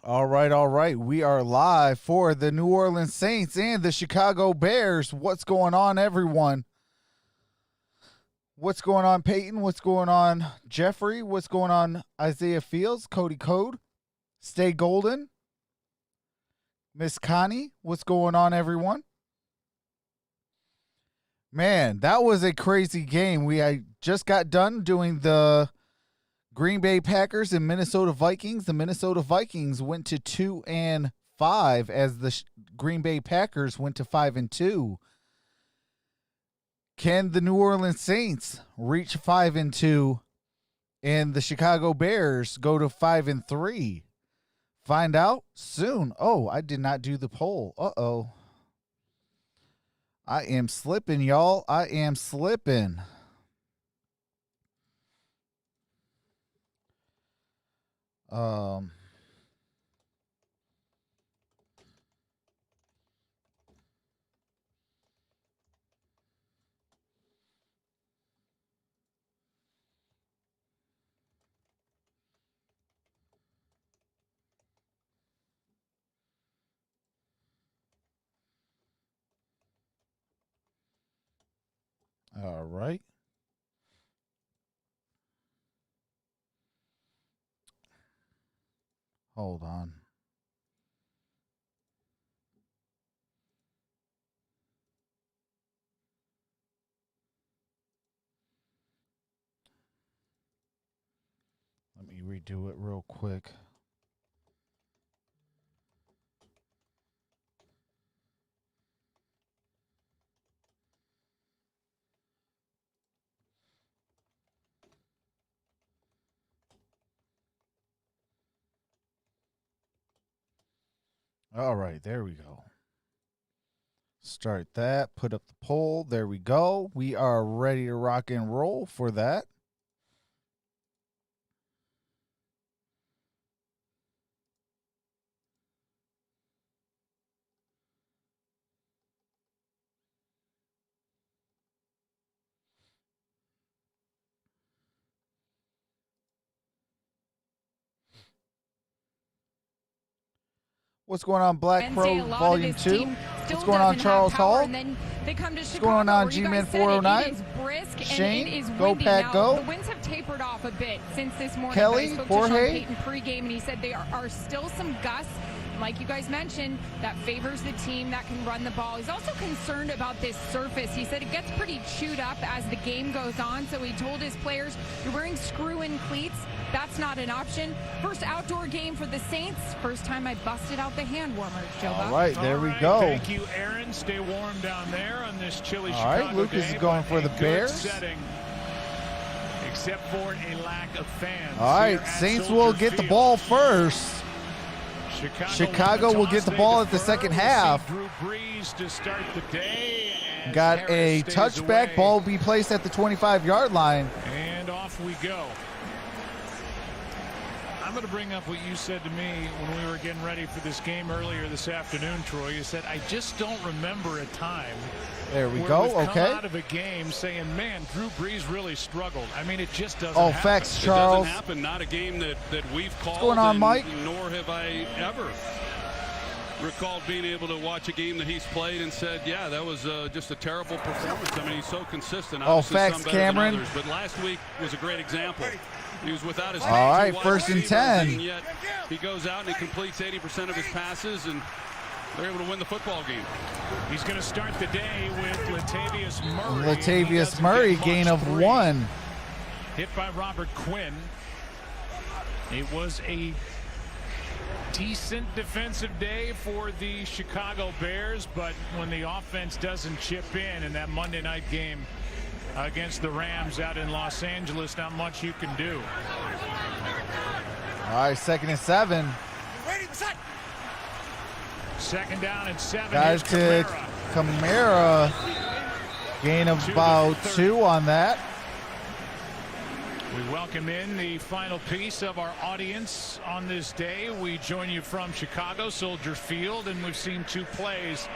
All right, all right. We are live for the New Orleans Saints and the Chicago Bears. What's going on, everyone? What's going on, Peyton? What's going on, Jeffrey? What's going on, Isaiah Fields, Cody Code, Stay Golden, Miss Connie? What's going on, everyone? Man, that was a crazy game. I just got done doing the Green Bay Packers and Minnesota Vikings. The Minnesota Vikings went to 2-5 as the Green Bay Packers went to 5-2. Can the New Orleans Saints reach 5-2 and the Chicago Bears go to 5-3? Find out soon. Oh, I did not do the poll. Uh-oh. I am slipping, y'all. I am slipping. All right. Hold on. Let me redo it real quick. All right, there we go. Start that, put up the poll. There we go. We are ready to rock and roll for that. What's going on, Black Pro Volume 2? What's going on, Charles Hall? What's going on, G-Man 409? Shane, go Pack Go. The winds have tapered off a bit since this morning. Kelly, Jorge. Pregame, and he said there are still some gusts, like you guys mentioned, that favors the team that can run the ball. He's also concerned about this surface. He said it gets pretty chewed up as the game goes on, so he told his players, you're wearing screw-in cleats. That's not an option. First outdoor game for the Saints. First time I busted out the hand warmers, Joe. All right, there we go. Thank you, Aaron. Stay warm down there on this chilly Chicago day. All right, Lucas is going for the Bears. Setting, except for a lack of fans. All right, Saints will get the ball first. Chicago will get the ball at the second half. Drew Brees to start the day. Got a touchback. Ball will be placed at the 25-yard line. And off we go. I'm going to bring up what you said to me when we were getting ready for this game earlier this afternoon, Troy. You said, I just don't remember a time. There we go. We've okay. Come out of a game saying, man, Drew Brees really struggled. I mean, it just doesn't happen. Facts, Charles. It doesn't happen. Not a game that we've called. What's going on, Mike? Nor have I ever recalled being able to watch a game that he's played and said, yeah, that was just a terrible performance. I mean, he's so consistent. Obviously, facts, Cameron. Others, but last week was a great example. He was without his all right, first and 10. And yet he goes out and he completes 80% of his passes, and they're able to win the football game. He's going to start the day with Latavius Murray. Latavius Murray, gain of 1. Hit by Robert Quinn. It was a decent defensive day for the Chicago Bears, but when the offense doesn't chip in that Monday night game against the Rams out in Los Angeles, not much you can do. All right, 2nd and 7. Second down and 7. Guys to Kamara. Gain of about 2 on that. We welcome in the final piece of our audience on this day. We join you from Chicago, Soldier Field, and we've seen 2 plays.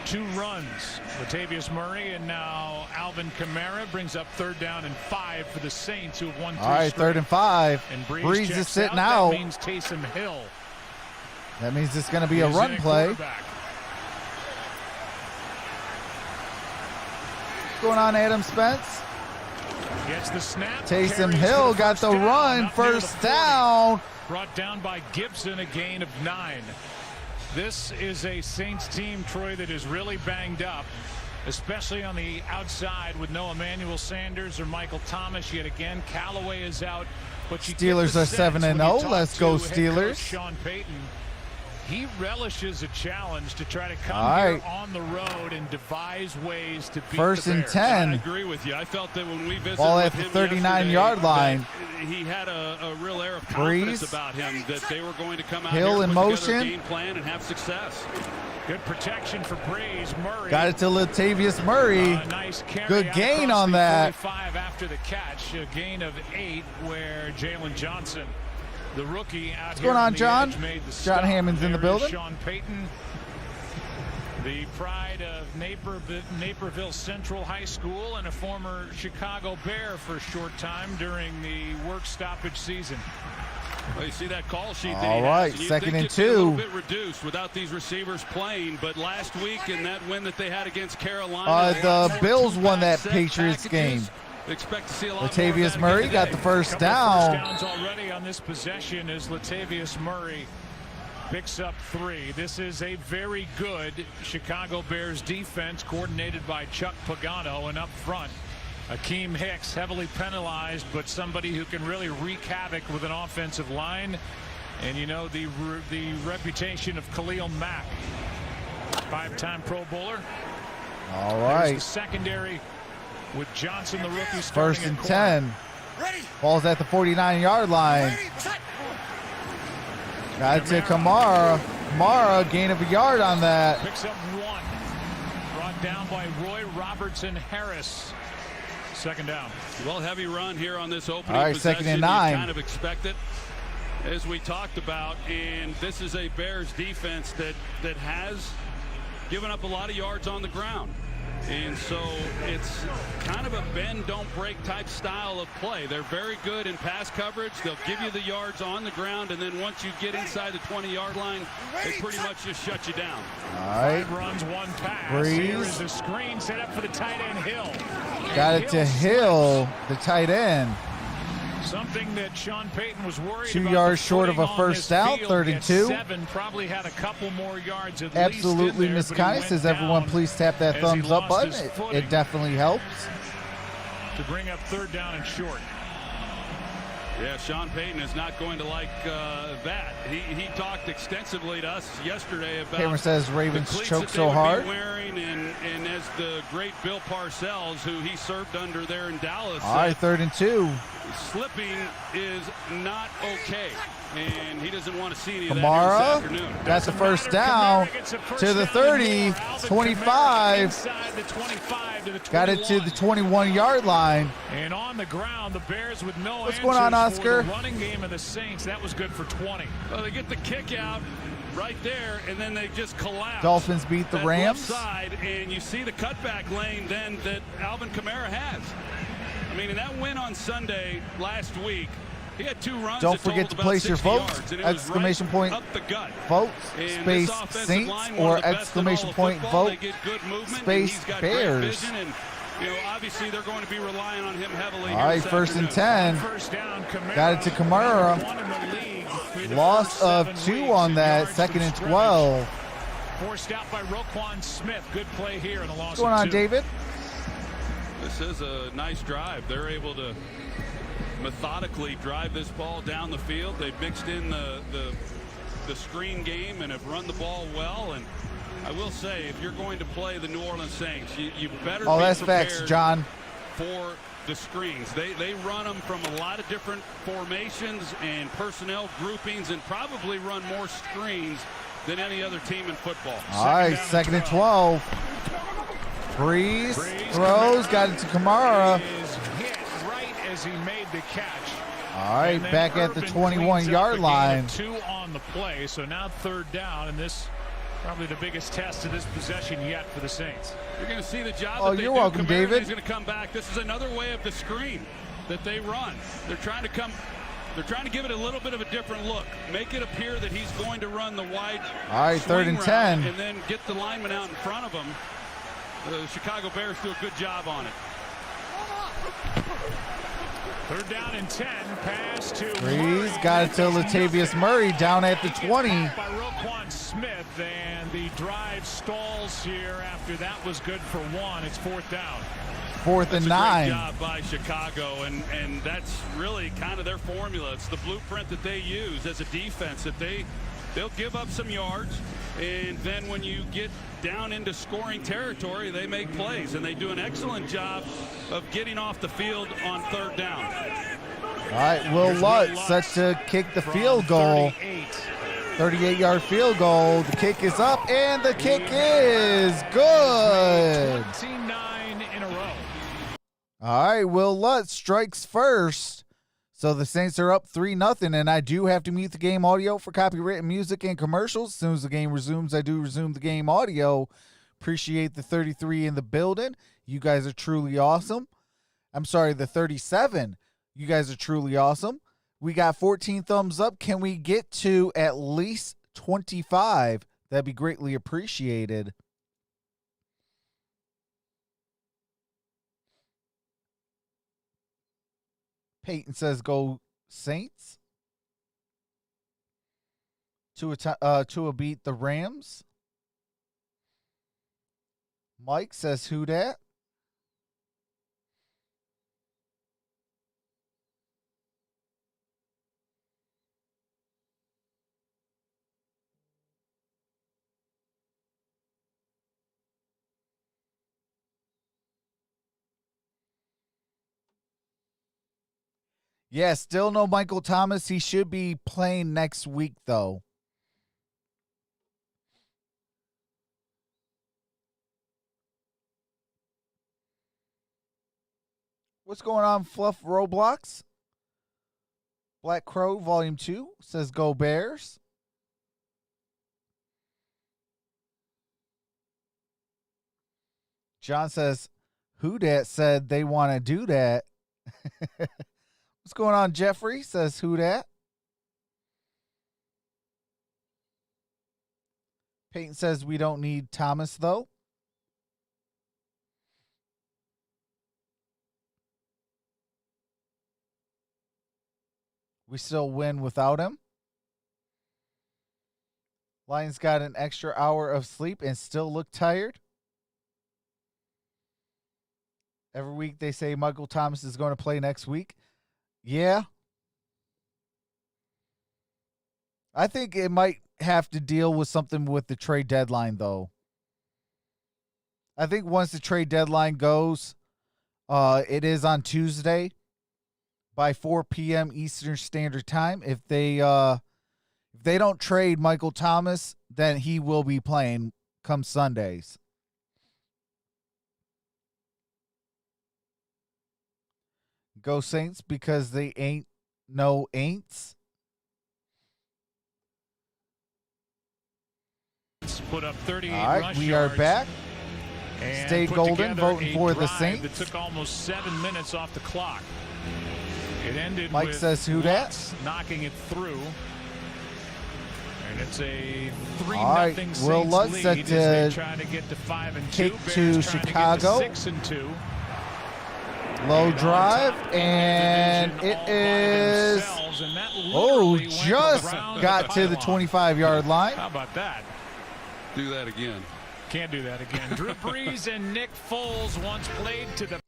2 runs. Latavius Murray and now Alvin Kamara brings up 3rd down and 5 for the Saints, who have won 2 All right, straight. 3rd and 5. And Brees is sitting out. That means Taysom Hill. That means it's going to be a run play. What's going on, Adam Spence? Gets the snap. Taysom Hill got the run. First down. Brought down by Gibson, a gain of 9. This is a Saints team, Troy, that is really banged up, especially on the outside with no Emmanuel Sanders or Micheal Thomas yet again. Callaway is out But you Steelers get the are sense 7-0. when you talk Let's to go, head coach Steelers. Sean Payton, he relishes a challenge to try to come All right. here on the road and devise ways to beat First the and Bears. 10. I agree with you. I felt that when we visited Ball with at the him 39-yard yesterday, line. that he had a real air of confidence Breeze. about him, that they were going to come out Hill here in and put together a motion. game plan and have success. Good protection for Breeze. Murray. Got it to Latavius Murray. Nice carry Good out gain across on the that. 45 after the catch. A gain of 8 where Jalen Johnson, the rookie out What's here going on, on the John? edge, made the John stop. Hammond's in the There is building. Sean Payton, the pride of Naperville Central High School and a former Chicago Bear for a short time during the work stoppage season. Well, you see that call sheet that All he right, has, and second and you'd think it'd be a 2. little bit reduced without these receivers playing, but last week in that win that they had against Carolina, The Bills won that Patriots game. Expect to see a lot Latavius more of that Murray again got today. the first Couple of down. First downs already on this possession as Latavius Murray picks up 3. This is a very good Chicago Bears defense coordinated by Chuck Pagano, and up front Akeem Hicks, heavily penalized, but somebody who can really wreak havoc with an offensive line. And you know the reputation of Khalil Mack, 5-time Pro Bowler. All There's right. the secondary with Johnson, the rookie, starting First at and corner. 10. Ball's at the 49-yard line. Got it to Kamara. Kamara, gain of a yard on that. Picks up 1. Brought down by Roy Robertson Harris. Second down. Well, heavy run here on this opening All right, possession. second and You 9. kind of expect it, as we talked about, and this is a Bears defense that has given up a lot of yards on the ground. And so it's kind of a bend, don't break type style of play. They're very good in pass coverage. They'll give you the yards on the ground, and then once you get inside the 20-yard line, they pretty much just shut you down. All right. 5 runs, 1 pass. Breeze. Here is a screen set up for the tight end Hill. Got it to Hill, the tight end. Something that Sean Payton was worried 2 about. yards the short of a footing on first this down, field. 3rd and Gets 2. 7, probably had a couple more yards at Absolutely, least in there, Miss but he Connie went says, everyone down please tap that as he thumbs up lost button. his It footing definitely helps. to bring up 3rd down and short. Yeah, Sean Payton is not going to like that. He talked extensively to us yesterday about Cameron says the Ravens cleats choke that they so would be hard. wearing, and as the great Bill Parcells, who he served under there in Dallas, All right, 3rd and 2. slipping is not okay, and he doesn't want to see any of Kamara that here this afternoon. got the first down Kamara gets a first to the down 30, and more. Alvin 25. inside the 25 to the 21. Got it to the 21-yard line. And on the ground, the Bears with no What's going on, answers Oscar? for the running game of the Saints. That was good for 20. Well, they get the kick out right there, and then they just collapse. Dolphins beat the that Rams. left side, and you see the cutback lane then that Alvin Kamara has. I mean, in that win on Sunday last week, he had 2 runs. Don't that forget totaled to about place your 60 votes. yards, and it was Exclamation right point up the gut. Vote, And space this offensive Saints, line, one or of the best in all exclamation of point football. vote, They get good movement, and space he's got Bears. great vision, and obviously they're going to be relying on him heavily. All here right, this 1st and afternoon. 10. First down, Kamara. Got it to Kamara. One in the league through the Loss first of 7 2 weeks on in that, yards 2nd from and scrimmage. 12. Forced out by Roquan Smith. Good play here and a loss What's going of on, 2. David? This is a nice drive. They're able to methodically drive this ball down the field. They mixed in the screen game and have run the ball well. And I will say, if you're going to play the New Orleans Saints, you better Oh, be that's prepared facts, John. for the screens. They run them from a lot of different formations and personnel groupings, and probably run more screens than any other team in football. All right, 2nd and 12. Breeze throws, got it to Kamara. Is hit right as he made the catch. All right, And then back at the Urban cleans up 21-yard a gain line. of 2 on the play, so now 3rd down, and this probably the biggest test of this possession yet for the Saints. You're going to see the job Oh, that they you're do. welcome, Kamara David. is going to come back. This is another way of the screen that they run. They're trying to give it a little bit of a different look. Make it appear that he's going to run the wide All right, 3rd and swing 10. route and then get the lineman out in front of him. The Chicago Bears do a good job on it. Third down and 10. Pass to Breeze got it to Latavius Murray down at the 20. By Roquan Smith, and the drive stalls here after that was good for 1. It's 4th down. 4th and 9. Great job by Chicago, and that's really kind of their formula. It's the blueprint that they use as a defense, that they'll give up some yards, and then when you get down into scoring territory, they make plays, and they do an excellent job of getting off the field on 3rd down. All right, Will Lutz set to kick the field goal. 38-yard field goal. The kick is up, and the kick is good. 29 in a row. All right, Will Lutz strikes first. So the Saints are up 3-0, and I do have to mute the game audio for copywritten music and commercials. As soon as the game resumes, I do resume the game audio. Appreciate the 33 in the building. You guys are truly awesome. I'm sorry, the 37. You guys are truly awesome. We got 14 thumbs up. Can we get to at least 25? That'd be greatly appreciated. Peyton says, go Saints. Tua beat the Rams. Mike says, who dat? Yeah, still no Micheal Thomas. He should be playing next week, though. What's going on, Fluff Roblox? Black Crow Volume 2 says, go Bears. John says, who dat said they want to do that? What's going on, Jeffrey? Says, who dat? Peyton says, we don't need Thomas, though. We still win without him. Lions got an extra hour of sleep and still look tired. Every week they say Micheal Thomas is going to play next week. Yeah. I think it might have to deal with something with the trade deadline, though. I think once the trade deadline goes, it is on Tuesday by 4 p.m. Eastern Standard Time. If they don't trade Micheal Thomas, then he will be playing come Sundays. Go Saints because they ain't no ain'ts. Put up 38 All right, rush we are yards back. and Stay put golden, together voting a for the drive Saints. that took almost 7 minutes off the clock. It ended Mike with says, who dat? Lutz knocking it through. And it's a 3-0 All right, Saints Will Lutz lead set as they to try to get to 5-2. kick Bears to trying Chicago. To get to 6-2. Low drive, and it is, just got to the 25-yard line. How about that? Do that again. Can't do that again. Drew Brees and Nick Foles once played to the...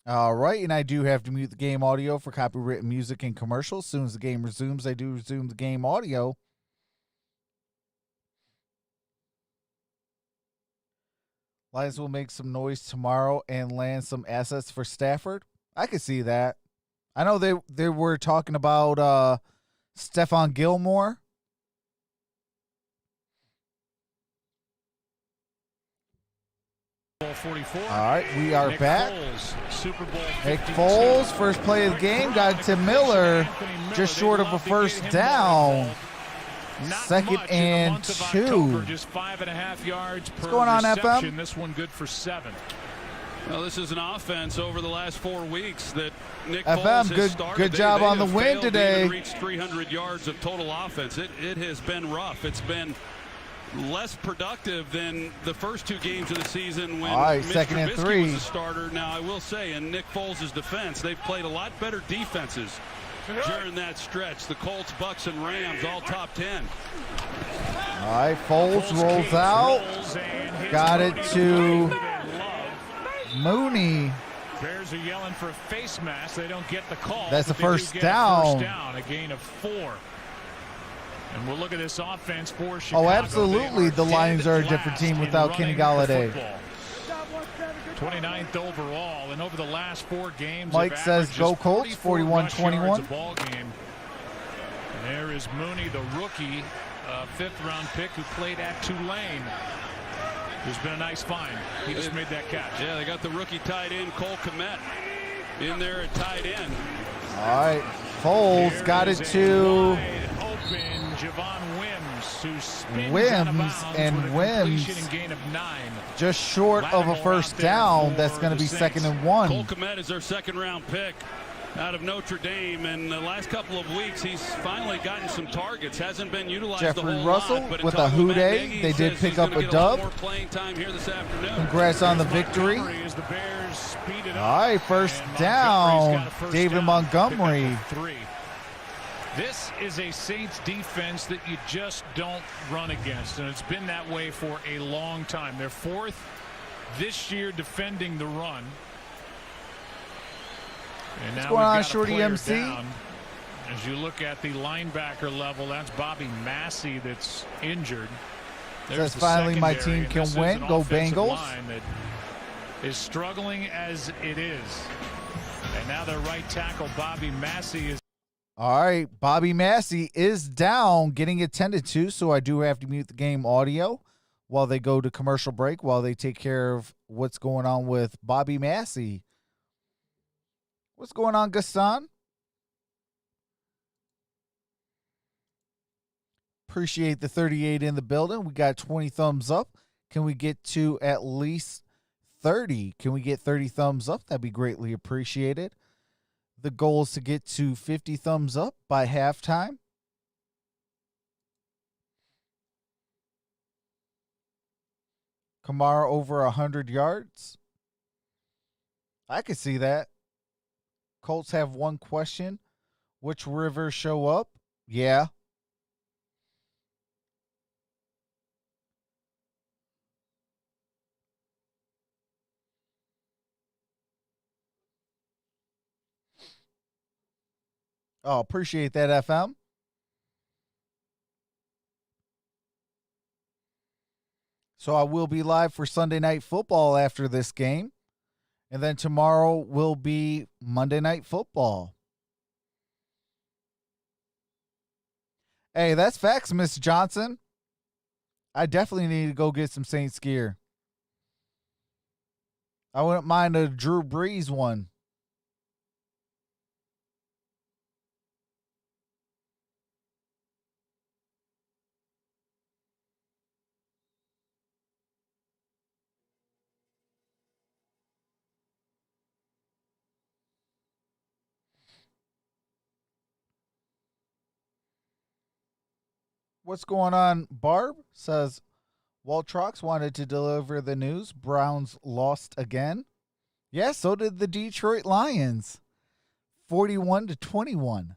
All right, and I do have to mute the game audio for copyrighted music and commercials. As soon as the game resumes, I do resume the game audio. Lions will make some noise tomorrow and land some assets for Stafford. I could see that. I know they were talking about Stephon Gilmore. Bowl 44. All right, we are Nick back. Foles, Super Bowl Nick 52. Foles, first play of the game, got it to Miller, just short of a first down. Second and 2. Just 5.5 yards per What's going on, reception. FM? This one good for 7. Well, this is an offense over the last 4 weeks that Nick FM, Foles has good- started. good job They on the have win failed to today. even reach 300 yards of total offense. It has been rough. It's been less productive than the first 2 games of the season when all right, Mr. second and Trubisky 3 was a starter. Now, I will say, in Nick Foles' defense, they've played a lot better defenses during that stretch. The Colts, Bucks, and Rams all top 10. All right, Foles rolls out. Got it to Mooney. Bears are yelling for a face mask. They don't get the call. That's a but they do first get down. A first down, a gain of 4. And we'll look at this offense for Chicago. Oh, absolutely. The Lions are a different team without Kenny Galladay. 29th overall, and over the last 4 games, Mike says go Colts, 41-21. And there is Mooney, the rookie, 5th-round pick who played at Tulane. Who's been a nice find. He just made that catch. Yeah, they got the rookie tight end, Cole Kmet, in there at tight end. All right, Foles got it to Open Javon Wims, who spins Wims, out of bounds and with a Wims completion and gain of 9. just short of a first down. That's going to be 2nd and 1. Cole Kmet is their 2nd-round pick out of Notre Dame, and the last couple of weeks he's finally gotten some targets. Hasn't been utilized Jeffrey the whole Russell lot, but with a Matt Houday. Nagy They did says pick he's up gonna a get lot dub. more playing time here this afternoon. Congrats on the victory. As the Bears speed it up. All right, first And down, Montgomery's got a first David down. Montgomery. Pick up 3. This is a Saints defense that you just don't run against, and it's been that way for a long time. They're 4th this year defending the run. And now What's going on, we've got a Shorty player MC? down. As you look at the linebacker level, that's Bobby Massey that's injured. There's Says the finally my secondary, team and can this is win. an Go offensive Bengals. line that is struggling as it is. And now their right tackle, Bobby Massey, is. All right, Bobby Massey is down, getting attended to, so I do have to mute the game audio while they go to commercial break, while they take care of what's going on with Bobby Massey. What's going on, Gaston? Appreciate the 38 in the building. We got 20 thumbs up. Can we get to at least 30? Can we get 30 thumbs up? That'd be greatly appreciated. The goal is to get to 50 thumbs up by halftime. Kamara over 100 yards. I could see that. Colts have one question. Which rivers show up? Yeah. Oh, appreciate that, FM. So I will be live for Sunday Night Football after this game. And then tomorrow will be Monday Night Football. Hey, that's facts, Miss Johnson. I definitely need to go get some Saints gear. I wouldn't mind a Drew Brees one. What's going on? Barb says, Walt Trox wanted to deliver the news. Browns lost again. Yeah, so did the Detroit Lions. 41-21.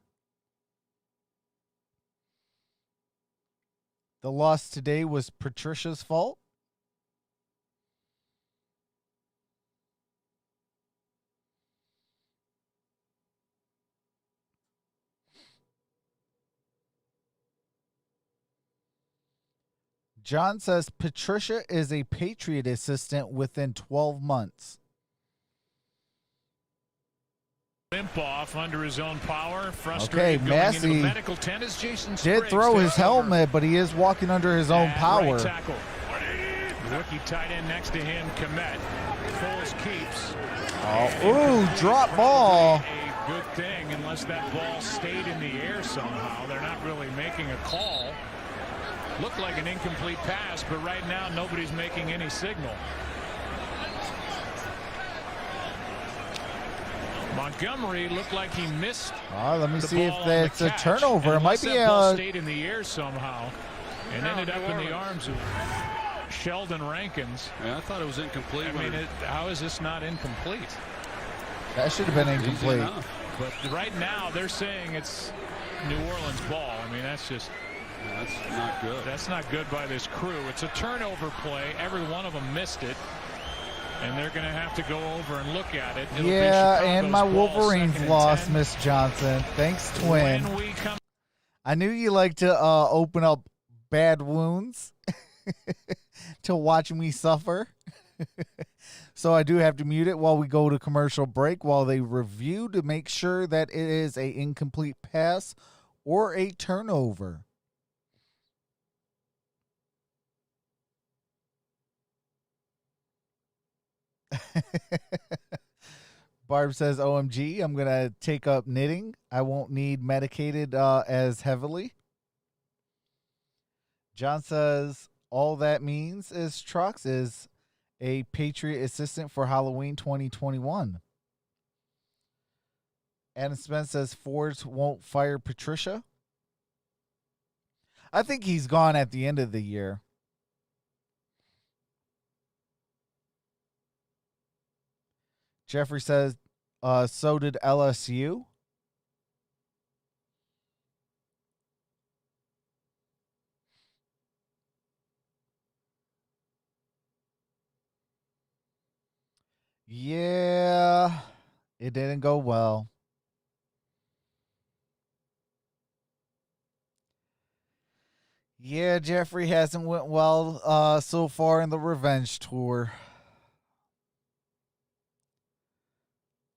The loss today was Patricia's fault. John says Patricia is a Patriot assistant within 12 months. Limp off under his own power. Frustrated. Okay, Massey going into medical tent as Jason did Spriggs throw his takes over. helmet, but he is walking under his own At power. Right tackle. Rookie tight end next to him, Kmet. Foles keeps. Oh, ooh, drop ball. A good thing unless that ball stayed in the air somehow. They're not really making a call. Looked like an incomplete pass, but right now nobody's making any signal. Montgomery looked like he missed. Let me the see if ball on that's the a catch. turnover. It might Unless be that ball a stayed in the air somehow. and ended up in the arms of Sheldon Rankins. Yeah, I thought it was incomplete. I mean, how is this not incomplete? That should have been incomplete. But right now they're saying it's New Orleans ball. I mean, that's just that's not good. That's not good by this crew. It's a turnover play. Every one of them missed it. And they're going to have to go over and look at it. It'll yeah, and my Wolverines lost, Miss Johnson. Thanks, Twin. I knew you like to open up bad wounds to watch me suffer. So I do have to mute it while we go to commercial break while they review to make sure that it is a incomplete pass or a turnover. Barb says, OMG, I'm going to take up knitting. I won't need medicated as heavily. John says, all that means is Trox is a Patriot assistant for Halloween 2021. Adam Spence says, Fords won't fire Patricia. I think he's gone at the end of the year. Jeffrey says, so did LSU. Yeah, it didn't go well. Yeah, Jeffrey hasn't went well so far in the revenge tour.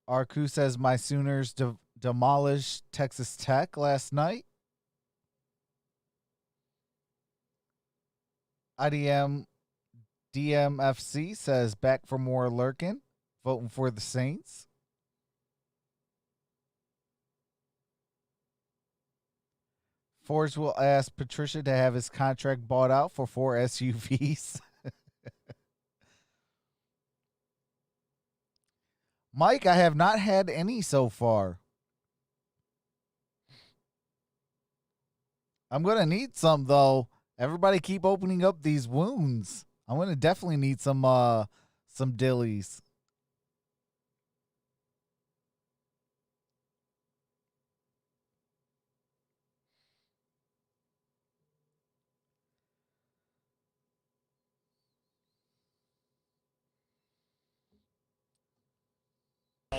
Arku says my Sooners demolished Texas Tech last night. DMFC says back for more Lurkin, voting for the Saints. Fords will ask Patricia to have his contract bought out for 4 SUVs. Mike, I have not had any so far. I'm going to need some, though. Everybody keep opening up these wounds. I'm going to definitely need some dillies.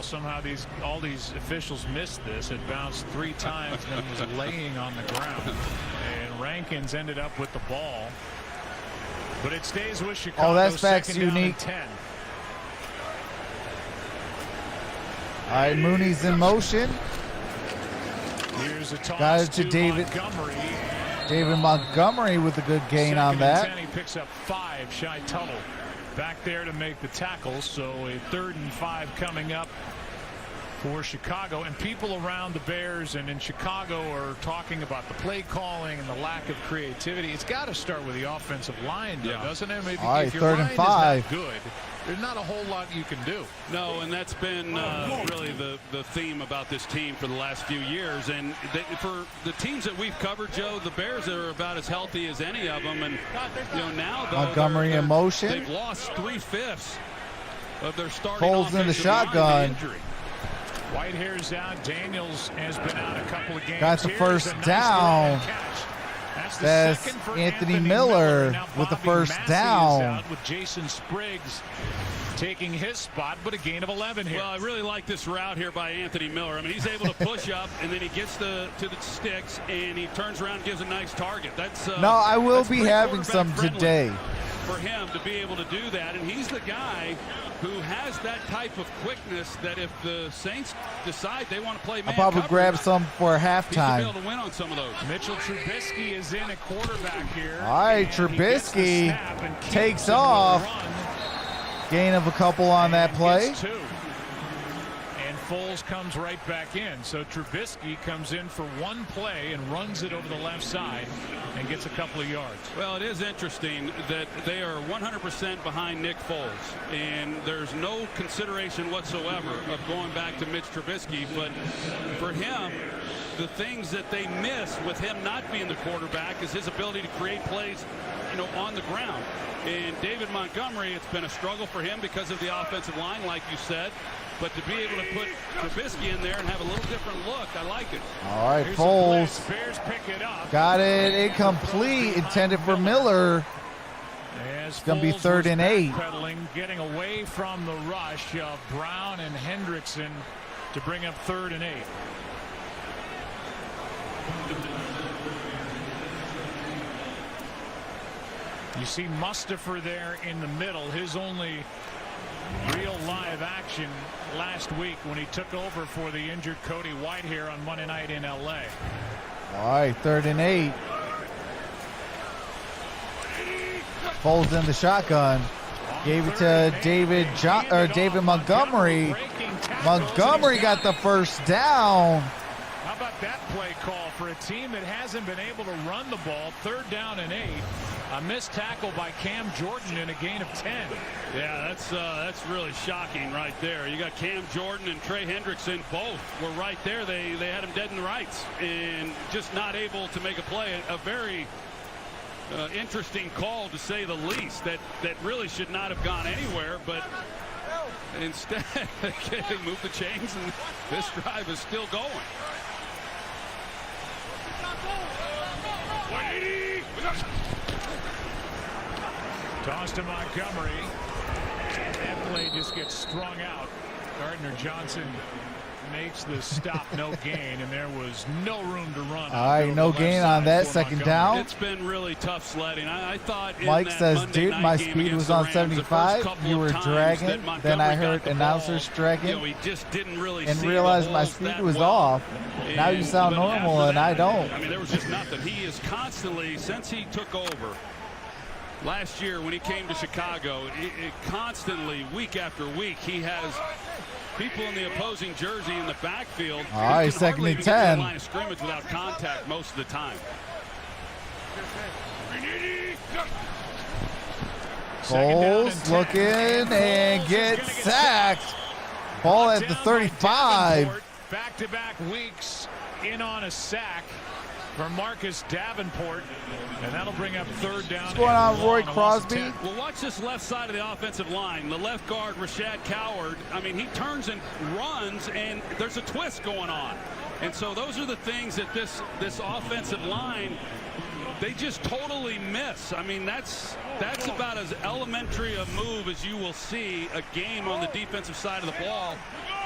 Somehow all these officials missed this. It bounced 3 times and was laying on the ground. And Rankins ended up with the ball. But it stays with Chicago. Oh, that's facts unique. 10. All right, Mooney's in motion. Here's a toss got it to David Montgomery. David Montgomery with a good gain on that. 10, he picks up 5. Shy Tuttle back there to make the tackle. So a 3rd and 5 coming up for Chicago. And people around the Bears and in Chicago are talking about the play calling and the lack of creativity. It's got to start with the offensive line, though, doesn't it? Maybe all right, if your 3rd line and 5. is not good, there's not a whole lot you can do. No, and that's been really the theme about this team for the last few years. And for the teams that we've covered, Joe, the Bears are about as healthy as any of them. And now though, Montgomery in motion. They've lost 3/5 of their starting. Cole's in the shotgun. Whitehair's out. Daniels has been out a couple of games. Got the first down. That's Anthony Miller with the first down. Out with Jason Spriggs taking his spot, but a gain of 11 here. Well, I really like this route here by Anthony Miller. I mean, he's able to push up, and then he gets to the sticks, and he turns around and gives a nice target. That's no, I will be having some today. For him to be able to do that, and he's the guy who has that type of quickness that if the Saints decide they want to play man I'll probably cover, grab some for he's halftime. be able to win on some of those. Micheal Trubisky is in at quarterback here. All right, Trubisky takes off. Gain of a couple on that play. 2. And Foles comes right back in. So Trubisky comes in for one play and runs it over the left side and gets a couple of yards. Well, it is interesting that they are 100% behind Nick Foles, and there's no consideration whatsoever of going back to Mitch Trubisky. But for him, the things that they miss with him not being the quarterback is his ability to create plays, on the ground. And David Montgomery, it's been a struggle for him because of the offensive line, like you said. But to be able to put Trubisky in there and have a little different look, I like it. All right, Foles Bears pick it up. got it incomplete, intended for Miller. It's going to be 3rd and 8. Getting away from the rush of Brown and Hendrickson to bring up 3rd and 8. You see Mustafa there in the middle. His only real live action last week when he took over for the injured Cody Whitehair on Monday night in L.A. All right, 3rd and 8. Foles in the shotgun. Gave it to David Montgomery. Montgomery got the first down. How about that play call for a team that hasn't been able to run the ball? 3rd down and 8. A missed tackle by Cam Jordan in a gain of 10. Yeah, that's really shocking right there. You got Cam Jordan and Trey Hendrickson, both were right there. They had him dead in the rights and just not able to make a play. A very interesting call, to say the least, that really should not have gone anywhere, but instead they moved the chains and this drive is still going. Toss to Montgomery. That play just gets strung out. Gardner Johnson makes the stop, no gain, and there was no room to run. All right, no gain on that second down. It's been really tough sledding. I thought Mike says, dude, my speed was on 75. You were dragging. Then I heard announcers dragging he just didn't really and realized my speed was off. Now you sound normal, and I don't. I mean, there was just nothing. He is constantly, since he took over last year when he came to Chicago, constantly, week after week, he has people in the opposing jersey in the backfield. All right, 2nd and 10. Line of scrimmage without contact most of the time. Foles looking and gets sacked. Ball at the 35. Back-to-back weeks in on a sack for Marcus Davenport, and that'll bring up 3rd down. What's going on, Roy Crosby? Well, watch this left side of the offensive line. The left guard, Rashad Coward, I mean, he turns and runs, and there's a twist going on. And so those are the things that this offensive line, they just totally miss. I mean, that's about as elementary a move as you will see a game on the defensive side of the ball,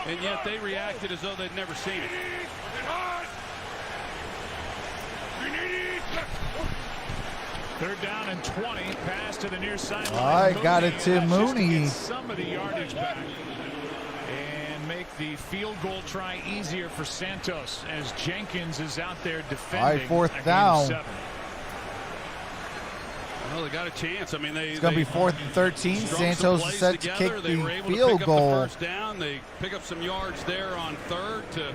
and yet they reacted as though they'd never seen it. Third down and 20. Pass to the near sideline. All right, got it to Mooney. Some of the yardage back and make the field goal try easier for Santos as Jenkins is out there defending. All right, 4th down. Well, they got a chance. I mean, it's going to be 4th and 13. Santos is set to kick the field goal. First down. They pick up some yards there on 3rd to,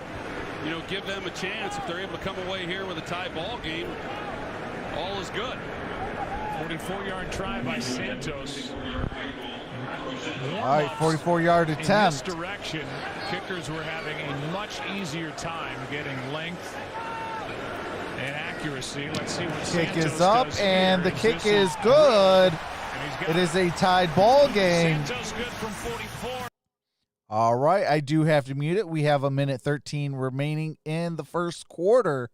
give them a chance. If they're able to come away here with a tie ball game, all is good. 44-yard try by Santos. All right, 44-yard attempt. In this direction, kickers were having a much easier time getting length and accuracy. Let's see what kick Santos is up, and the kick is good. It is a tied ball game. Santos good from 44. All right, I do have to mute it. We have 1:13 remaining in the first quarter.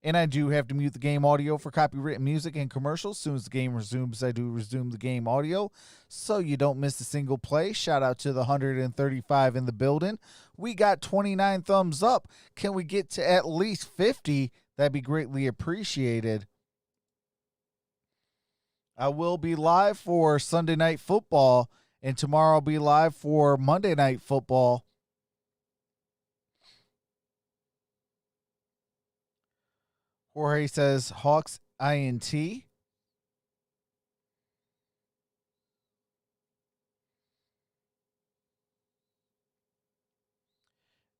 And I do have to mute the game audio for copyrighted music and commercials. As soon as the game resumes, I do resume the game audio so you don't miss a single play. Shout out to the 135 in the building. We got 29 thumbs up. Can we get to at least 50? That'd be greatly appreciated. I will be live for Sunday Night Football, and tomorrow I'll be live for Monday Night Football. Jorge says Hawks INT.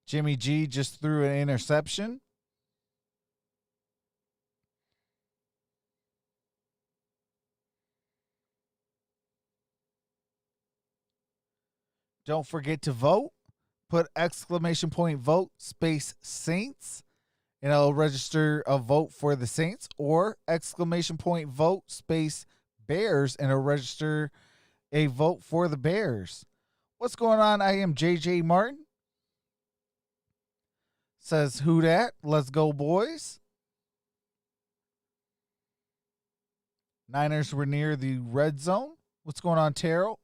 Jimmy G just threw an interception. Don't forget to vote. Put exclamation point vote space Saints, and it'll register a vote for the Saints, or exclamation point vote space Bears, and it'll register a vote for the Bears. What's going on? I am JJ Martin. Says, who dat? Let's go, boys. Niners were near the red zone. What's going on, Terrell?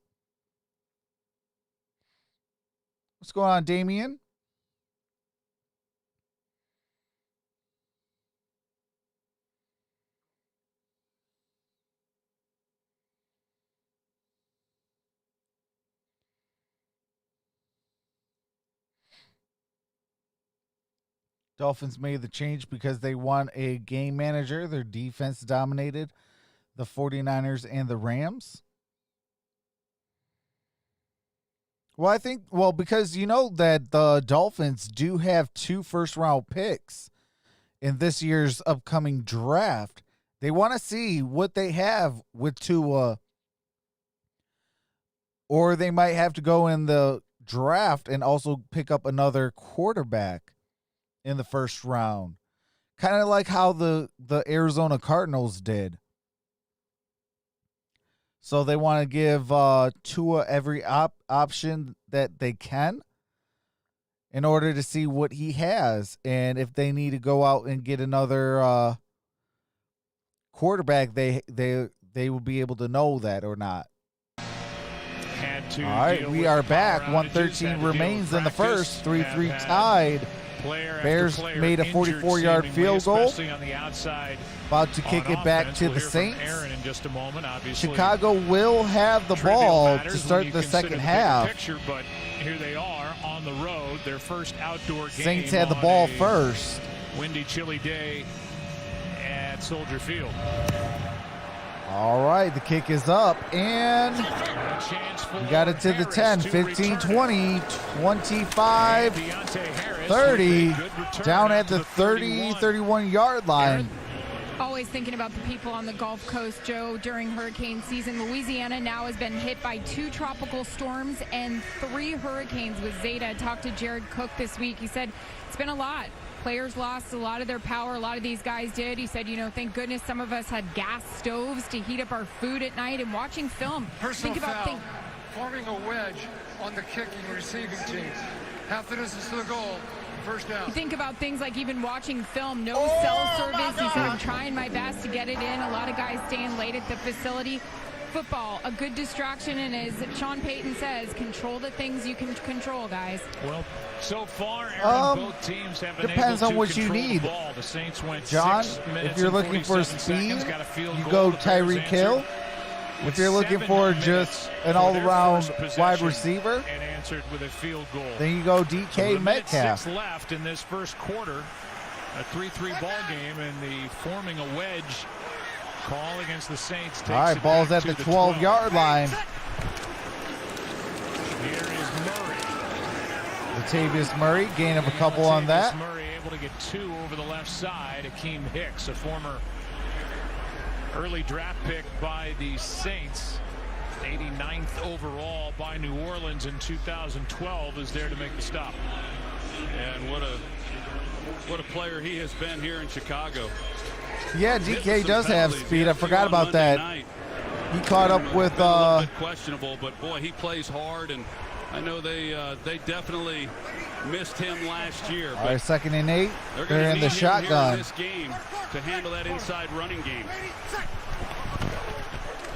What's going on, Damien? Dolphins made the change because they want a game manager. Their defense dominated the 49ers and the Rams. Well, I think, because you know that the Dolphins do have 2 first-round picks in this year's upcoming draft. They want to see what they have with Tua, or they might have to go in the draft and also pick up another quarterback in the first round. Kind of like how the Arizona Cardinals did. So they want to give Tua every option that they can in order to see what he has. And if they need to go out and get another quarterback, they will be able to know that or not. All right, we are back. 113 remains in the first. 3-3 tied. Bears made a 44-yard field goal. About to kick it back to the Saints. Chicago will have the ball to start the second half. But here they are on the road, their first outdoor game. Saints had the ball first. Windy, chilly day at Soldier Field. All right, the kick is up, and we got it to the 10, 15, 20, 25, 30, down at the 30, 31-yard line. Always thinking about the people on the Gulf Coast, Joe, during hurricane season. Louisiana now has been hit by 2 tropical storms and 3 hurricanes with Zeta. I talked to Jared Cook this week. He said it's been a lot. Players lost a lot of their power. A lot of these guys did. He said, thank goodness some of us had gas stoves to heat up our food at night and watching film. Personal foul, forming a wedge on the kicking and receiving team. Half the distance to the goal. First down. You think about things like even watching film, no cell service. He said, I'm trying my best to get it in. A lot of guys staying late at the facility. Football, a good distraction, and as Sean Payton says, control the things you can control, guys. Well, so far, Aaron, both teams have been depends able on to what you control need. The ball. The Saints went John, 6 minutes if you're and looking for 47 speed, seconds, got a field you goal. go Tyreek Hill. If you're looking for just an all-around wide receiver, and answered with a field goal. then you go DK Metcalf. 6 left in this first quarter. A 3-3 ball game, and the forming a wedge call against the Saints. Takes all right, ball's at the 12-yard line. Here is Murray. Latavius Murray, gain of a couple on that. Murray able to get 2 over the left side. Akeem Hicks, a former early draft pick by the Saints, 89th overall by New Orleans in 2012, is there to make the stop. And what a player he has been here in Chicago. Yeah, DK does have speed. I forgot about that. He caught up with a little bit questionable, but boy, he plays hard, and I know they definitely missed him last year. All right, 2nd and 8. They're in the Here shotgun. in this game to handle that inside running game.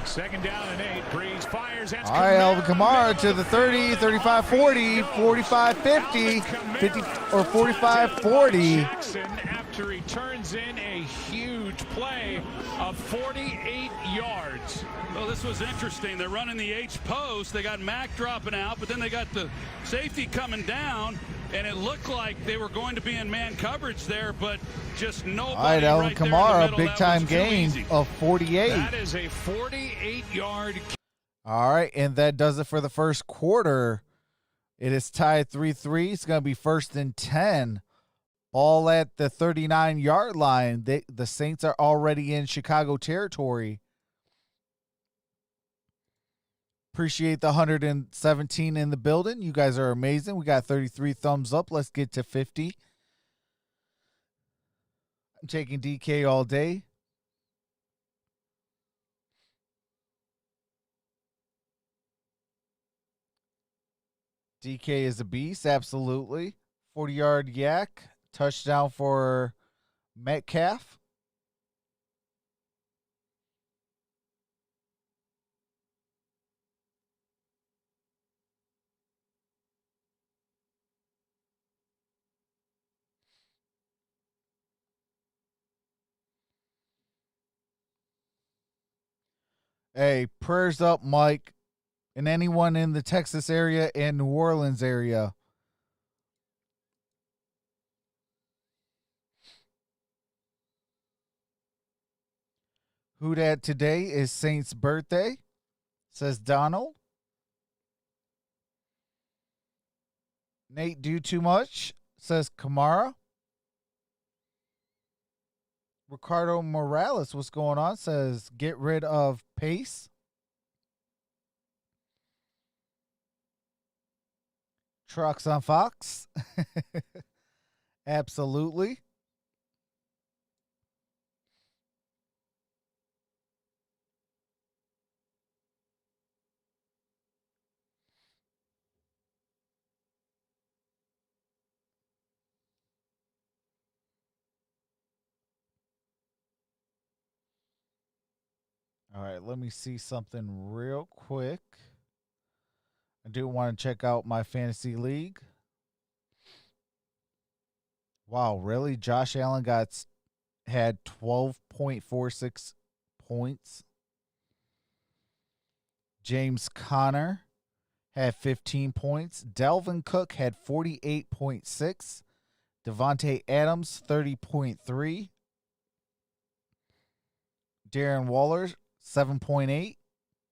2nd down and 8. Breeze fires. That's All right, Alvin Kamara to the 30, 35, 40, 45, 50, 50 or 45, 40. Jackson, after he turns in a huge play of 48 yards. Well, this was interesting. They're running the H post. They got Mack dropping out, but then they got the safety coming down, and it looked like they were going to be in man coverage there, but just nobody. All right, Alvin right there in the Kamara, middle. big That time was too gain easy. of 48. That is a 48-yard. All right, and that does it for the first quarter It is tied 3-3. It's going to be 1st and 10. Ball at the 39-yard line. The Saints are already in Chicago territory. Appreciate the 117 in the building. You guys are amazing. We got 33 thumbs up. Let's get to 50. I'm taking DK all day. DK is a beast, absolutely. 40-yard yak, touchdown for Metcalf. Hey, prayers up, Mike, and anyone in the Texas area and New Orleans area. Who dat today is Saint's birthday, says Donald. Nate do too much, says Kamara. Ricardo Morales, what's going on, says get rid of Pace. Trucks on Fox. Absolutely. All right, let me see something real quick. I do want to check out my fantasy league. Wow, really? Josh Allen had 12.46 points. James Conner had 15 points. Delvin Cook had 48.6. Devontae Adams, 30.3. Darren Waller, 7.8.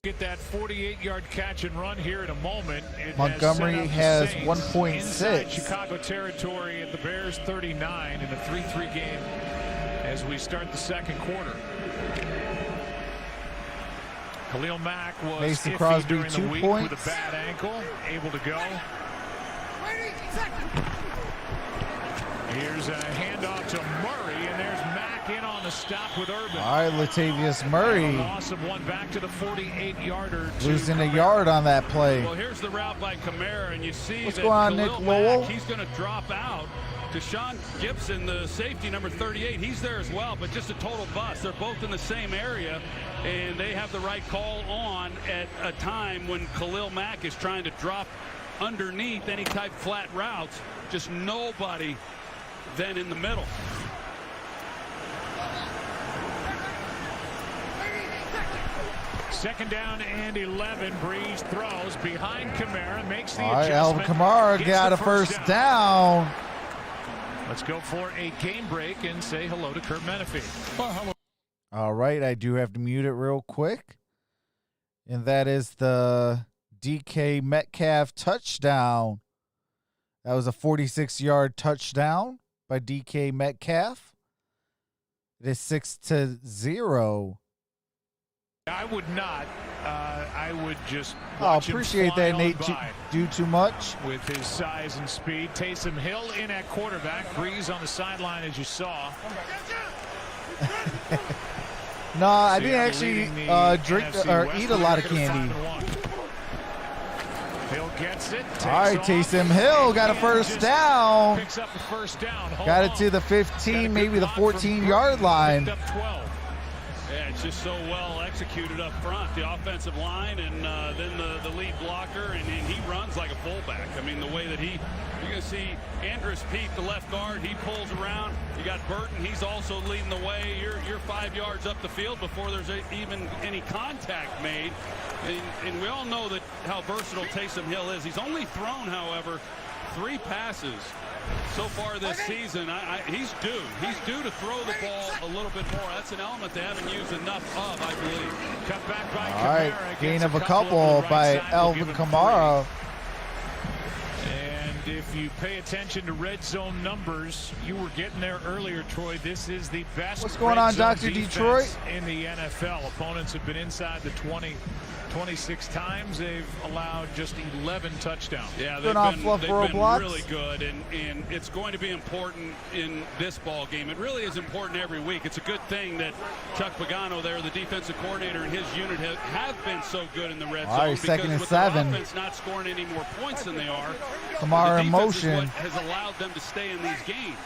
Get that 48-yard catch and run here in a moment. Montgomery has Saints 1.6. Inside Chicago territory at the Bears 39 in a 3-3 game as we start the second quarter. Khalil Mack was Mason iffy Crosby, during the 2 week points. with a bad ankle, able to go. Here's a handoff to Murray, and there's Mack in on the stop with Urban. All right, Latavius Murray. Loss of one back to the 48-yarder. Losing a yard on that play. Well, here's the route by Kamara, and you see What's that going on, Khalil Nick Lowell? Mack, he's going to drop out. Deshaun Gibson, the safety, number 38, he's there as well, but just a total bust. They're both in the same area, and they have the right call on at a time when Khalil Mack is trying to drop underneath any type of flat routes. Just nobody then in the middle. Second down and 11. Breeze throws behind Kamara, makes the All right, adjustment. Alvin Kamara Gets got the a first down. Let's go for a game break and say hello to Kurt Menefee. All right, I do have to mute it real quick. And that is the DK Metcalf touchdown. That was a 46-yard touchdown by DK Metcalf. It is 6-0. I would not. I would just Oh, watch him appreciate fly that, on Nate. by Do too much. with his size and speed. Taysom Hill in at quarterback. Breeze on the sideline, as you saw. No, I didn't Seattle actually leading the drink NFC or West. eat a lot of We're candy. 5-1. Hill gets it. All right, Taysom Hill got a first down. Picks up the first down. Got it to the 15, maybe the 14-yard line. Picked up 12. Yeah, it's just so well executed up front, the offensive line, and then the lead blocker, and he runs like a fullback. I mean, the way that you're going to see Andrus Peat, the left guard, he pulls around. You got Burton, he's also leading the way. You're 5 yards up the field before there's even any contact made. And we all know that how versatile Taysom Hill is. He's only thrown, however, 3 passes so far this season. He's due. He's due to throw the ball a little bit more. That's an element they haven't used enough of, I believe. Cut back by All right, Kamara. gain Gets of a couple on the right by side. We'll Alvin give him Kamara. if you pay attention to red zone numbers, you were getting there earlier, Troy. This is the best. What's going on, Dr. Detroit? In the NFL, opponents have been inside the 20 26 times. They've allowed just 11 touchdowns. Yeah, they've been really good, and it's going to be important in this ball game. It really is important every week. It's a good thing that Chuck Pagano there, the defensive coordinator, and his unit have been so good in the red zone. Right, second and 7. Their offense not scoring any more points than they are. Kamara in motion is what has allowed them to stay in these games.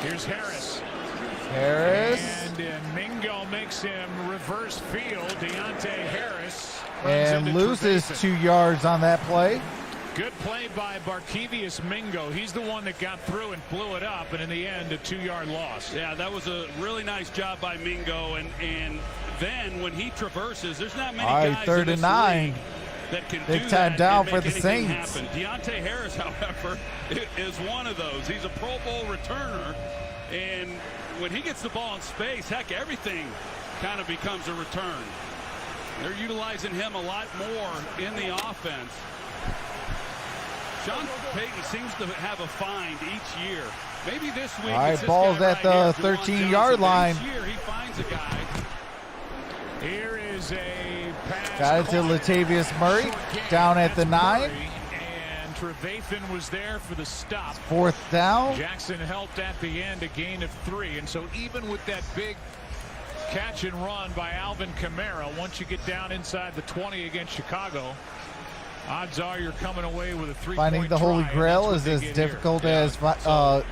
Here's Harris. And Mingo makes him reverse field. Deontay Harris. And loses Trevathan. 2 yards on that play. Good play by Barkevious Mingo. He's the one that got through and blew it up, and in the end, a 2-yard loss. Yeah, that was a really nice job by Mingo, and then when he traverses, there's not many guys third in this and 9. league that can Big do time that down and for make the anything Saints. happen. Deontay Harris, however, is one of those. He's a Pro Bowl returner, and when he gets the ball in space, heck, everything kind of becomes a return. They're utilizing him a lot more in the offense. Sean Payton seems to have a find each year. Maybe this week. All right, it's this ball's guy at the right here, Juwan 13-yard Johnson. line. Each year he finds a guy. Here is a pass. Got it to Latavius Murray down at the 9. And Trevathan was there for the stop. 4th down. Jackson helped at the end, a gain of 3. And so even with that big catch and run by Alvin Kamara, once you get down inside the 20 against Chicago, odds are you're coming away with a 3-point Finding the Holy try, Grail and is that's as what they get difficult here.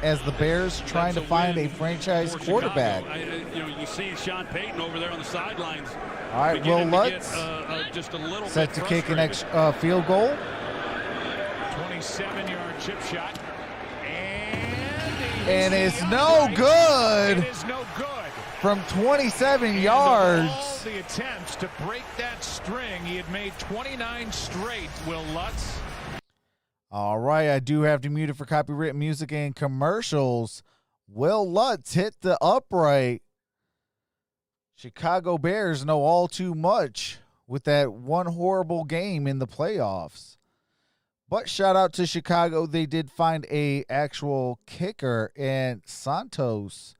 as the Bears trying to find a franchise quarterback. You see Sean Payton over there on the sidelines. All right, Will Lutz just a little set bit to kick an frustrated. field goal. 27-yard chip shot. And it's no good. It is no good. From 27 And yards. of all the attempts to break that string, he had made 29 straight, Will Lutz. All right, I do have to mute it for copyright music and commercials. Will Lutz hit the upright. Chicago Bears know all too much with that one horrible game in the playoffs. But shout out to Chicago. They did find a actual kicker, and Santos.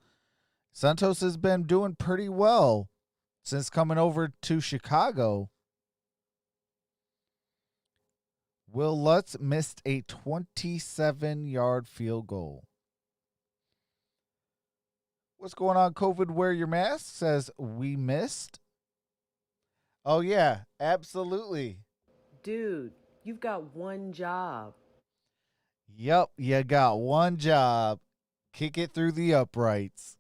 Santos has been doing pretty well since coming over to Chicago. Will Lutz missed a 27-yard field goal. What's going on, COVID? Wear your mask, says we missed. Oh, yeah, absolutely. Dude, you've got one job. Yep, you got one job. Kick it through the uprights.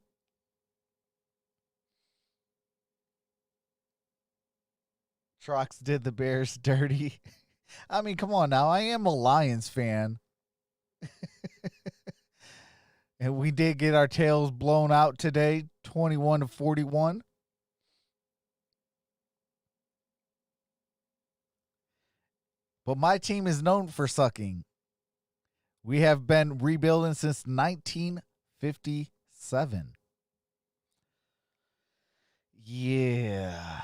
Trox did the Bears dirty. I mean, come on now. I am a Lions fan. And we did get our tails blown out today, 21-41. But my team is known for sucking. We have been rebuilding since 1957. Yeah.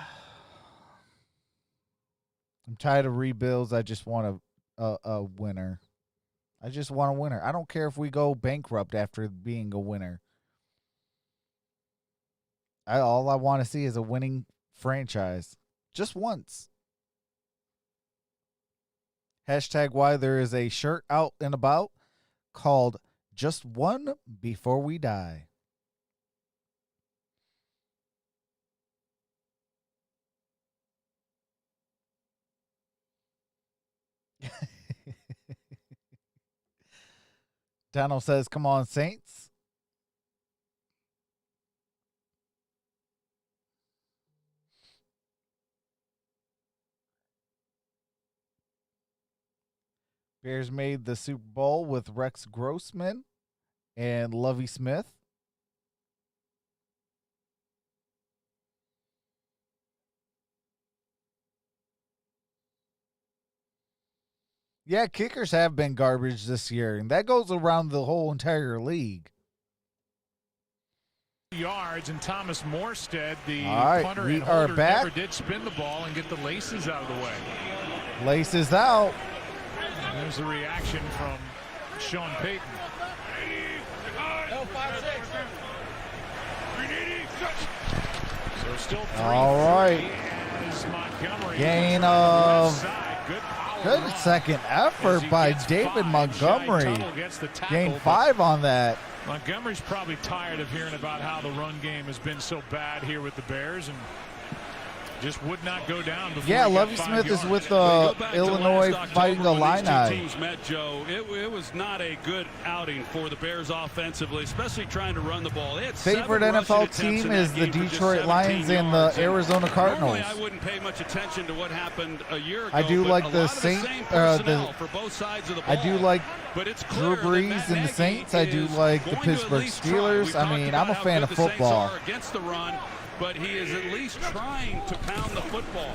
I'm tired of rebuilds. I just want a winner. I just want a winner. I don't care if we go bankrupt after being a winner. All I want to see is a winning franchise. Just once. Hashtag why there is a shirt out and about called Just One Before We Die. Donald says, come on, Saints. Bears made the Super Bowl with Rex Grossman and Lovie Smith. Yeah, kickers have been garbage this year, and that goes around the whole entire league. Yards, and Thomas Morstead, the All right, punter we and are holder, back. never did spin the ball and get the laces out of the way. Laces out. There's the reaction from Sean Payton. So still 3-3 All right. as Montgomery Gain left of side. good second effort by David Montgomery. Gain 5 on that. Montgomery's probably tired of hearing about how the run game has been so bad here with the Bears and just would not go down. Yeah, Lovie Smith is with Illinois Fighting Illini. Teams met, Joe. It was not a good outing for the Bears offensively, especially trying to run the ball. They had Favorite 7 rushing NFL attempts team in is that the game for just Detroit 17 Lions and yards. the Arizona Cardinals. Normally, I wouldn't pay much attention to what happened a year ago. I do but like a the lot of Saints. same personnel for both sides of the ball. I do like But it's Drew clear that Brees Matt and the Nagy Saints. I do is like the going to at Pittsburgh least try. Steelers. We I talked mean, about I'm a how fan good of the Saints football. are against the run, but he is at least trying to pound the football.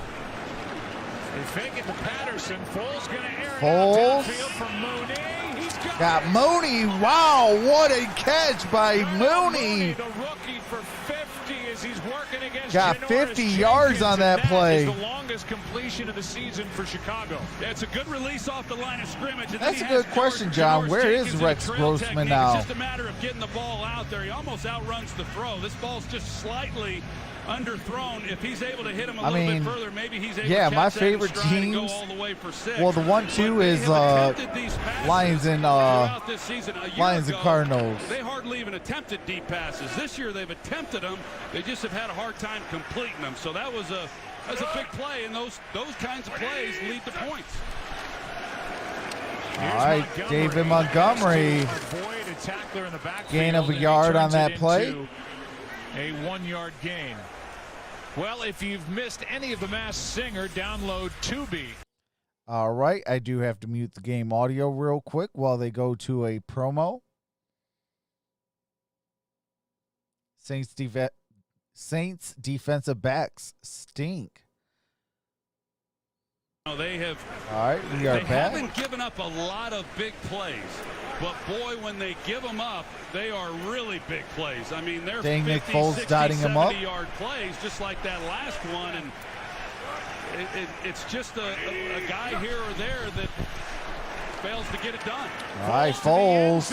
They fake it to Patterson. Foles going to air it Foles. out downfield from Mooney. He's Got Mooney. Wow, what a catch by Mooney. The rookie for 50 as he's working against Got Janoris 50 Jenkins, yards on and that play. is the longest completion of the season for Chicago. Yeah, it's a good release off the line of scrimmage. And That's then a he has good question, Janoris John. Where is Jenkins in Rex a trail Grossman technique. now? It's just a matter of getting the ball out there. He almost outruns the throw. This ball's just slightly underthrown. If he's able to hit him a little bit further, maybe he's able to catch my that in favorite stride and go teams. all the way for 6. Well, the 1-2 But is they have attempted these passes Lions and throughout this season. A year Lions and ago, Cardinals. They hardly even attempted deep passes. This year they've attempted them. They just have had a hard time completing them. So that was a big play, and those kinds of plays lead to points. All right, David Montgomery. Avoid a tackler in the backfield, Gain of a and he yard on turns it that play. into a 1-yard gain. Well, if you've missed any of the Masked Singer, download Tubi. All right, I do have to mute the game audio real quick while they go to a promo. Saints defensive backs stink. They have. All right, we are They back. haven't given up a lot of big plays, but boy, when they give them up, they are really big plays. I mean, they're Dang, 50, Nick Foles 60, dotting him up. 70-yard plays, just like that last one, and it's just a guy here or there that fails to get it done. All right, Foles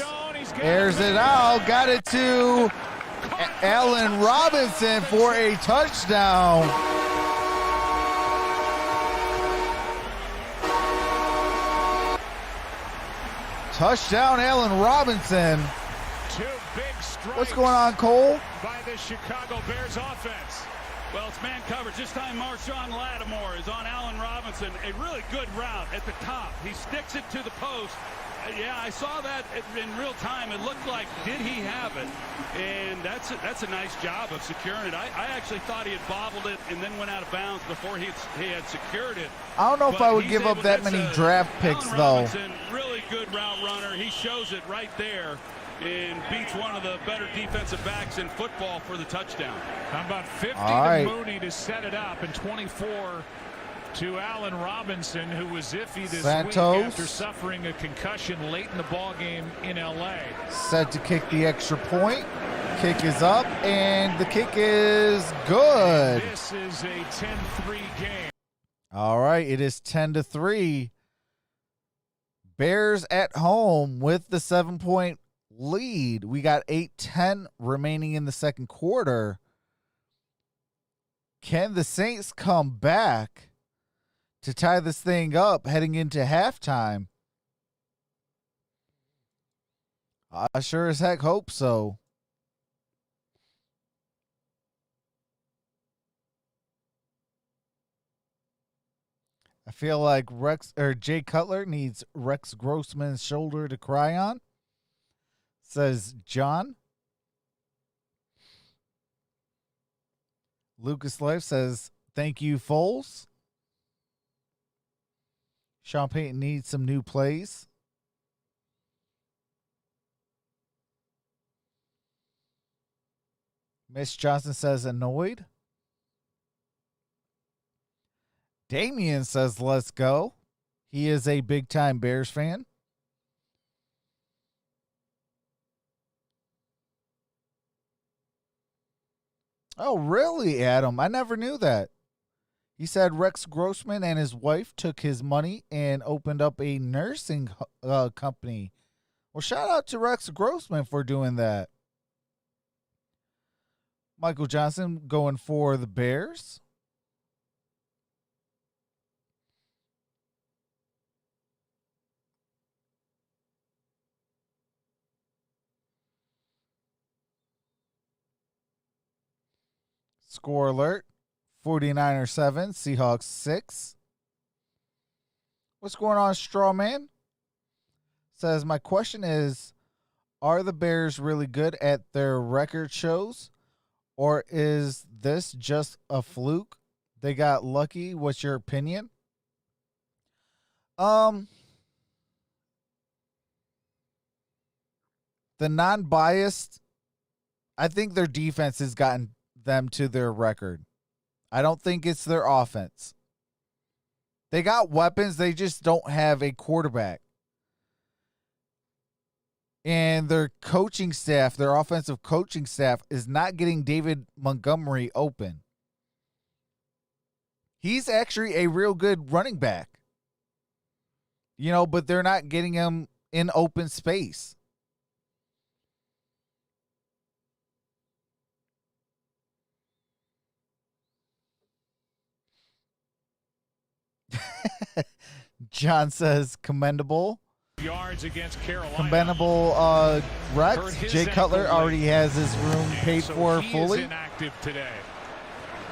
airs it out, got it to Allen Robinson for a touchdown. Touchdown, Allen Robinson. 2 big strikes. What's going on, Cole? By the Chicago Bears offense. Well, it's man coverage. This time Marshawn Lattimore is on Allen Robinson. A really good route at the top. He sticks it to the post. Yeah, I saw that in real time. It looked like, did he have it? And that's a nice job of securing it. I actually thought he had bobbled it and then went out of bounds before he had secured it. I don't know if But I would he's give up able- that that's many a- draft picks, Allen though. Robinson, really good route runner. He shows it right there and beats one of the better defensive backs in football for the touchdown. How about 50 All right. to Mooney to set it up, and 24 to Allen Robinson, who was iffy this Santos. week after suffering a concussion late in the ball game in L.A. Set to kick the extra point. Kick is up, and the kick is good. This is a 10-3 game. All right, it is 10-3. Bears at home with the 7-point lead. We got 8:10 remaining in the second quarter. Can the Saints come back to tie this thing up heading into halftime? I sure as heck hope so. I feel like Jay Cutler needs Rex Grossman's shoulder to cry on, says John. Lucas Life says, thank you, Foles. Sean Payton needs some new plays. Miss Johnson says, annoyed. Damien says, let's go. He is a big-time Bears fan. Oh, really, Adam? I never knew that. He said Rex Grossman and his wife took his money and opened up a nursing company. Well, shout out to Rex Grossman for doing that. Michael Johnson going for the Bears. Score alert. 49ers 7, Seahawks 6. What's going on, Strawman? Says, my question is, are the Bears really good at their record shows? Or is this just a fluke? They got lucky. What's your opinion? The non-biased, I think their defense has gotten them to their record. I don't think it's their offense. They got weapons. They just don't have a quarterback. And their coaching staff, their offensive coaching staff, is not getting David Montgomery open. He's actually a real good running back. You know, but they're not getting him in open space. John says commendable. Yards against Carolina. Commendable Rex. Jay Cutler already has his room paid for fully. He is inactive today.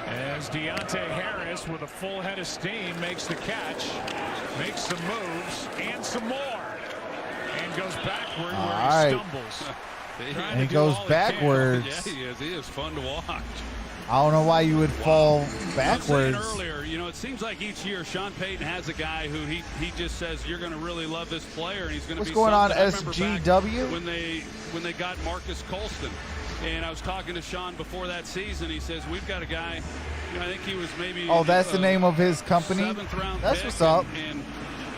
As Deontay Harris with a full head of steam makes the catch, makes some moves and some more, and goes backward where he stumbles. And he goes backwards. Yeah, he is. He is fun to watch. I don't know why you would fall backwards. I was saying earlier, you know, it seems like each year Sean Payton has a guy who he just says you're going to really love this player, and he's going to be. What's going on, something. SGW? When they got Marcus Colston, and I was talking to Sean before that season, he says we've got a guy. You know, I think he was maybe. Oh, that's the name of his company. 7th round that's pick, what's up.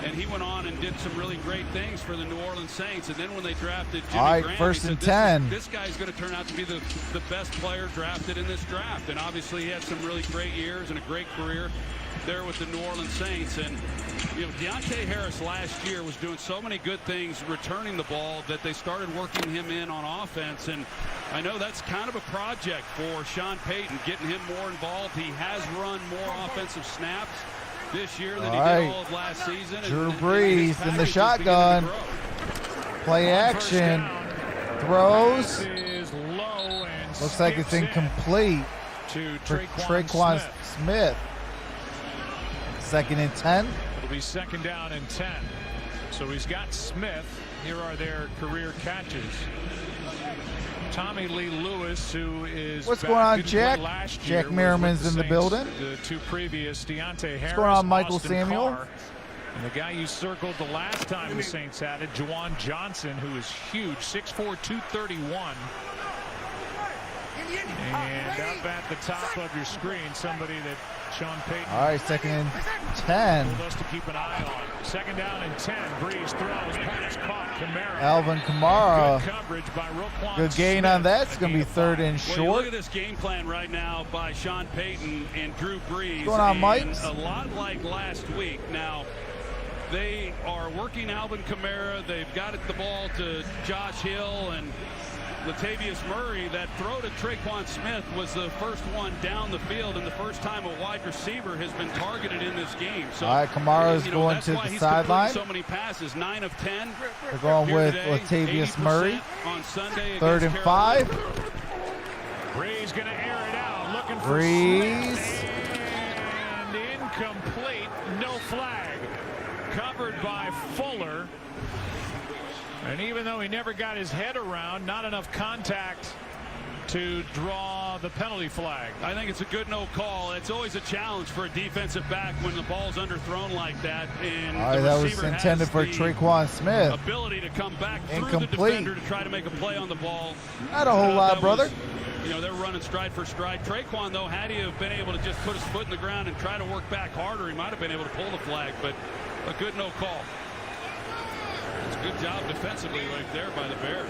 And he went on and did some really great things for the New Orleans Saints. And then when they drafted Jimmy all right, Graham, first and 10. This guy's going to turn out to be the best player drafted in this draft. And obviously he had some really great years and a great career there with the New Orleans Saints. And you know, Deontay Harris last year was doing so many good things returning the ball that they started working him in on offense. And I know that's kind of a project for Sean Payton, getting him more involved. He has run more offensive snaps this year than he did all of last season. Drew Brees in the shotgun. Play action. Throws. Looks like it's incomplete for Tre'Quan Smith. 2nd and 10. It'll be 2nd down and 10. So he's got Smith. Here are their career catches. Tommy Lee Lewis, who is what's going on, Jack? Jack Merriman's in the building. The two previous, Deontay Harris. What's going on, Michael Austin Samuel? Carr. And the guy you circled the last time the Saints had it, Juwan Johnson, who is huge, 6'4", 231. And up at the top of your screen, somebody that Sean Payton. All right, 2nd and 10. Told us to keep an eye on. 2nd down and 10. Breeze throws, pass caught. Kamara. Alvin Kamara. Good coverage by Roquan Good gain Smith. on that. It's going to be 3rd and short. Well, look at this game plan right now by Sean Payton and Drew Brees. What's going on, Mike? A lot like last week. Now, they are working Alvin Kamara. They've got the ball to Josh Hill and Latavius Murray. That throw to Tre'Quan Smith was the first one down the field and the first time a wide receiver has been targeted in this game. So, all right, Kamara's going to the sideline. So many passes, 9 of 10. They're going with Latavius Murray. On Sunday 3rd and 5. Breeze going to air it out, looking for Breeze. and incomplete. No flag. Covered by Fuller. And even though he never got his head around, not enough contact to draw the penalty flag. I think it's a good no call. It's always a challenge for a defensive back when the ball's underthrown like that. And all right, that was intended for Tre'Quan Smith. Ability to come back through incomplete. The defender to try to make a play on the ball. Not a whole lot, brother. You know, they're running stride for stride. Tre'Quan, though, had he have been able to just put his foot in the ground and try to work back harder, he might have been able to pull the flag, but a good no call. It's a good job defensively right there by the Bears.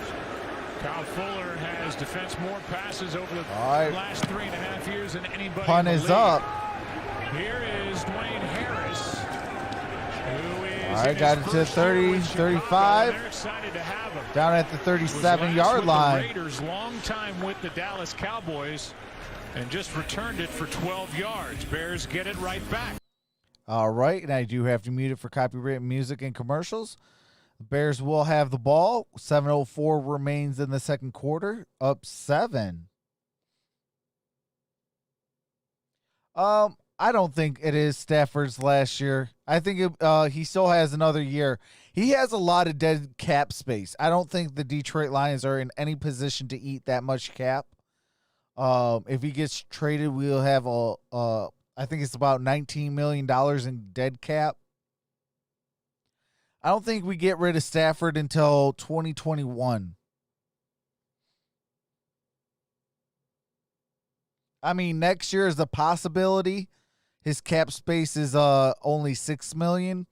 Kyle Fuller has defensed more passes over the last 3.5 years than anybody. Punt is up. Here is Dwayne Harris, who is All right, got it to 30, 35. They're excited to have him. Down at the 37-yard line. The Raiders, long time with the Dallas Cowboys, and just returned it for 12 yards. Bears get it right back. All right, and I do have to mute it for copyright music and commercials. The Bears will have the ball. 7:04 remains in the second quarter, up 7. I don't think it is Stafford's last year. I think he still has another year. He has a lot of dead cap space. I don't think the Detroit Lions are in any position to eat that much cap. If he gets traded, we'll have I think it's about $19 million in dead cap. I don't think we get rid of Stafford until 2021. I mean, next year is a possibility. His cap space is only $6 million,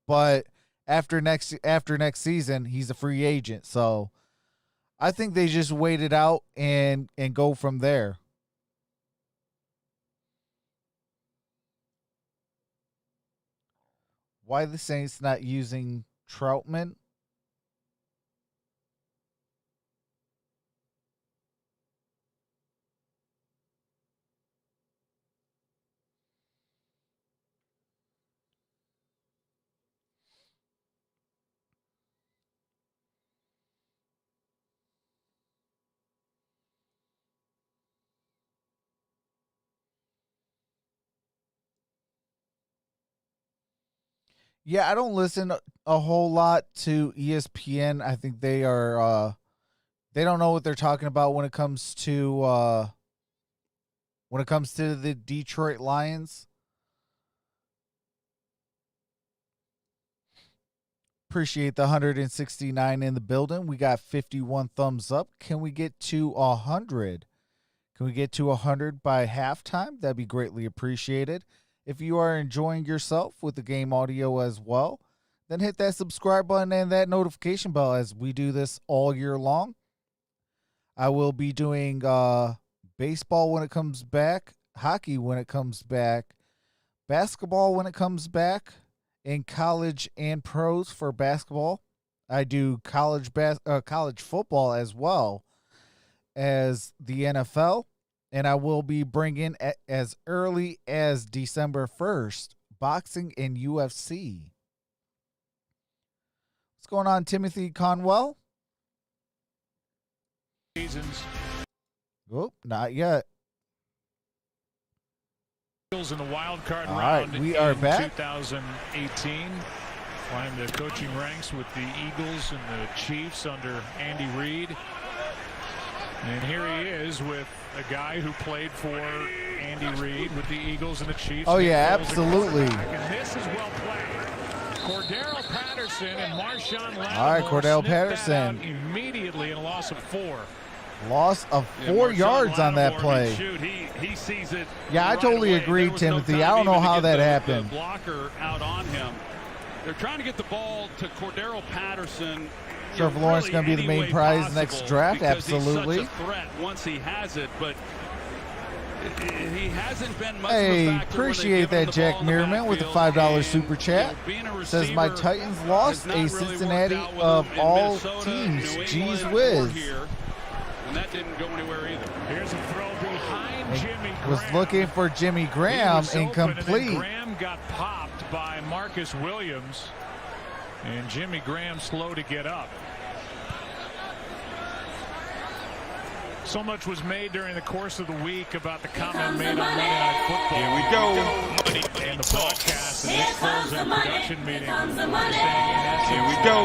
but after next season, he's a free agent. So I think they just wait it out and go from there. Why the Saints not using Troutman? Yeah, I don't listen a whole lot to ESPN. I think they are they don't know what they're talking about when it comes to the Detroit Lions. Appreciate the 169 in the building. We got 51 thumbs up. Can we get to 100? Can we get to 100 by halftime? That'd be greatly appreciated. If you are enjoying yourself with the game audio as well, then hit that subscribe button and that notification bell as we do this all year long. I will be doing baseball when it comes back, hockey when it comes back, basketball when it comes back, and college and pros for basketball. I do college football as well as the NFL. And I will be bringing as early as December 1st, boxing and UFC. What's going on, Timothy Conwell? Seasons. Oh, not yet. In the wild card All round right, we are in back. 2018. Climbed the coaching ranks with the Eagles and the Chiefs under Andy Reid. And here he is with a guy who played for Andy Reid with the Eagles and the Chiefs. Oh, yeah, absolutely. And this is well played. Cordero Patterson and Marshawn Lattimore. All right, Cordero Patterson. Immediately in a loss of 4. Loss of 4 yards on that play. He sees it. Yeah, I totally agree, Timothy. I don't know how that happened. The blocker out on him. They're trying to get the ball to Cordero Patterson. Trevor Lawrence going to be the main prize next draft. Absolutely. He's such a threat once he has it, but he hasn't been much Hey, of a factor appreciate that, Jack Merriman with a $5 super chat. Says my Titans lost a Cincinnati of all teams. Jeez whiz. And that didn't go anywhere either. Here's a throw behind Jimmy Graham. Was looking for Jimmy Graham, incomplete. Graham got popped by Marcus Williams. And Jimmy Graham slow to get up. So much was made during the course of the week about the comment made on Monday Night Football. Here we go. Money And the broadcast and Nick Foles in production meeting. Here we go.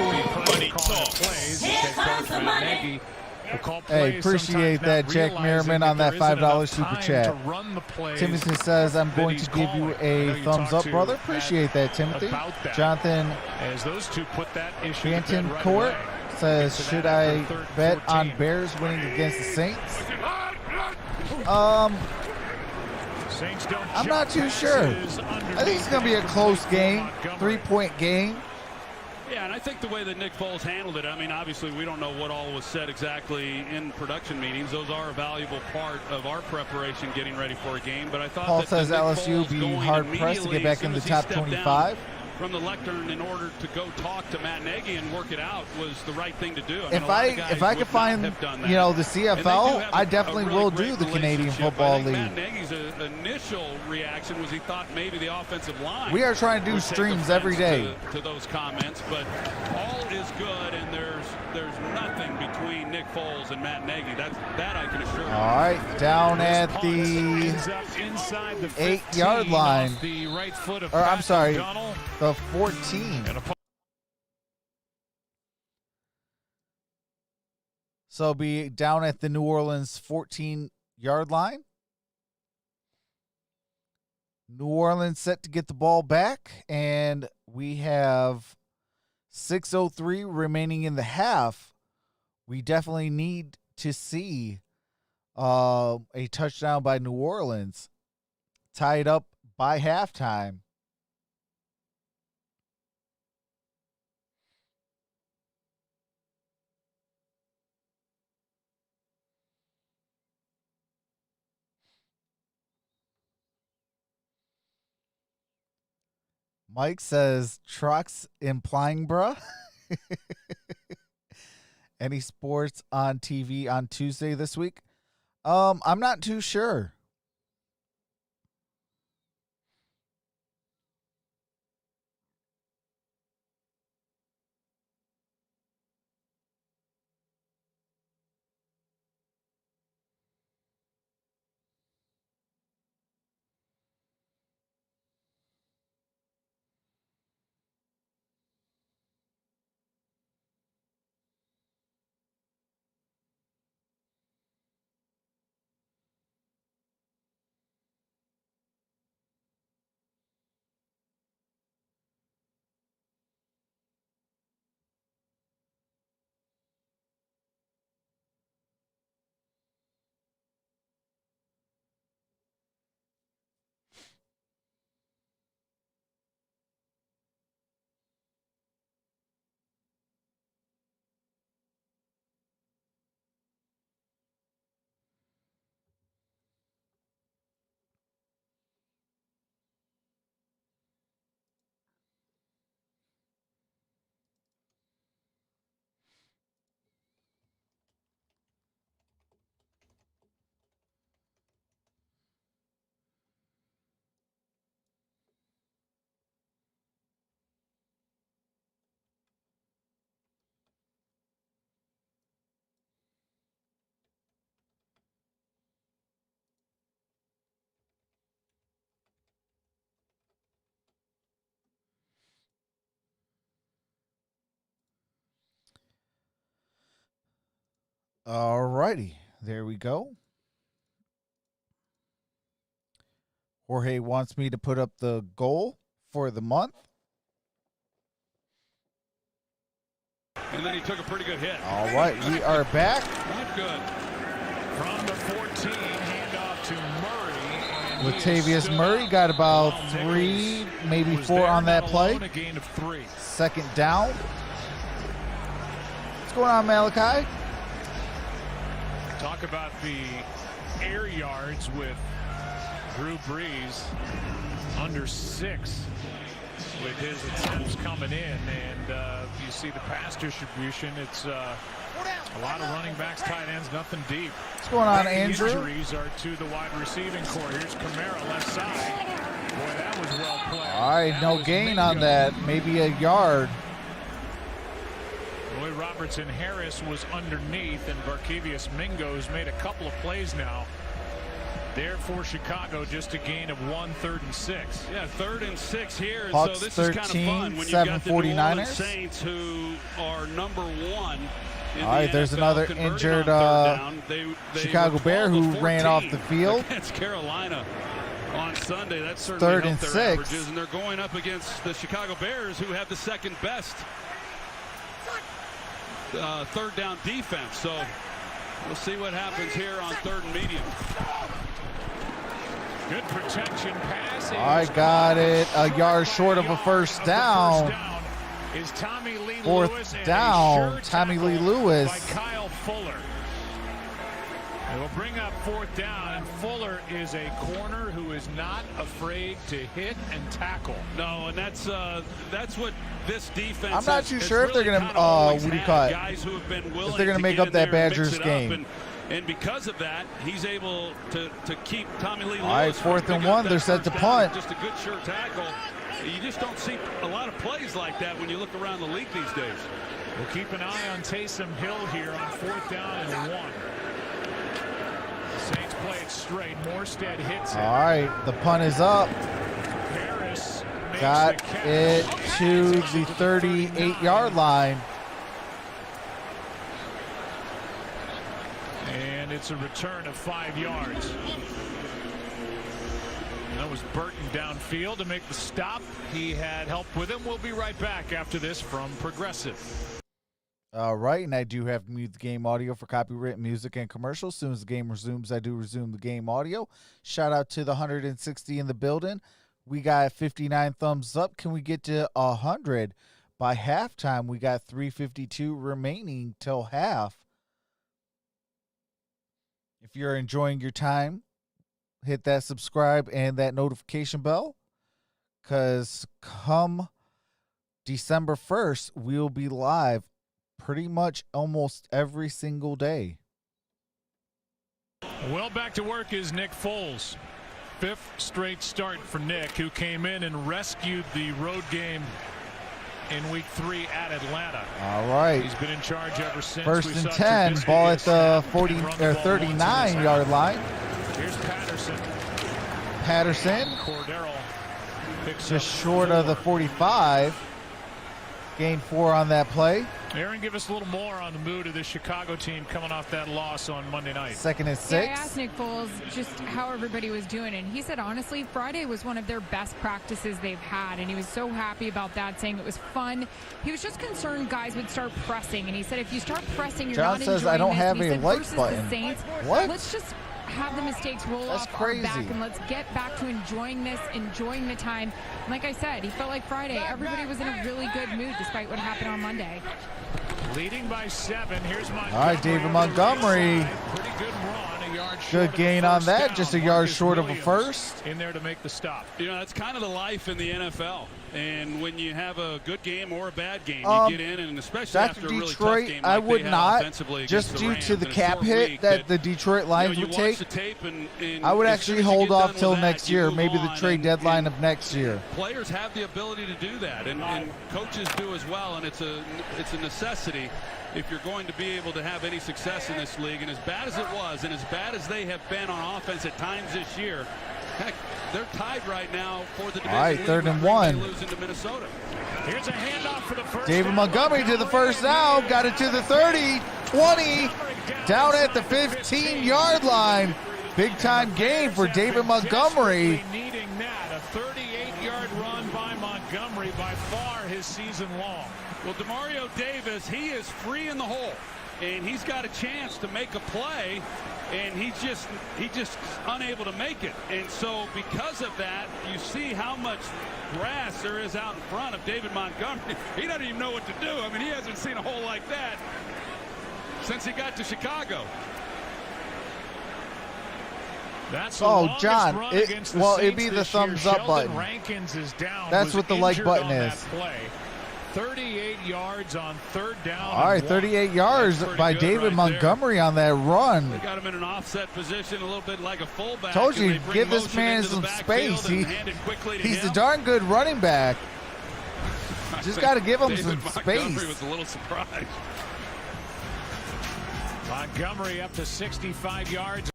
Money talk. Plays. Head coach Matt Nagy will call Hey, plays, appreciate sometimes that, not Jack realizing Merriman on that there isn't $5 enough super time chat. to run the plays Timothy says, I'm that going he's to give you calling. I know a you thumbs talked up, to brother. Matt Appreciate that, Timothy. about that. Jonathan As those two put that issue to bed Banton right Court away. says, Gets it should out I after third and bet on 14. Bears winning against the Saints? Saints don't I'm jump not too sure. passes I think it's going to be a close game, 3-point game. Yeah, and I think the way that Nick Foles handled it, I mean, obviously we don't know what all was said exactly in production meetings. Those are a valuable part of our preparation getting ready for a game. But I thought Paul that says Nick LSU Foles be going hard-pressed to get back in the top 25. From the lectern in order to go talk to Matt Nagy and work it out was the right thing to do. I mean, if I could find, the CFL, I definitely will do the Canadian Football League. Matt Nagy's initial reaction was he thought maybe the offensive line. We are trying to do streams every day to those comments, but all is good, and there's nothing between Nick Foles and Matt Nagy. That I can assure you. All right, down at the 8-yard line. The right foot of I'm sorry, Donald. the 14. So be down at the New Orleans 14-yard line. New Orleans set to get the ball back, and we have 6:03 remaining in the half. We definitely need to see a touchdown by New Orleans, tied up by halftime. Mike says, Trox implying, bruh. Any sports on TV on Tuesday this week? I'm not too sure. All righty, there we go. Jorge wants me to put up the goal for the month. And then he took a pretty good hit. All right, we are back. Not good. From the 14, handoff to Murray. Latavius Murray got about 3, maybe 4 on that play. A gain of 3. Second down. What's going on, Malachi? Talk about the air yards with Drew Brees under 6 with his attempts coming in, and you see the pass distribution. It's a lot of running backs, tight ends, nothing deep. What's going on, Andrew? Injuries are to the wide receiving core. Here's Kamara left side. Boy, that was well played. All right, That no was gain Mingo. on that. Maybe a yard. Roy Robertson Harris was underneath, and Barkevius Mingo's made a couple of plays now. There for Chicago, just a gain of 1, 3rd and 6. Yeah, 3rd and 6 here. Hawks so this is kind of 13, fun when 7 you've got the New Orleans 49ers. Saints who are number 1. All right, there's another injured Chicago Bear who ran off the field. Against Carolina on Sunday. That's certainly 3rd and helped their 6. averages, and they're going up against the Chicago Bears, who have the second best 3rd down defense. So we'll see what happens here on 3rd and medium. Good protection pass. I got it a yard short of a first down. is Tommy Lee Fourth Lewis. And down, a sure Tommy Lee tackle Lewis. by Kyle Fuller. It will bring up fourth down, and Fuller is a corner who is not afraid to hit and tackle. No, and that's what this defense. I'm not too sure if they're really going to guys who have been willing if they're going to make get up in that there and mix Badgers it up, game. and because of that, he's able to keep Tommy Lee Lewis. All right, fourth and one. They're set to punt. Just a good sure tackle. You just don't see a lot of plays like that when you look around the league these days. We'll keep an eye on Taysom Hill here on fourth down and 1. Saints play it straight. Morstead hits it. All right, the punt is up. Harris makes Got the catch. it to the 38-yard line. And it's a return of 5 yards. That was Burton downfield to make the stop. He had help with him. We'll be right back after this from Progressive. All right, and I do have to mute the game audio for copyright music and commercials. As soon as the game resumes, I do resume the game audio. Shout out to the 160 in the building. We got 59 thumbs up. Can we get to 100 by halftime? We got 3:52 remaining till half. If you're enjoying your time, hit that subscribe and that notification bell, because come December 1st, we'll be live pretty much almost every single day. Well, back to work is Nick Foles. 5th straight start for Nick, who came in and rescued the road game in week 3 at Atlanta. All right. He's been in charge ever since. First We and saw 10, Trubisky ball get at the snapped 40 and run the or ball once in his 39-yard line. Here's Patterson. Patterson Cordero picks just up short of the 4. 45. Gained 4 on that play. Aaron, give us a little more on the mood of this Chicago team coming off that loss on Monday night. Second and 6. Yeah, I asked Nick Foles just how everybody was doing, and he said, honestly, Friday was one of their best practices they've had, and he was so happy about that, saying it was fun. He was just concerned guys would start pressing, and he said, if you start pressing, you're John not says, enjoying I don't this. have And he a said, like versus button. The Saints, What? Let's just have the mistakes roll That's off crazy. our back, and let's get back to enjoying this, enjoying the time. And like I said, he felt like Friday, everybody was in a really good mood despite what happened on Monday. Leading by 7. Here's Montgomery. All right, David Montgomery. Pretty good run. A yard short Good of the gain on first that. down. Just a yard Marcus short of a Williams first. in there to make the stop. You know, that's kind of the life in the NFL. And when you have a good game or a bad game, you get in, and especially Dr. after a really Detroit, tough game I like would they had not, offensively just against due Rams to the in a cap short hit week, that the Detroit Lions you would watch take. the tape and I would as soon actually as you hold get off done till with that, next you year, move maybe the on, trade and deadline of next year. Players have the ability to do that, and coaches do as well, and it's a necessity if you're going to be able to have any success in this league. And as bad as it was, and as bad as they have been on offense at times this year, heck, they're tied right now for the division. All right, lead 3rd with and Green 1. Bay losing to Minnesota. Here's a handoff for the first David down. Montgomery to the first down. Got it to the 30, 20. Down at the 15-yard line. Big time game for David Montgomery. Needing that. A 38-yard run by Montgomery, by far his season long. Well, Demario Davis, he is free in the hole, and he's got a chance to make a play, and he's just unable to make it. And so because of that, you see how much grass there is out in front of David Montgomery. He doesn't even know what to do. I mean, he hasn't seen a hole like that since he got to Chicago. That's the Oh, longest John, run it- against the well, it'd Saints be the this year. thumbs up Sheldon button. Rankins is down. That's was what the like injured button on that is. Play. 38 yards on 3rd down. All right, and 38 1. yards That's pretty by good David right Montgomery on that They run. got him in an offset position, a little bit like a fullback. Told you, and they bring give this motion man into the some backfield space. and hand it quickly to He's him. a darn good running back. I Just think got to give him David some Montgomery space. was a little surprised. Montgomery up to 65 yards.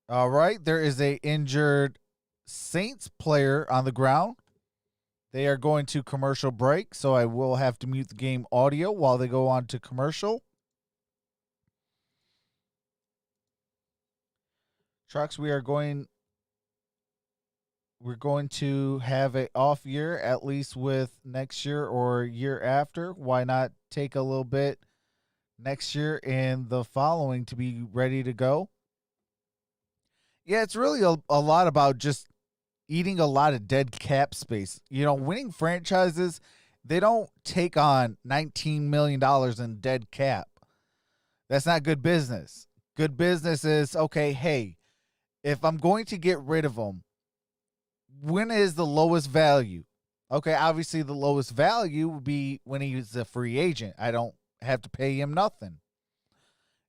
All right, there is a injured Saints player on the ground. They are going to commercial break, so I will have to mute the game audio while they go on to commercial. Trucks, we're going to have a off year, at least with next year or year after. Why not take a little bit next year and the following to be ready to go? Yeah, it's really a lot about just eating a lot of dead cap space. You know, winning franchises they don't take on $19 million in dead cap. That's not good business. Good business is, okay, hey, if I'm going to get rid of him, when is the lowest value? Okay, obviously the lowest value would be when he's a free agent. I don't have to pay him nothing.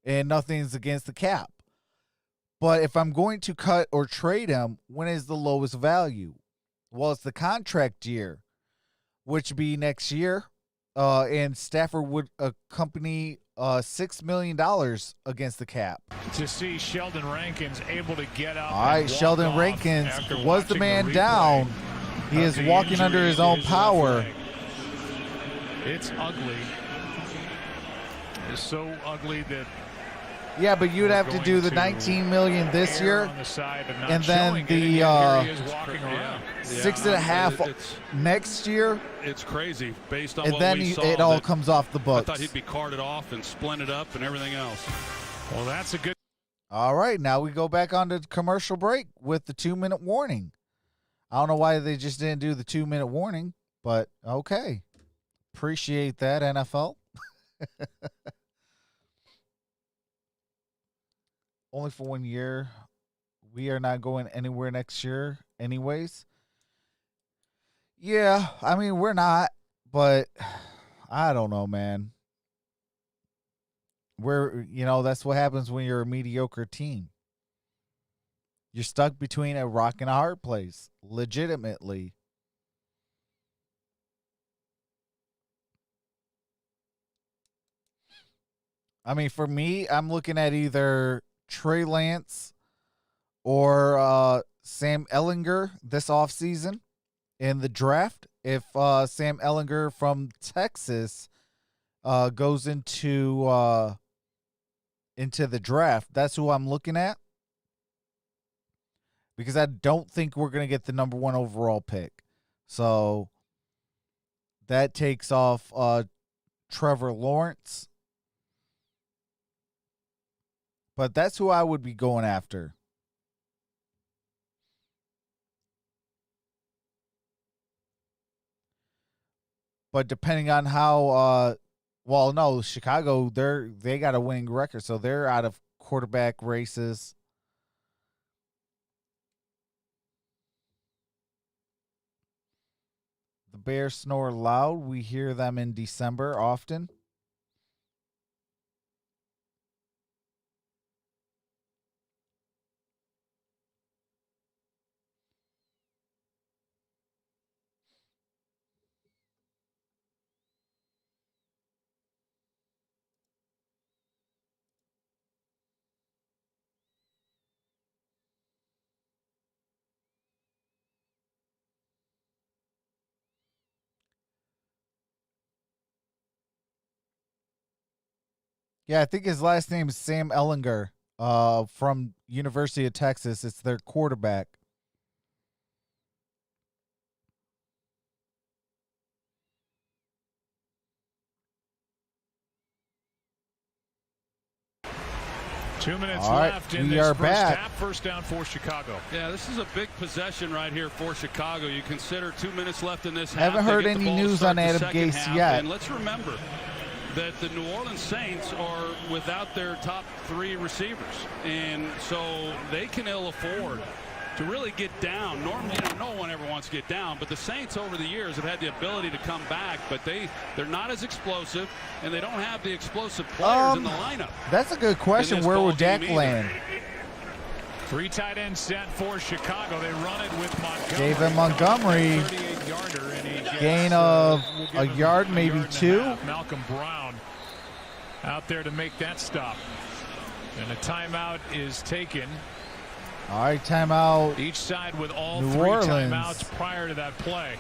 And nothing's against the cap. But if I'm going to cut or trade him, when is the lowest value? Well, it's the contract year, which would be next year. And Stafford would accompany $6 million against the cap. To see Sheldon Rankins able to get up. All right, Sheldon Rankins was the man down. He is walking under his own power. It's ugly. It's so ugly that. Yeah, but you'd have to do the $19 million this year, and then the $6.5 next year. It's crazy based on and what then we saw. It all comes off the books. I thought he'd be carted off and splinted up and everything else. Well, that's a good. All right, now we go back on to commercial break with the 2-minute warning. I don't know why they just didn't do the 2-minute warning, but okay. Appreciate that, NFL. Only for 1 year. We are not going anywhere next year anyways. Yeah, I mean, we're not, but I don't know, man. That's what happens when you're a mediocre team. You're stuck between a rock and a hard place, legitimately. I mean, for me, I'm looking at either Trey Lance or Sam Ehlinger this offseason in the draft. If Sam Ehlinger from Texas goes into the draft, that's who I'm looking at. Because I don't think we're going to get the number 1 overall pick. So that takes off Trevor Lawrence. But that's who I would be going after. But depending on how, Chicago, they got a winning record, so they're out of quarterback races. The Bears snore loud. We hear them in December often. Yeah, I think his last name is Sam Ehlinger from University of Texas. It's their quarterback. Two minutes All right, left in we this are first back. half. First down for Chicago. Yeah, this is a big possession right here for Chicago. You consider 2 minutes left in this half. Haven't heard any news on Adam Gase yet. And let's remember that the New Orleans Saints are without their top 3 receivers. And so they can ill afford to really get down. Normally, no one ever wants to get down, but the Saints over the years have had the ability to come back, but they're not as explosive, and they don't have the explosive players in the lineup. That's a good question. Where would Dak land? 3 tight ends set for Chicago. They run it with Montgomery. David Montgomery. Gain of a yard, maybe 2. Malcolm Brown out there to make that stop. And a timeout is taken. All right, timeout. Each side with all New 3 Orleans. timeouts prior to that play.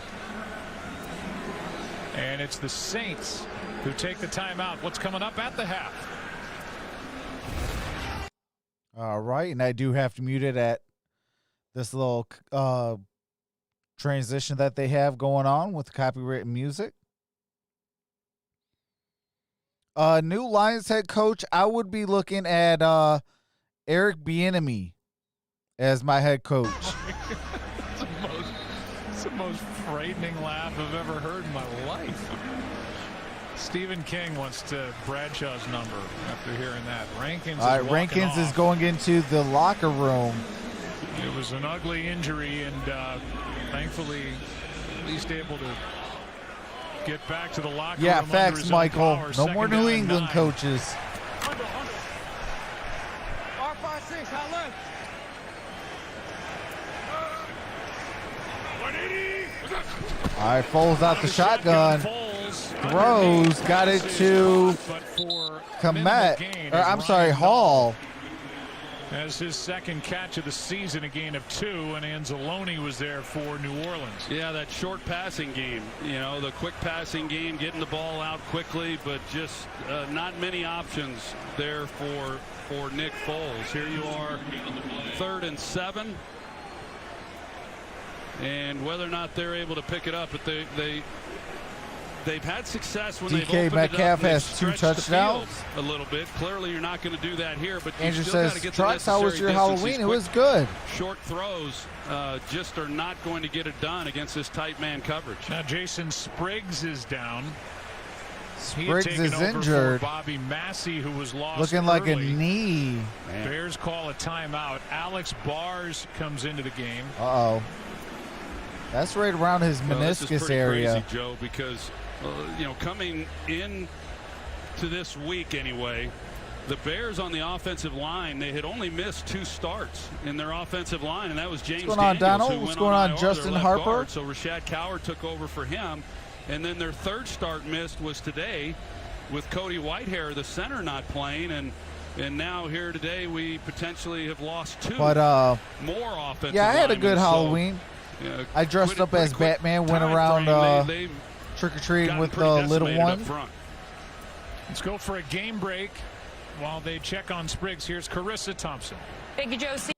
And it's the Saints who take the timeout. What's coming up at the half? All right, and I do have to mute it at this little transition that they have going on with copyrighted music. New Lions head coach, I would be looking at Eric Bieniemy as my head coach. It's the most frightening laugh I've ever heard in my life. Stephen King wants to Bradshaw's number after hearing that. Rankins. All right, Rankins is going into the locker room. It was an ugly injury, and thankfully, at least able to get back to the locker room. Yeah, under facts, his own Michael. power. No Second more down New and England 9. coaches. R56, high left. All right, Foles out the shotgun. Foles Throws, got it to but for Komet. minimal gain Or, as I'm sorry, Ryan Hall. As his second catch of the season, a gain of 2, and Anzalone was there for New Orleans. Yeah, that short passing game, you know, the quick passing game, getting the ball out quickly, but just not many options there for Nick Foles. Here you are, 3rd and 7. And whether or not they're able to pick it up, but they've had success when they've DK opened Metcalf it up. has 2 touchdowns. A little bit. Clearly, you're not going to do that here. But Andrew you still got says, to get the Trox, how was necessary your distance. Halloween? These It quick, was good. short throws just are not going to get it done against this tight man coverage. Now Jason Spriggs is down. Spriggs is injured. Bobby Massey, who was lost Looking like a early. knee. Bears call a timeout. Alex Bars comes into the game. Uh-oh. That's right around his This is meniscus pretty area. crazy, Joe, because you know, coming in to this week anyway, the Bears on the offensive line, they had only missed 2 starts in their offensive line, and that was James What's going on, Daniels, Donald? who What's went going on, IR, Justin their left Harper? guard. So Rashad Coward took over for him, and then their 3rd start missed was today with Cody Whitehair, the center, not playing, and now here today we potentially have lost 2 But, more offensive yeah, I had a linemen. good So, Halloween. I dressed up as quick Batman, went time around frame. They've trick-or-treating gotten with pretty the little decimated up ones. front. Let's go for a game break while they check on Spriggs. Here's Carissa Thompson. Thank you, Josie.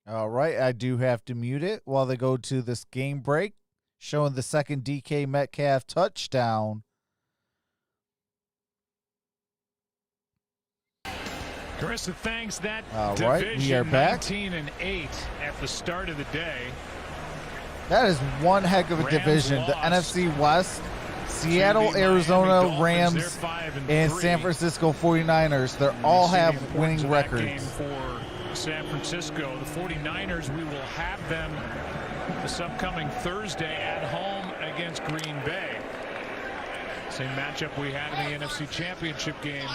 All right, I do have to mute it while they go to this game break, showing the second DK Metcalf touchdown. Carissa, thanks. That All right, division, we are back. 19-8 at the start of the day. That is one heck of a Rams division. The lost NFC West, Seattle, to the Arizona, Miami Dolphins. Rams, They're 5-3. and San Francisco 49ers. They all You see the have importance winning of that records. game for San Francisco. The 49ers, we will have them this upcoming Thursday at home against Green Bay. Same matchup we had in the NFC Championship game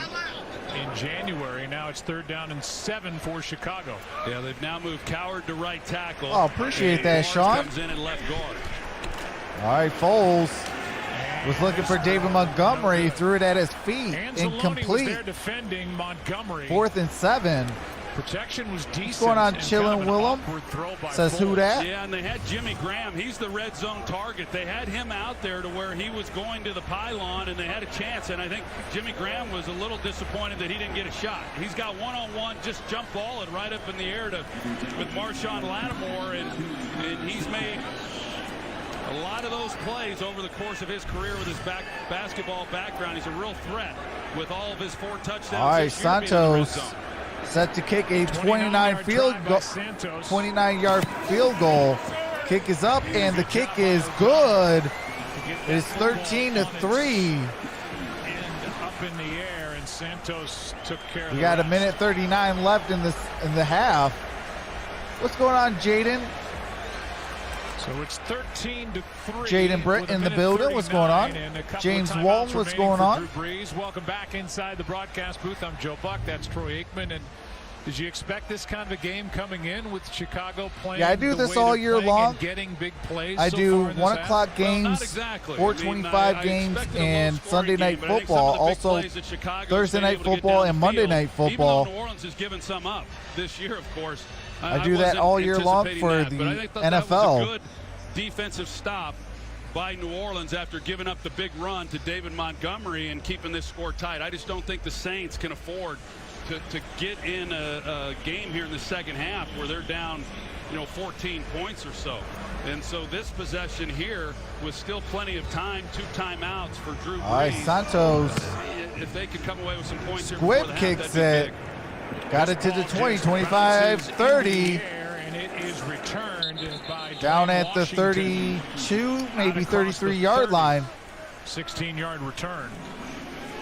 in January. Now it's 3rd down and 7 for Chicago. Yeah, they've now moved Coward to right tackle. Oh, appreciate And that, Barnes Sean. comes in at left guard. All right, Foles was looking for David Montgomery, threw it at his feet, Anzalone was incomplete. there defending Montgomery. 4th and 7. Protection was decent. What's going on, and Chillin' kind of an Willem? awkward throw by Says who Foles. that? Yeah, and they had Jimmy Graham. He's the red zone target. They had him out there to where he was going to the pylon, and they had a chance. And I think Jimmy Graham was a little disappointed that he didn't get a shot. He's got one-on-one, just jump ball it right up in the air with Marshawn Lattimore, and he's made a lot of those plays over the course of his career with his basketball background. He's a real threat with all of his 4 touchdowns. All right, this year being in the red Santos zone. set to kick a 29-yard 29-yard field goal. Kick is up, and the kick is good. It is 13-3. And up in the air, and Santos took care of We the got a rest. minute 39 left in the half. What's going on, Jaden? So it's 13-3. Jaden Britt with a in the minute building. What's going on? 39 and a couple James of timeouts Walton, what's remaining going for on? Drew Brees. Welcome back inside the broadcast booth. I'm Joe Buck. That's Troy Aikman. And did you expect this kind of a game coming in with Chicago playing? Yeah, I do the this way all they're year playing long. and getting big plays. I so do far in this 1 half? o'clock Well, games, not exactly. 4:25 games, and Sunday night football. Also, Thursday night football and Monday night football. Even though New Orleans has given some up this year, of course. I do that wasn't all year long anticipating for that, the but I thought that NFL. was a good defensive stop by New Orleans after giving up the big run to David Montgomery and keeping this score tight. I just don't think the Saints can afford to get in a game here in the second half where they're down, 14 points or so. And so this possession here with still plenty of time, 2 timeouts for Drew Brees. All right, Santos. If they could come away with some points here Squib before the half, kicks that'd it. be big. Got it to the 20, Bounces 25, in the 30. air, and it is returned returned by Down Dwayne at the Washington. 32, maybe Out across the 33-yard 30. line. 16-yard return.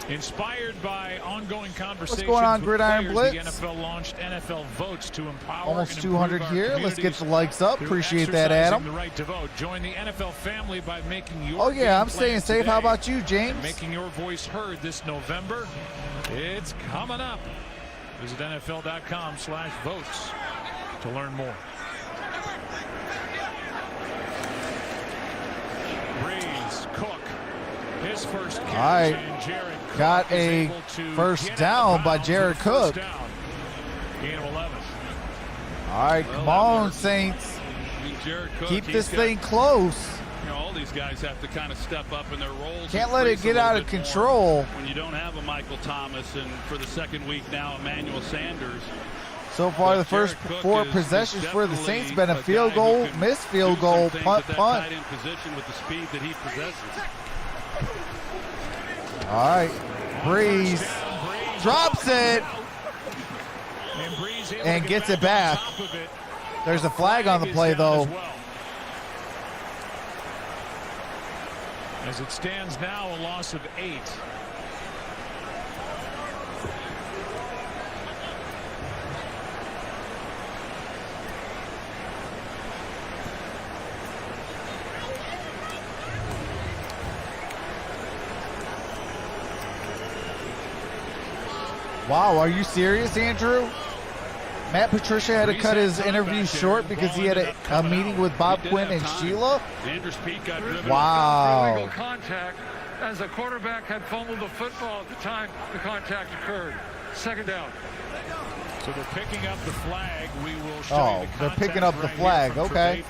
Inspired by ongoing conversations going on, with Gridiron players, Blitz? the NFL launched NFL Votes to empower Almost and 200 improve our here. Let's get the communities likes up. through Appreciate that, exercising Adam. The right to vote. Join the NFL family by making your Oh, yeah, game I'm staying plan safe. How today. about you, James? And making your voice heard this November. It's coming up. Visit NFL.com/votes to learn more. Breeze, Cook, his first catch, All right. and Jared Cook Got is a able to first get down out of by bounds Jared for the first Cook. down. Gain of 11. All right, come on, Saints. I mean, Jared Cook, Keep he's this got- thing close. You know, all these guys have to kind of step up in their roles. Can't and let it freeze a get little out of bit more control. when you don't have a Micheal Thomas, and for the second week now, Emmanuel Sanders. So far, But the first Jared Cook 4 is possessions for the definitely Saints been a guy field who goal, can missed do field some goal, things punt, at that punt. tight end position with the speed that he possesses. All right, Breeze Breeze drops it and Breeze able and to gets get it back. on top of it. There's a flag on the is play, down though. as well. As it stands now, a loss of 8. Wow, are you serious, Andrew? Matt Patricia had to cut his interview short because he had a meeting with Bob He did Quinn have and time. Sheila. Andrews Pete got driven. Wow. Illegal contact as the quarterback had fumbled the football at the time the contact occurred. Second down. So they're picking up the flag. We will show Oh, you the they're contact picking up the right here flag. from Okay.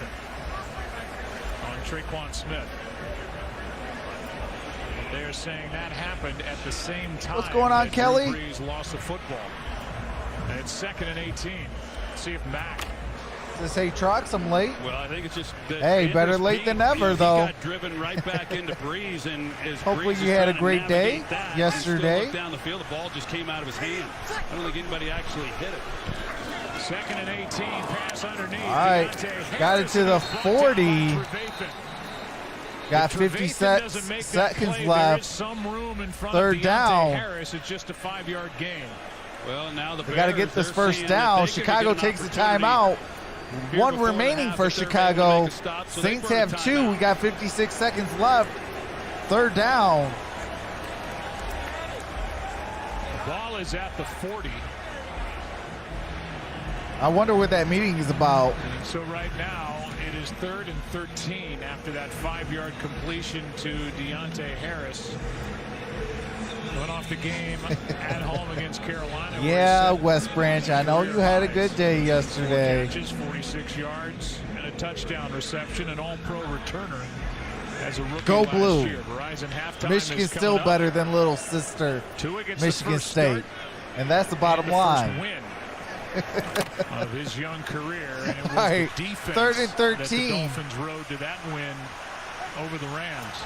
Trevathan on Traquan Smith. They're saying that happened at the same time. What's going on, that Drew Kelly? Brees lost the football. And it's 2nd and 18. Let's see if Mack. Does this say Trox? I'm late. Well, I think it's just that Hey, Andrews better late Pete, than never, he though. got driven right back into Breeze, and as Hopefully Breeze you is had a trying to great day navigate that yesterday. And still look down the field, the ball just came out of his hand. I don't think anybody actually hit it. 2nd and 18. Pass underneath. All right, Deontay got it to the Harris is blocked 40. out by Trevathan. Got If 50 Trevathan doesn't make that seconds play, there is left. some room in front Third of Deontay down. Harris. It's just a 5-yard gain. Well, now the They got to Bears, get this they're first seeing down. that they could Chicago get an takes the opportunity timeout. here One before the remaining half for if they're able to Chicago. make a stop, so they Saints burn a have 2. timeout. We got 56 seconds left. Third down. The ball is at the 40. I wonder what that meeting is about. And so right now, it is 3rd and 13 after that 5-yard completion to Deontay Harris. Went off the game at home against Carolina. where Yeah, he set West Branch, I know you had a good day 4 yesterday. catches, 46 yards, and a touchdown reception, an all-pro returner as a rookie Go last Blue. year. Verizon halftime Michigan's is coming still up. better than little sister Tua gets the Michigan first State. start And that's the bottom and the first line. win of his young career, and it was All right, the defense 3rd and that 13. the Dolphins rode to that win over the Rams.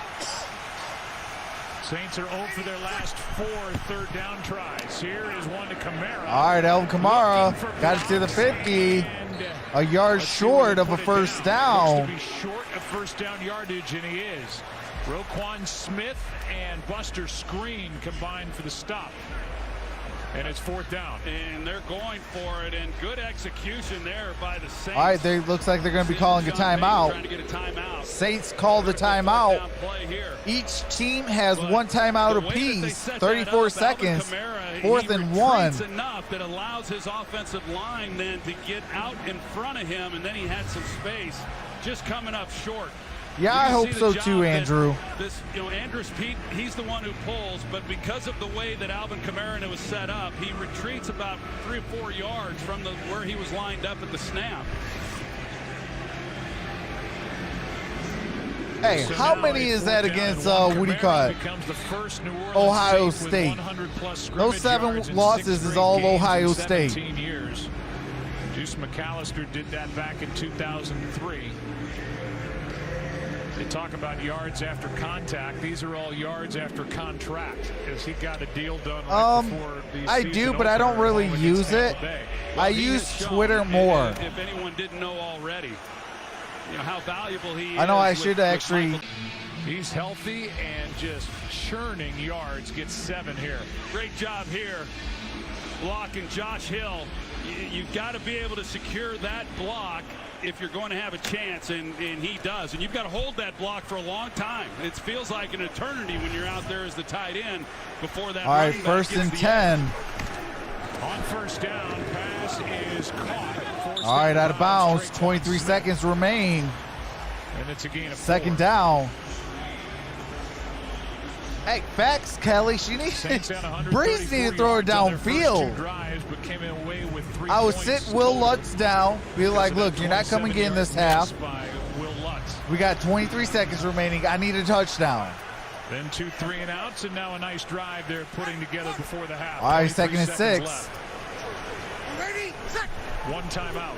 Saints are 0 for their last 4 third down tries. Here is one to Kamara. All right, Elvin Kamara Looking for got it to the blocks, 50. and, A yard let's see where short they of a put it first down. down. Looks to be short of first down yardage, and he is. Roquan Smith and Buster Screen combined for the stop. And it's 4th down. And they're going for it, and good execution there by the Saints. All right, they looks like they're going to be calling a Sean Payton timeout. trying to get a timeout. Saints call the timeout. Down play here. Each team has But one timeout the way that they apiece. set that 34 up, Alvin seconds. Kamara, 4th he and 1. retreats enough that allows his offensive line then to get out in front of him, and then he had some space just coming up short. Yeah, You I can hope see the so job too, that Andrew. Andrews Pete, he's the one who pulls, but because of the way that Alvin Kamara was set up, he retreats about 3 or 4 yards from where he was lined up at the snap. Hey, So how now many a is that 4th down against and 1. Woody Kamara Cut? becomes the first New Orleans Ohio Saint with State. 100-plus scrimmage Those 7 yards in losses 6 is straight all games in Ohio State. 17 years. Deuce McAllister did that back in 2003. They talk about yards after contact. These are all yards after contract, as he got a deal done right before the I season do, but I don't opener really home use against it. Tampa Bay. I He use has shown, Twitter and more. If anyone didn't know already, you know, how valuable he is. I know I with- should with actually. Michael. He's healthy and just churning yards. Gets 7 here. Great job here blocking Josh Hill. You've got to be able to secure that block if you're going to have a chance, and he does. And you've got to hold that block for a long time. It feels like an eternity when you're out there as the tight end before that. All right, running back first gets and the 10. On first down, pass is caught. All right, out of bounds. 23 seconds remain. And it's a gain of 2nd 4. down. Hey, facts, Kelly. She needs Saints down 134 Breeze needed to throw her yards on their first 2 downfield. drives, but came away with 3 I would points. sit Will Lutz down. Be like, Because of look, that you're not coming 27 in this yard half. miss by Will Lutz. We got 23 seconds remaining. I need a touchdown. Then 2 3 and outs, and now a nice drive they're putting together before the half. All right, 23 2nd and seconds 6. left. 1 timeout.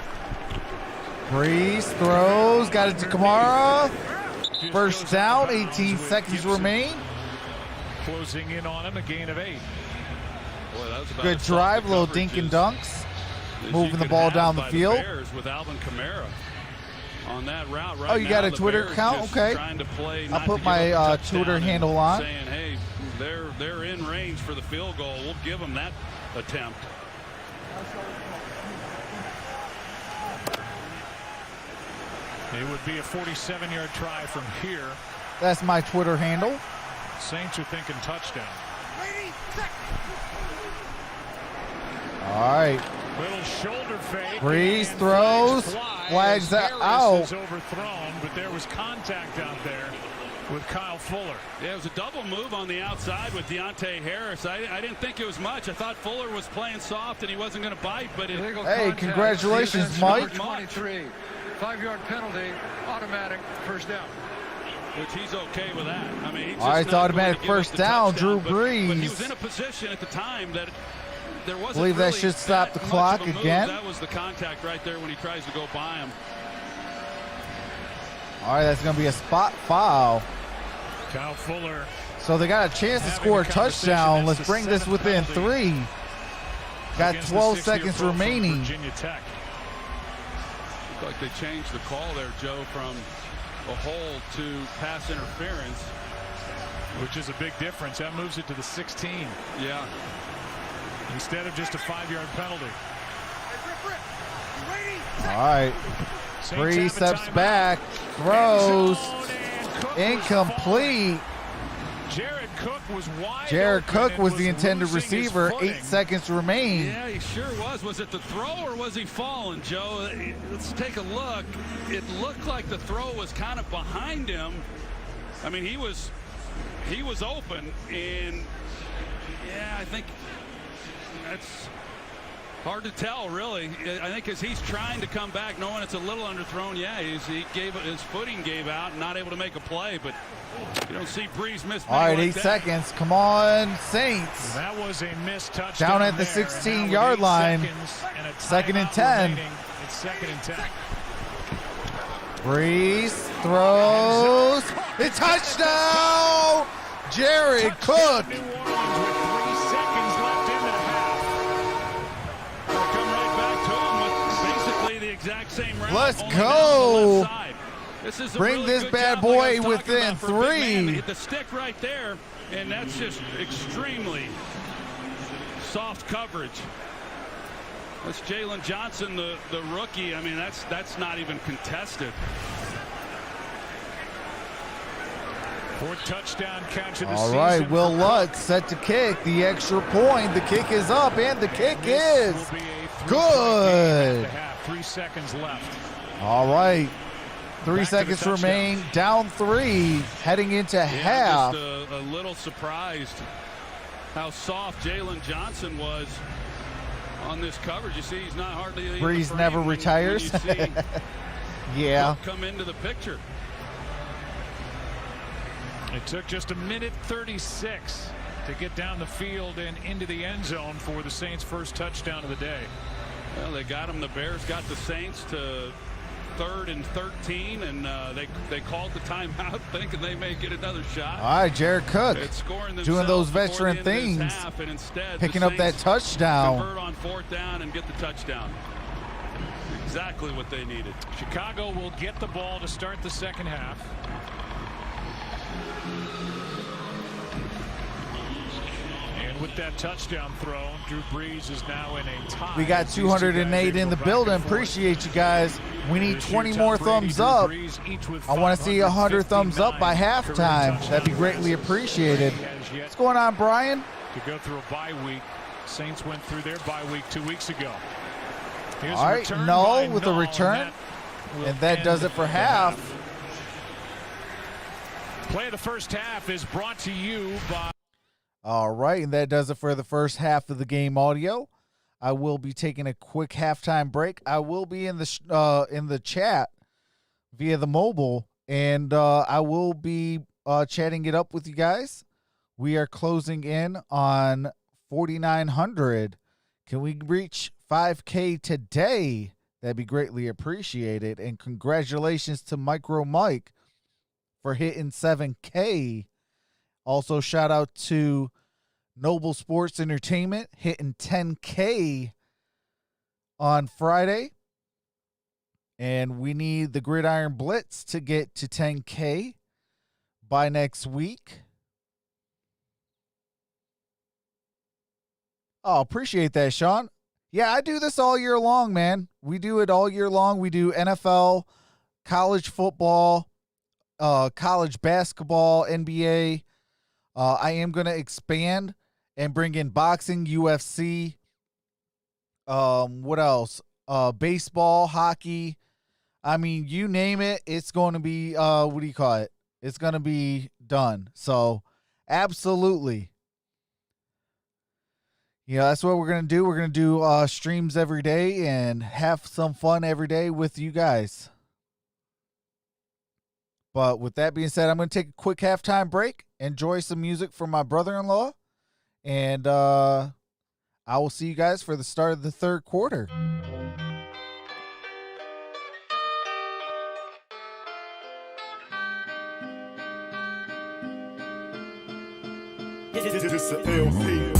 Breeze throws. Got it to Kamara. Just First goes out down. of bounds 18 with seconds Gibson remain. Closing in on him, a gain of 8. Boy, that was about Good as drive. soft Little coverage dink and as- dunks. as you Moving the could ball have down the by field. Bears with Alvin Kamara on that route right Oh, you now, got a the Twitter Bears account? just Okay. trying to play I'll not put to give my, up a touchdown Twitter and handle on. saying, hey, they're in range for the field goal. We'll give them that attempt. It would be a 47-yard try from here. That's my Twitter handle. Saints are thinking touchdown. All right. Little shoulder fake. Breeze and throws. flags Flags Harris out. is overthrown, but there was contact out there with Kyle Fuller. Yeah, it was a double move on the outside with Deontay Harris. I didn't think it was much. I thought Fuller was playing soft and he wasn't going to bite, but it. Illegal Hey, contact. congratulations, Defense Mike. number 23. 5-yard penalty, automatic first down. Which he's okay with that. I mean, he's All right, just it's not automatic going to give up first the down, touchdown, Drew but Brees. he was in a position at the time that there wasn't Believe that really should stop the that much clock of a move. again. That was the contact right there when he tries to go by him. All right, that's going to be a spot foul. Kyle Fuller. So they got a chance to Having score a a conversation. touchdown. That's Let's the bring this 7th within penalty 3. Got against 12 the 60th seconds pro from remaining. Virginia Tech. Looked like they changed the call there, Joe, from a hold to pass interference. Which is a big difference. That moves it to the 16. Yeah. Instead of just a 5-yard penalty. All right. Saints Breeze have a steps timeout. back. Throws. End zone, and Cook was Incomplete. Jared Cook was wide Jared open Cook and was the intended losing his receiver. footing. 8 seconds remain. Yeah, he sure was. Was it the throw or was he falling, Joe? Let's take a look. It looked like the throw was kind of behind him. I mean, he was open, and yeah, I think that's hard to tell, really. I think as he's trying to come back, knowing it's a little underthrown, yeah, his footing gave out, not able to make a play, but you don't see Breeze miss. All right, like 8 that. seconds. Come on, Saints. That was a missed touchdown. Down at the there, and 16-yard now with 8 line. seconds and a 2nd and timeout 10. remaining, It's 2nd and 10. Breeze throws. A touchdown! Jared Cook. New Orleans with 3 seconds left in the half. They'll come right back to him with basically the exact same route. Let's only go. down the left side. This is a Bring really this good bad job, like I boy was talking within about, for a big man 3. to hit the stick right there, and that's just extremely soft coverage. That's Jalen Johnson, the rookie. I mean, that's not even contested. 4th touchdown catch of the All season. right, Will for Lutz set to kick the extra point. The kick is up, and the kick This is will be a 3-point good. game at the half. 3 seconds left. All right. 3 Back to the seconds touchdown. remain. Down 3. Heading into Yeah, half. just a little surprised how soft Jalen Johnson was on this coverage. You see, he's not hardly in the Breeze frame never when retires. you see Yeah. Cook come into the picture. It took just 1:36 to get down the field and into the end zone for the Saints' first touchdown of the day. Well, they got him. The Bears got the Saints to 3rd and 13, and they called the timeout, thinking they may get another shot. All right, Jared Cook It's scoring doing those themselves before veteran the end of this things, half, and instead picking the up that Saints touchdown. convert on 4th down and get the touchdown. exactly what they needed. Chicago will get the ball to start the second half. And with that touchdown throw, Drew Brees is now in a tie. We got 208 in the building. Appreciate you guys. We need 20 more thumbs up. I want to see 100 thumbs up by halftime. That'd be greatly appreciated. What's going on, Brian? To go through a bye week. Saints went through their bye week 2 weeks ago. Here's all right, Null with a return. And that does it for half. Play of the first half is brought to you by... All right, and that does it for the first half of the game audio. I will be taking a quick halftime break. I will be in the chat via the mobile, and I will be chatting it up with you guys. We are closing in on 4,900. Can we reach 5K today? That'd be greatly appreciated. And congratulations to MicroMike for hitting 7K. Also, shout out to Noble Sports Entertainment hitting 10K on Friday. And we need the Gridiron Blitz to get to 10K by next week. Oh, appreciate that, Sean. Yeah, I do this all year long, man. We do it all year long. We do NFL, college football, college basketball, NBA. I am going to expand and bring in boxing, UFC. What else? Baseball, hockey. I mean, you name it, it's going to be, what do you call it? It's going to be done. So, absolutely. Yeah, that's what we're going to do. We're going to do streams every day and have some fun every day with you guys. But with that being said, I'm going to take a quick halftime break, enjoy some music from my brother-in-law, and I will see you guys for the start of the third quarter. This a LP.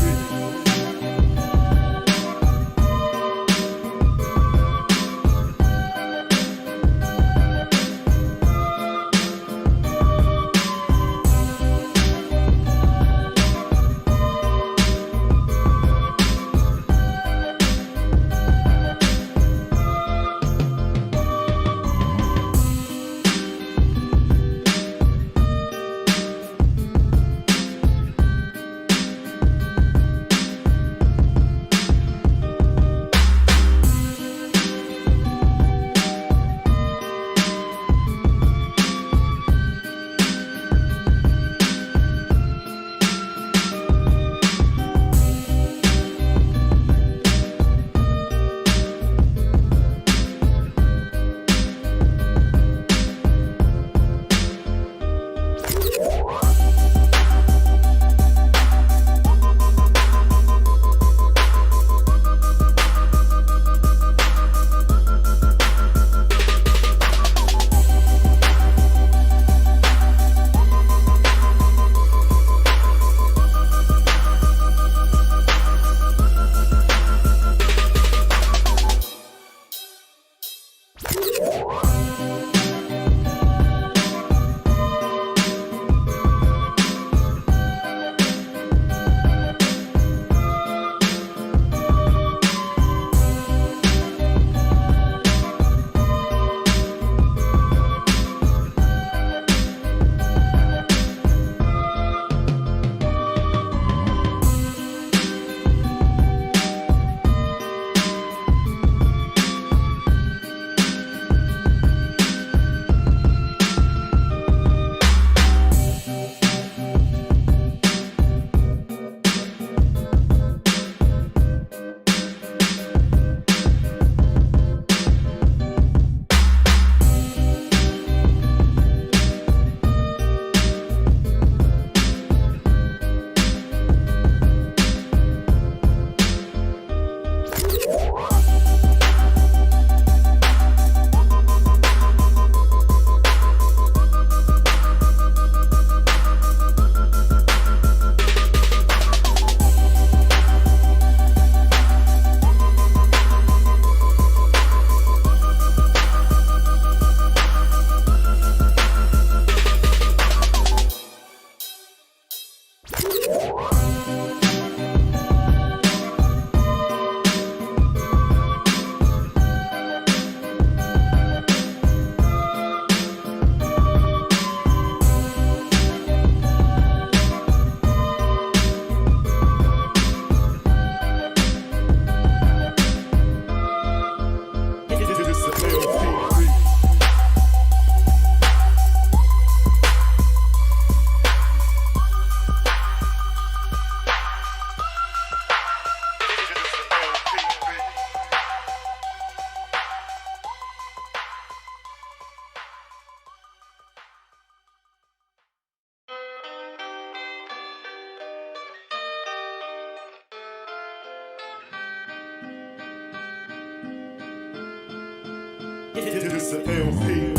It's an LP.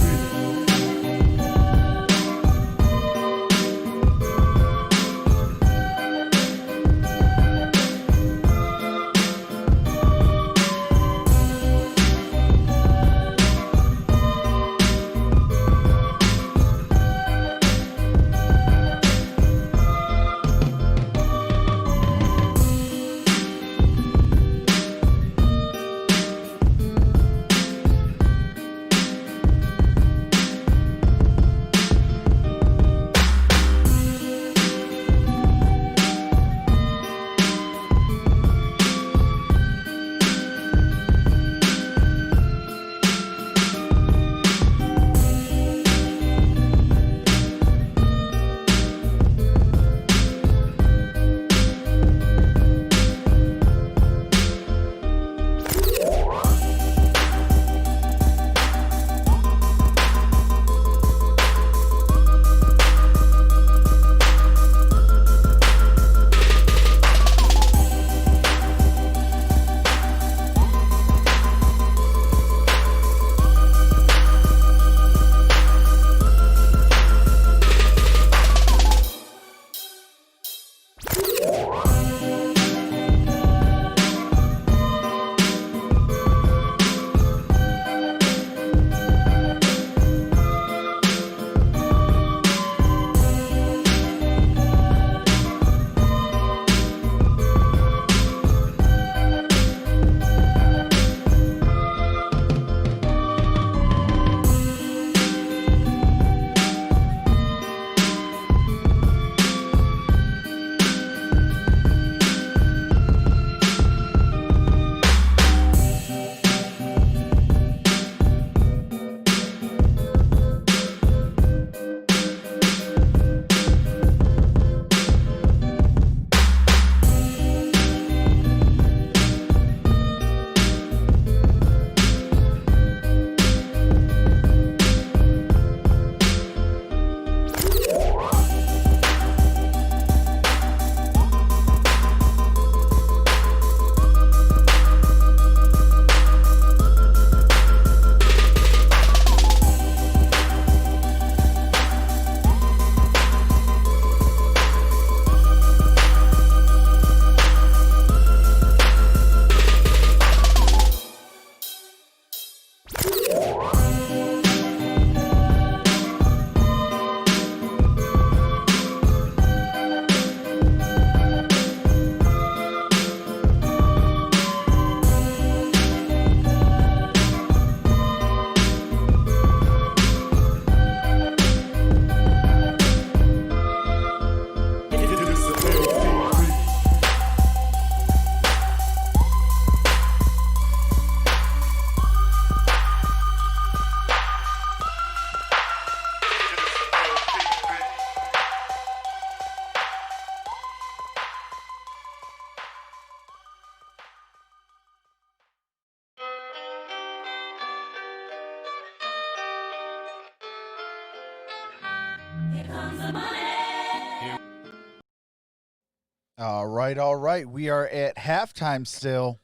All right, all right. We are at halftime still.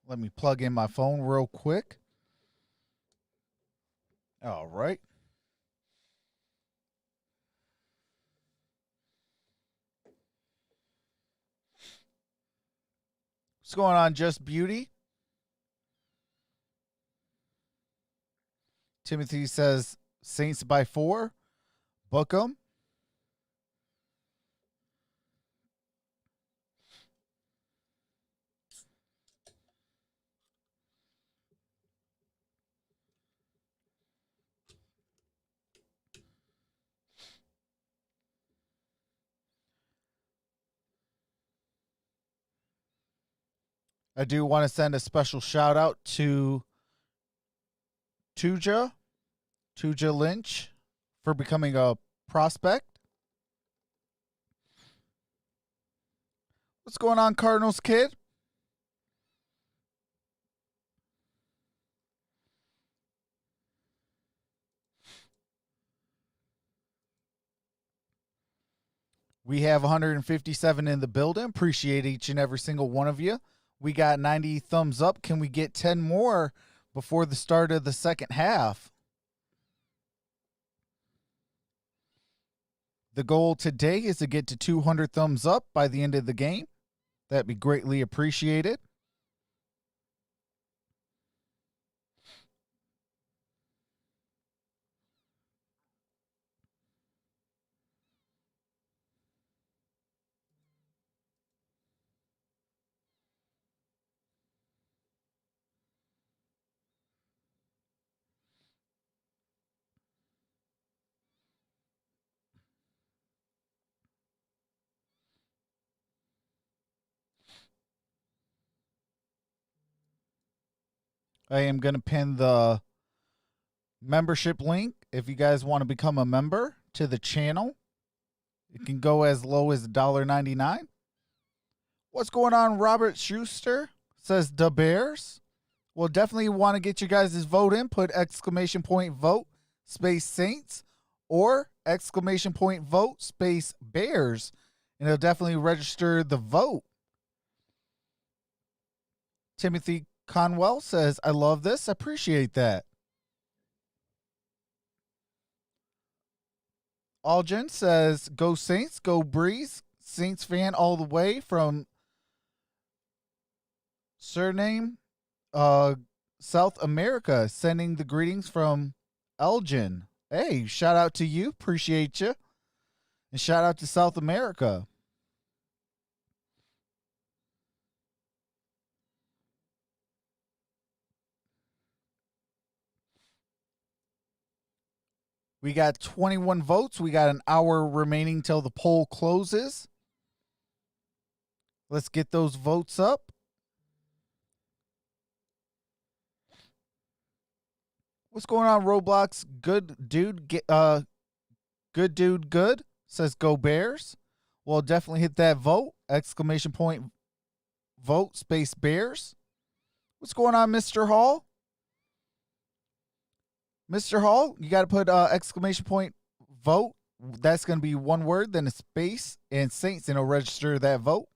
Let me plug in my phone real quick. All right. What's going on, Just Beauty? Timothy says Saints by 4. Book 'em. I do want to send a special shout out to Tuja Lynch for becoming a prospect. What's going on, Cardinals kid? We have 157 in the building. Appreciate each and every single one of you. We got 90 thumbs up. Can we get 10 more before the start of the second half? The goal today is to get to 200 thumbs up by the end of the game. That'd be greatly appreciated. I am going to pin the membership link if you guys want to become a member to the channel. It can go as low as $1.99. What's going on, Robert Schuster? Says the Bears. We'll definitely want to get you guys' vote in. Put exclamation point vote space Saints or exclamation point vote space Bears. And it'll definitely register the vote. Timothy Conwell says, I love this. I appreciate that. Algen says, go Saints, go Breeze. Saints fan all the way from surname South America. Sending the greetings from Elgin. Hey, shout out to you. Appreciate you. And shout out to South America. We got 21 votes. We got an hour remaining till the poll closes. Let's get those votes up. What's going on, Roblox? Good dude, good dude, good. Says go Bears. Well, definitely hit that vote. Exclamation point vote space Bears. What's going on, Mr. Hall? Mr. Hall, you got to put exclamation point vote. That's going to be one word, then a space, and Saints, and it'll register that vote.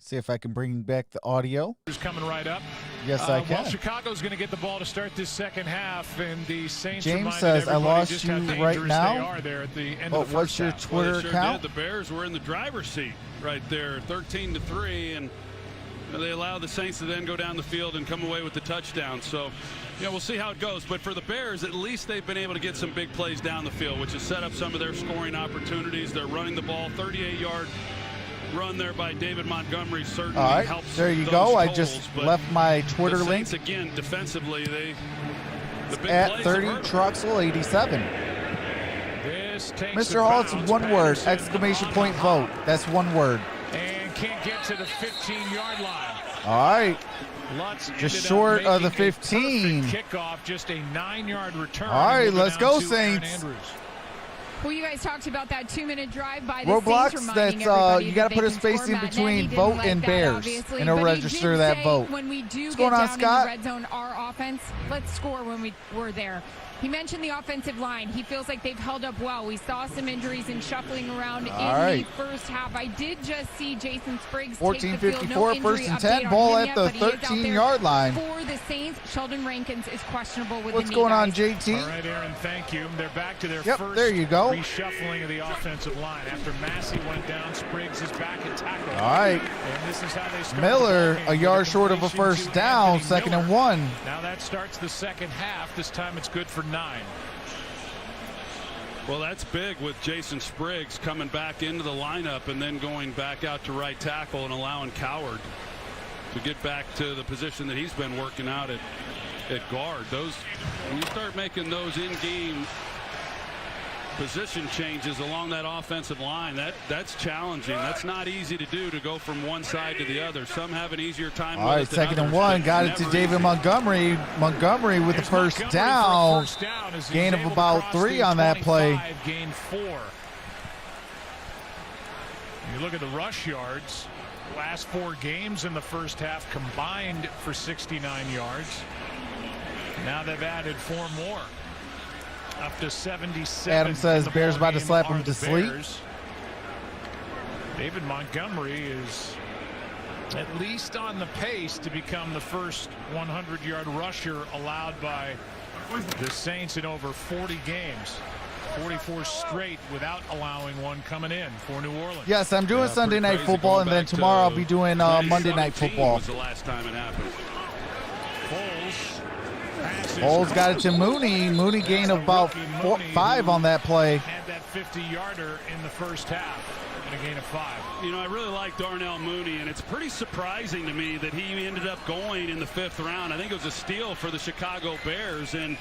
See if I can bring back the audio. Who's coming right up? Yes, I can. Well, Chicago's going to get the ball to start this second half, and the Saints. James says, I lost you right now. They are there at the end Oh, of the what's first your half. Twitter Well, they sure account? did. The Bears were in the driver's seat right there, 13-3, and they allow the Saints to then go down the field and come away with the touchdown. So, we'll see how it goes. But for the Bears, at least they've been able to get some big plays down the field, which has set up some of their scoring opportunities. They're running the ball, 38-yard run there by David Montgomery certainly All right, helps. there you those go. I totals, just but left my Twitter the link Saints, again, defensively, the big at plays 30 have hurt. Troxel 87. This takes Mr. Hall, it's bounce. one word. Patterson Exclamation on point the vote. hop That's one word. and can't get to the 15-yard line. All right. Lutz Just ended short up of the making a 15. perfect kickoff, just a 9-yard return. All right, Moving let's down go, to Aaron Saints. Andrews. Well, you guys talked about that 2-minute drive by the Roblox, Saints, that's reminding everybody you got to that put a they can space score. in Matt Nagy between didn't vote like and that, Bears, obviously, and it'll but he register did that say vote. when we do What's get going on, down Scott? in the red zone, our offense, let's score when we're there. He mentioned the offensive line. He feels like they've held up well. We saw some injuries and shuffling around in the first half. I did just see Jason Spriggs take the field. No 14:54, injury first and update 10, on ball him at yet, the but he is out there 13-yard line. For the Saints, Sheldon Rankins is questionable with What's the knee, going on, guys. JT? All right, Aaron, thank you. They're back to their Yep, first there you go. reshuffling of the offensive line. After Massey went down, Spriggs is back at tackle. All right. And this is how they start Miller, the ball a game yard with short of a completion first to down, Anthony second and Miller. 1. Now that starts the second half. This time it's good for 9. Well, that's big with Jason Spriggs coming back into the lineup and then going back out to right tackle and allowing Coward to get back to the position that he's been working out at guard. Those, when you start making those in-game position changes along that offensive line, that's challenging. That's not easy to do, to go from one side to the other. Some have an easier time. All with right, it than second and others, 1. but Got it it's to never David easy. Montgomery. Montgomery with the Here's first Montgomery for a down. first down as he's Gain of able to about cross 3 the on that play. 25, gain 4. You look at the rush yards. Last 4 games in the first half combined for 69 yards. Now they've added 4 more. Up to 77. Adam says in the Bears ball about to game slap are him to the sleep. Bears. David Montgomery is at least on the pace to become the first 100-yard rusher allowed by the Saints in over 40 games. 44 straight without allowing one coming in for New Orleans. Yes, I'm doing Sunday Night Football, and then tomorrow I'll be doing Monday Night Football. Was the last time it happened. Foles got it to Mooney. Mooney gained about 5 on that play. Had that 50-yarder in the first half and a gain of 5. You know, I really like Darnell Mooney, and it's pretty surprising to me that he ended up going in the 5th round. I think it was a steal for the Chicago Bears, and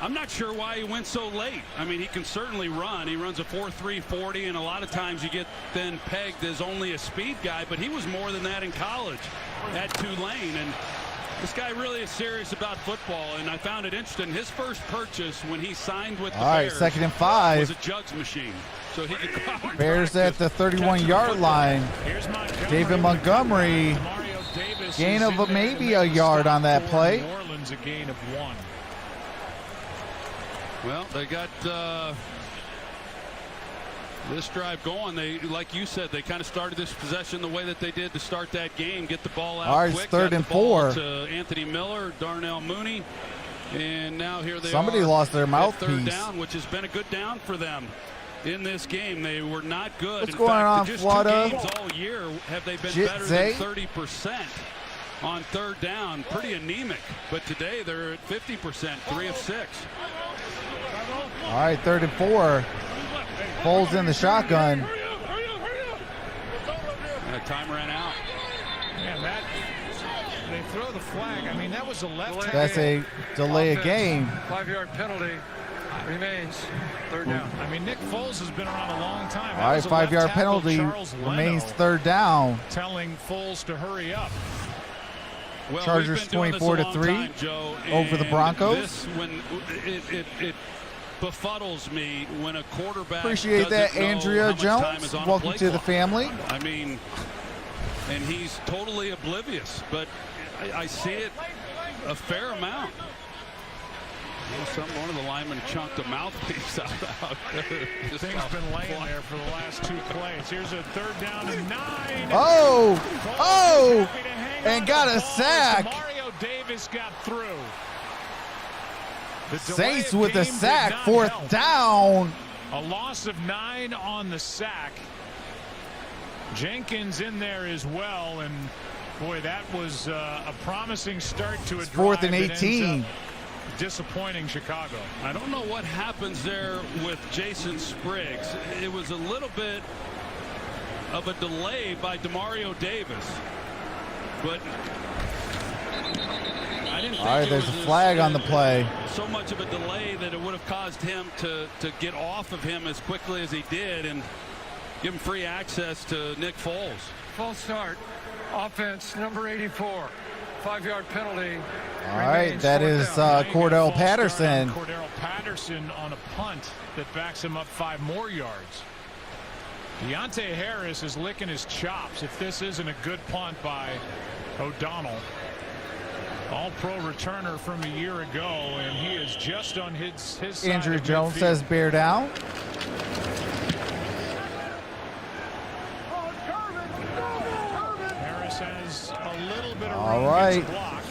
I'm not sure why he went so late. I mean, he can certainly run. He runs a 4.3 40, and a lot of times you get then pegged as only a speed guy, but he was more than that in college at Tulane. And this guy really is serious about football, and I found it interesting. His first purchase when he signed with the Bears 2nd and 5. was a jugs machine. So he could go out and Bears at the 31-yard line. David Montgomery. Gain of maybe a yard on that play. New Orleans a gain of 1. Well, they got this drive going. They, like you said, they kind of started this possession the way that they did to start that game. Get the ball out All right, quick. 3rd and 4. To Anthony Miller, Darnell Mooney, and now here they Somebody are. lost their at mouthpiece. 3rd down, which has been a good down for them in this game. They were not good. What's in going fact, on, just Florida? 2 games all year have they been Jit better Zay? than 30% on 3rd down. Pretty anemic, but today they're at 50%, 3 of 6. All right, 3rd and 4. Foles in the shotgun. That time ran out. Man, that they throw the flag. I mean, that was a left. That's a delay of game. 5-yard penalty remains 3rd down. I mean, Nick Foles has been around a long time. All right, 5-yard penalty remains 3rd down. Telling Foles to hurry up. Well, Chargers we've been doing this a 24-3 long time, Joe, over the and Broncos. This, when it befuddles me when a quarterback Appreciate that, doesn't know Andrea how much time Jones. is on a Welcome play to the clock. family. I mean, and he's totally oblivious, but I see it a fair amount. One of the linemen chunked a mouthpiece out there. This thing's been laying there for the last 2 plays. Here's a 3rd down and 9. Oh, and got a sack. Mario Davis got through. The Saints delay of with a game did sack, not 4th help. down. A loss of 9 on the sack. Jenkins in there as well, and boy, that was a promising start to a It's drive. 4th and 18. Disappointing Chicago. I don't know what happens there with Jason Spriggs. It was a little bit of a delay by Demario Davis, but I didn't think All right, it there's was a flag on the play. so much of a delay that it would have caused him to get off of him as quickly as he did and give him free access to Nick Foles. False start. Offense number 84. 5-yard penalty. All right, remains that 4th is down. Cordell Patterson. Cordell Patterson on a punt that backs him up 5 more yards. Deontay Harris is licking his chops if this isn't a good punt by O'Donnell. All-pro returner from a year ago, and he is just on his side. Andrew of Jones midfield. says bear down. Harris has a little bit of All room, right. gets a block,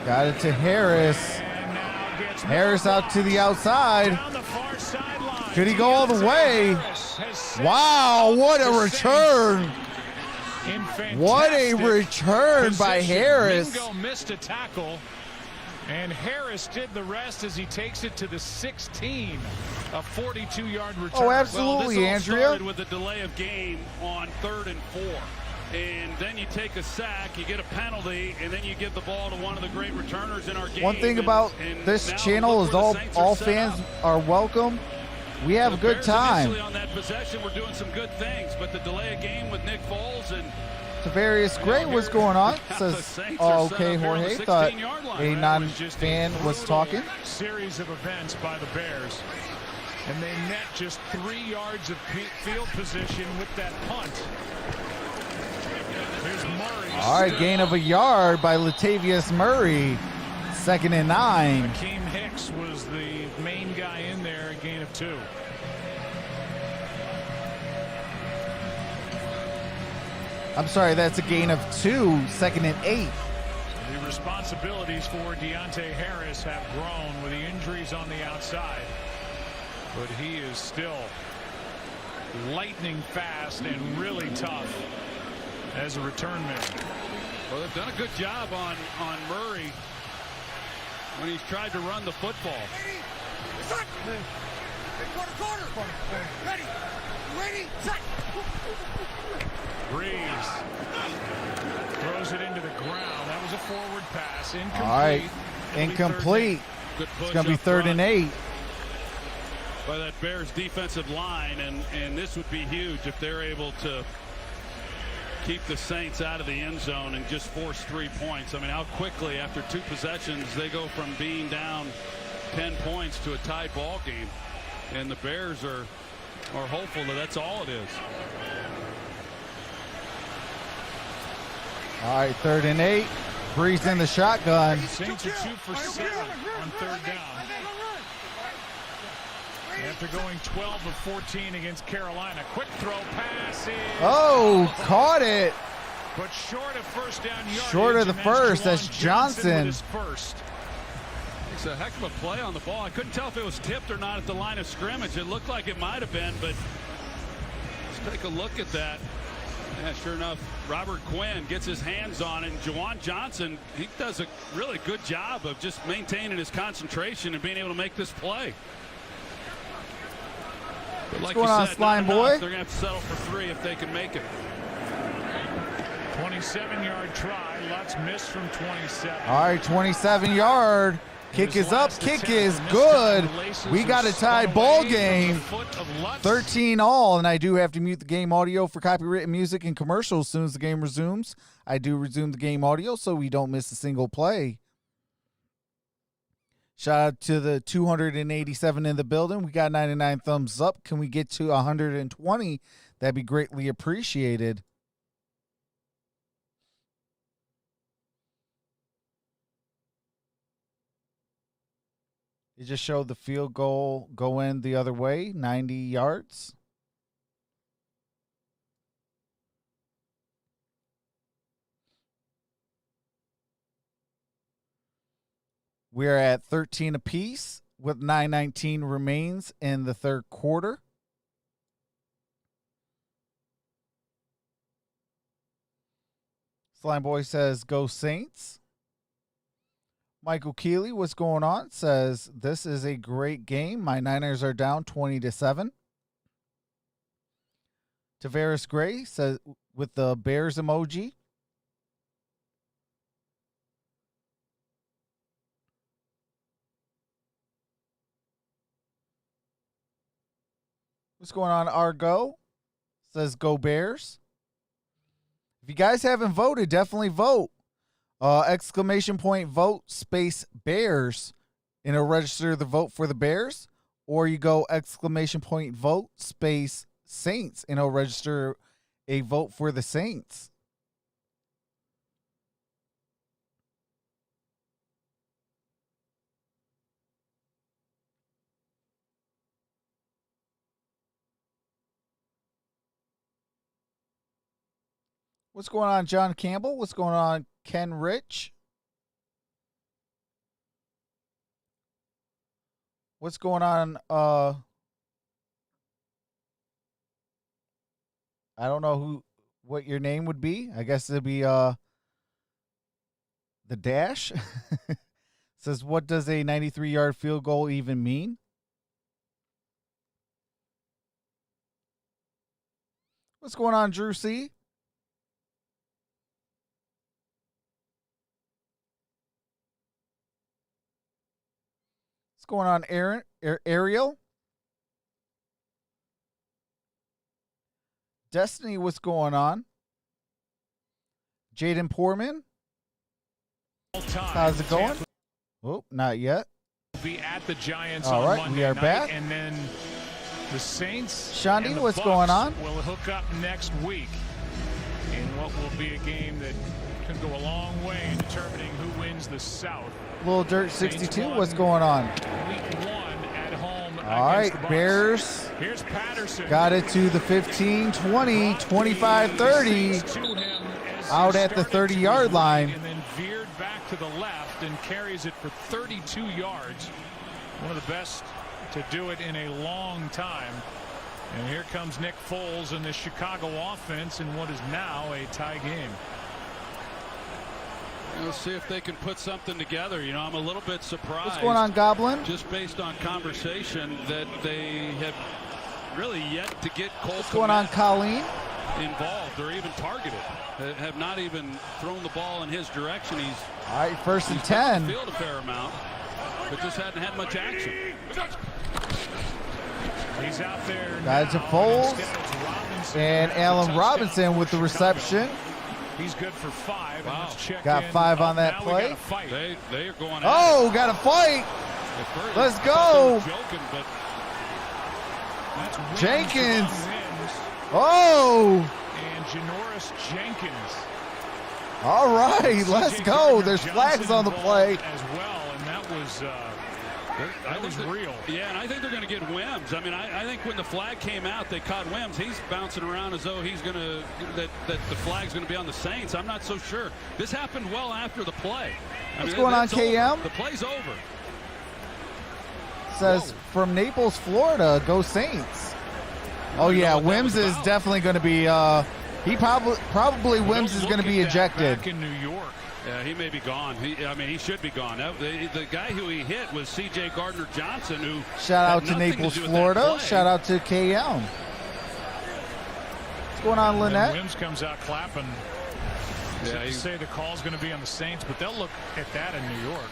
Got it to Harris. and now gets Harris more out to the blocks. outside. Down the far sideline. Could he go all the way? Harris has set Wow, what a the return. Saints in What a fantastic return by position. Harris. Mingo missed a tackle, and Harris did the rest as he takes it to the 16. A 42-yard return. Oh, Well, absolutely, this all Andrea. started with a delay of game on 3rd and 4. And then you take a sack, you get a penalty, and then you give the ball to one of the great returners in our game. One thing about and this now channel look is where the all Saints are set fans up. are welcome. We have a The good Bears time. initially on that possession, we're doing some good things, but the delay of game with Nick Foles and Tavarius Gray, what's going on? Says, oh, okay, Jorge. Thought a non-fan was talking. Series of events by the Bears, and they net just 3 yards of field position with that punt. Here's Murray. All right, gain of a yard by Latavius Murray. 2nd and 9. Akeem Hicks was the main guy in there, a gain of 2. I'm sorry, that's a gain of 2, 2nd and 8. The responsibilities for Deontay Harris have grown with the injuries on the outside, but he is still lightning fast and really tough as a return man. Well, they've done a good job on Murray when he's tried to run the football. Ready, Breeze throws it into the ground. That was a forward pass. Incomplete. All right, incomplete. It's going to be 3rd and 8. By that Bears defensive line, and this would be huge if they're able to keep the Saints out of the end zone and just force 3 points. I mean, how quickly after 2 possessions they go from being down 10 points to a tied ball game, and the Bears are hopeful that that's all it is. All right, 3rd and 8. Breeze in the shotgun. Saints are 2 for 7 on 3rd down. After going 12 of 14 against Carolina. Quick throw pass. Oh, caught it. But short of first down yardage. Short of the first. Juwan That's Johnson. with his first. It's a heck of a play on the ball. I couldn't tell if it was tipped or not at the line of scrimmage. It looked like it might have been, but let's take a look at that. Yeah, sure enough, Robert Quinn gets his hands on it. And Juwan Johnson, he does a really good job of just maintaining his concentration and being able to make this play. But like What's going on, Slime Boy? They're going to have to settle for 3 if they can make it. 27-yard try. Lutz missed from 27. All right, 27-yard. Kick is up. Kick is good. We got a tied ball game. 13-all, and I do have to mute the game audio for copywritten music and commercials as soon as the game resumes. I do resume the game audio so we don't miss a single play. Shout out to the 287 in the building. We got 99 thumbs up. Can we get to 120? That'd be greatly appreciated. It just showed the field goal go in the other way, 90 yards. We're at 13 apiece with 9:19 remains in the 3rd quarter. Slime Boy says, go Saints. Michael Keeley, what's going on? Says, this is a great game. My Niners are down 20-7. Tavares Gray says, with the Bears emoji. What's going on, Argo? Says, go Bears. If you guys haven't voted, definitely vote. Exclamation point vote space Bears, and it'll register the vote for the Bears. Or you go exclamation point vote space Saints, and it'll register a vote for the Saints. What's going on, John Campbell? What's going on, Ken Rich? What's going on? I don't know what your name would be. I guess it'd be the Dash. Says, what does a 93-yard field goal even mean? What's going on, Drew C? What's going on, Aaron? Ariel? Destiny, what's going on? Jaden Poorman? How's it going? Oh, not yet. Be at the Giants all right, on Monday we are night, back. And then the Saints Shandi, and the what's Bucs going on? will hook up next week in what will be a game that could go a long way in determining who wins the South. Little Dirt 62, what's going on? Week 1 at home All right, Bears Here's Patterson. got it to the 15, 20, 25, 30. Out at the 30-yard line. And then veered back to the left and carries it for 32 yards. One of the best to do it in a long time. And here comes Nick Foles and the Chicago offense in what is now a tie game. We'll see if they can put something together. You know, I'm a little bit surprised. What's going on, Goblin? Just based on conversation that they have really yet to get Cole What's going on, Colleen? Involved or even targeted. Have not even thrown the ball in his direction. He's all right, first and he's 10. Field a fair amount, but just hadn't had much action. He's out there. Got it to Foles and Allen Robinson with the reception. He's good for 5. Wow. Got 5 on that play. They are going. Oh, got a fight. Let's go. Joking, but that's Jenkins. Wims Oh. and Janoris Jenkins. All right, let's go. There's flags on the play. As well, and that was real. Yeah, and I think they're going to get Wims. I mean, I think when the flag came out, they caught Wims. He's bouncing around as though he's going to that the flag's going to be on the Saints. I'm not so sure. This happened well after the play. What's going on, KM? Over. The play's over. Says from Naples, Florida, go Saints. Oh yeah, Wims is definitely going to be. He probably Wims is going to be ejected. Back in New York. Yeah, he may be gone. He should be gone. The guy who he hit was C.J. Gardner-Johnson, who shout out to Naples, Florida. Shout out to KM. What's going on, Lynette? Wims comes out clapping. Yeah, you say the call's going to be on the Saints, but they'll look at that in New York.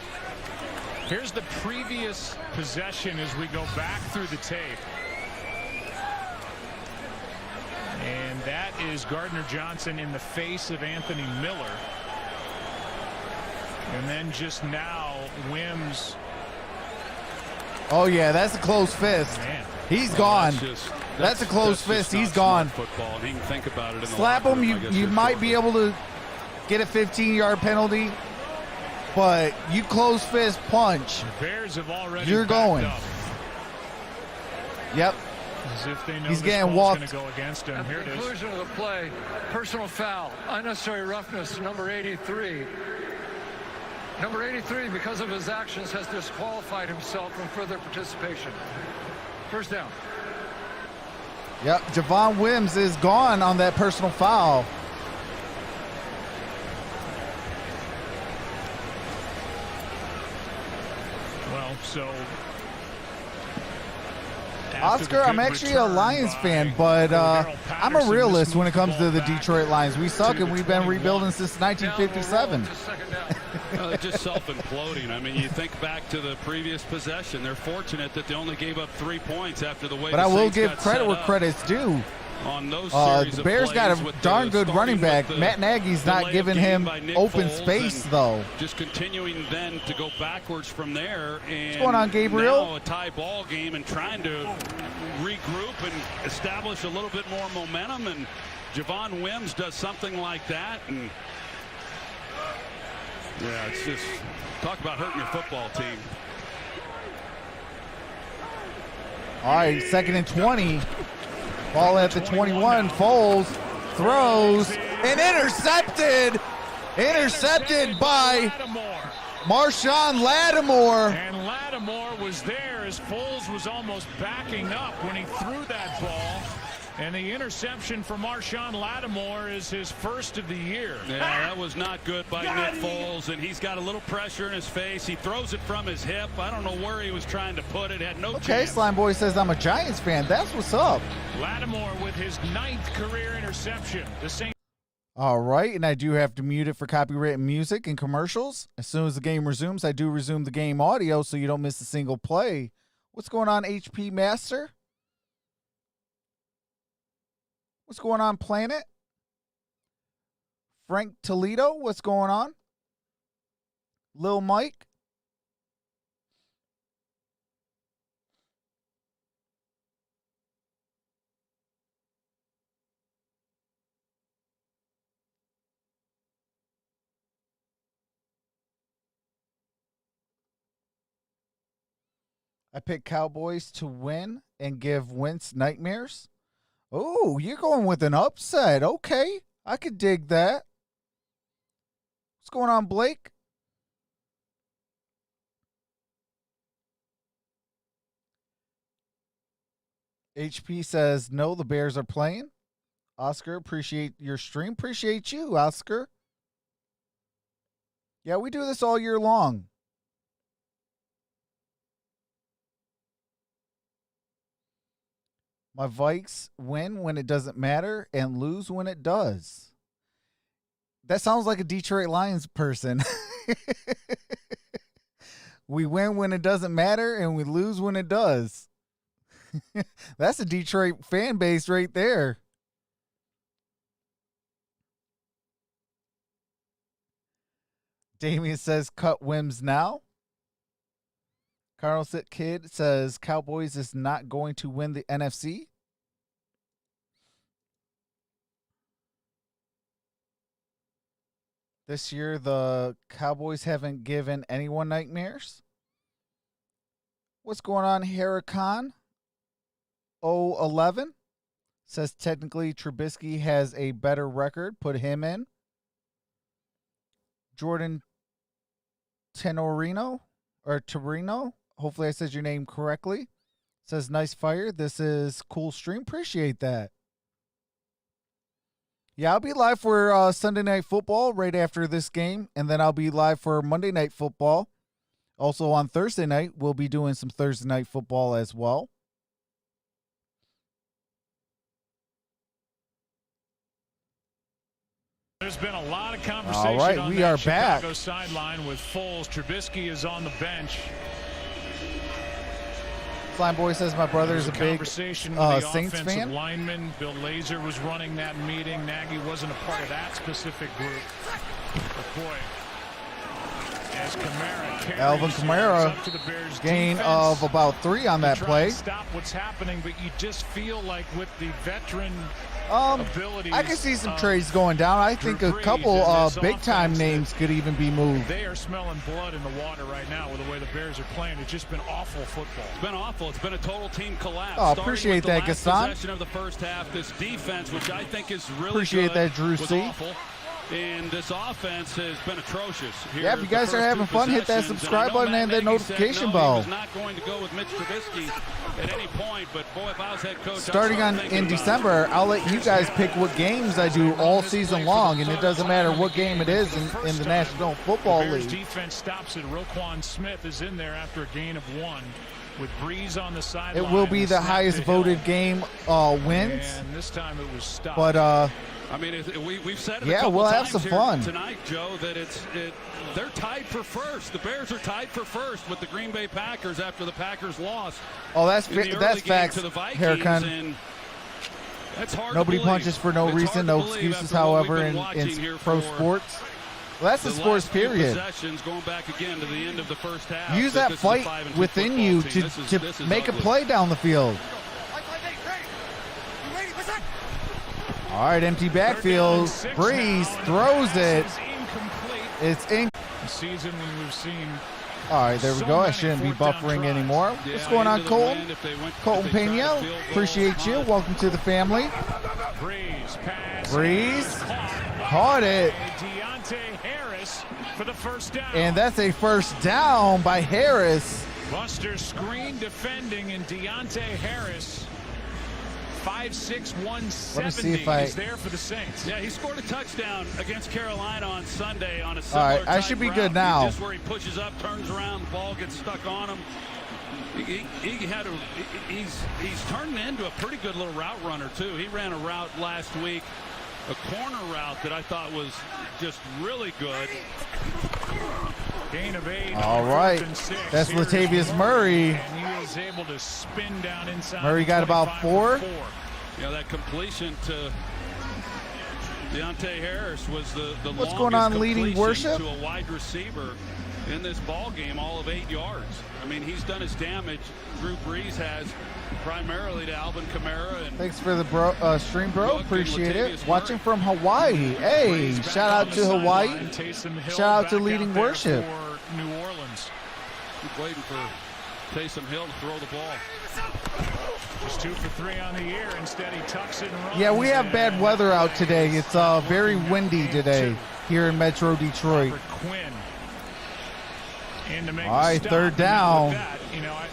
Here's the previous possession as we go back through the tape. And that is Gardner-Johnson in the face of Anthony Miller. And then just now, Wims. Oh, yeah, that's a close fist. Man. He's gone. That's a close fist. He's gone. Football, and he can think about it. Slap him. You might be able to get a 15-yard penalty, but you close fist punch. The Bears have already you're going. Up. Yep. As if they know he's this getting ball's walked. Go against him. At Here the it is. conclusion of the play, personal foul, unnecessary roughness, number 83. Number 83, because of his actions, has disqualified himself from further participation. First down. Yep, Javon Wims is gone on that personal foul. Well, so Oscar, I'm actually a Lions fan, but I'm a realist when it comes to the Detroit Lions. We suck, and we've been rebuilding since 1957. They're just self-imploding. I mean, you think back to the previous possession. They're fortunate that they only gave up 3 points after the way. But I will give credit where credit's due. On those series the Bears got a darn good running back. Matt Nagy's not giving him open space, though. Just continuing then to go backwards from there. And what's going on, Gabriel? Now a tie ball game and trying to regroup and establish a little bit more momentum. And Javon Wims does something like that. And yeah, it's just talk about hurting your football team. All right, 2nd and 20. Ball at the 21. Foles throws and intercepted. Intercepted by Marshawn Lattimore. And Lattimore was there as Foles was almost backing up when he threw that ball. And the interception for Marshawn Lattimore is his first of the year. Yeah, that was not good by Nick Foles, and he's got a little pressure in his face. He throws it from his hip. I don't know where he was trying to put it. Had no chance. Okay, Slime Boy says I'm a Giants fan. That's what's up. Lattimore with his 9th career interception. The Saints. All right, and I do have to mute it for copyrighted music and commercials. As soon as the game resumes, I do resume the game audio so you don't miss a single play. What's going on, HP Master? What's going on, Planet? Frank Toledo, what's going on? Lil Mike? I picked Cowboys to win and give Wentz nightmares. Oh, you're going with an upset. Okay, I could dig that. What's going on, Blake? HP says, no, the Bears are playing. Oscar, appreciate your stream. Appreciate you, Oscar. Yeah, we do this all year long. My Vikes win when it doesn't matter and lose when it does. That sounds like a Detroit Lions person. We win when it doesn't matter and we lose when it does. That's a Detroit fan base right there. Damien says, cut Wims now. Carl Sit Kid says, Cowboys is not going to win the NFC. This year, the Cowboys haven't given anyone nightmares. What's going on, Huracan? 011 says, technically, Trubisky has a better record. Put him in. Jordan Tenorino, or Torino. Hopefully I said your name correctly. Says, nice fire. This is cool stream. Appreciate that. Yeah, I'll be live for Sunday Night Football right after this game. And then I'll be live for Monday Night Football. Also on Thursday night, we'll be doing some Thursday Night Football as well. There's been a lot of conversation all right, on we that are Chicago back. sideline with Foles. Trubisky is on the bench. Flying Boy says my brother is a big conversation with the Saints offensive fan. lineman. Bill Lazor was running that meeting. Nagy wasn't a part of that specific group. But boy, as Kamara carries Alvin Kamara, up to the Bears gain defense, of about 3 on that try play. to stop what's happening, but you just feel like with the veteran abilities, I can see some trades going down. I think a couple big-time names could even be moved. They are smelling blood in the water right now with the way the Bears are playing. It's just been awful football. It's been awful. It's been a total team collapse. Oh, appreciate that, Gaston. Possession of the first half. This defense, which I think is really Appreciate good, that, Drew was C. awful. And this offense has been atrocious. Yeah, if you guys are having fun, hit that subscribe button and that notification bell. He was not going to go with Mitch Trubisky at any point, but boy, if I was head coach, Starting in December, I'll let you guys pick what games I do all season long, and it doesn't matter what game it is in the National Football Bears League. Defense stops it. Roquan Smith is in there after a gain of 1 with Breeze on the sideline. It will be the highest voted game wins. And this time it was stopped. But I mean, we've said it yeah, a couple we'll have times some here fun tonight, Joe, that they're tied for first. The Bears are tied for first with the Green Bay Packers after the Packers lost. Oh, that's facts, Huracan. Nobody punches for no reason, no excuses, however, in pro sports. Well, that's the sports period. Going back again to the end of the first half. Use that fight within you to make a play down the field. All right, empty backfield. Breeze throws it. It's in. Season when we've seen. All right, there we go. I shouldn't be buffering anymore. What's going on, Colton? Colton Pena, appreciate you. Welcome to the family. Breeze caught it. Deontay Harris for the first down. And that's a first down by Harris. Buster screen defending, and Deontay Harris, 5'6", 170, is there for the Saints. Yeah, he scored a touchdown against Carolina on Sunday on a All similar right, I should be good now. Just where he pushes up, turns around, the ball gets stuck on him. He's turning into a pretty good little route runner too. He ran a route last week, a corner route that I thought was just really good. Gain of 8. All right, that's Latavius Murray. And he was able to spin down inside. Murray got about 4. Yeah, that completion to Deontay Harris was the What's going on, leading worship? To a wide receiver in this ball game, all of 8 yards. I mean, he's done his damage. Drew Brees has, primarily to Alvin Kamara. And thanks for the stream, bro. Appreciate it. Watching from Hawaii. Hey, shout out to Hawaii. Shout out to leading worship. New Orleans. Keep waiting for Taysom Hill to throw the ball. Just 2 for 3 on the year. Instead, he tucks it and runs. Yeah, we have bad weather out today. It's very windy today here in Metro Detroit. Quinn. All right, third down.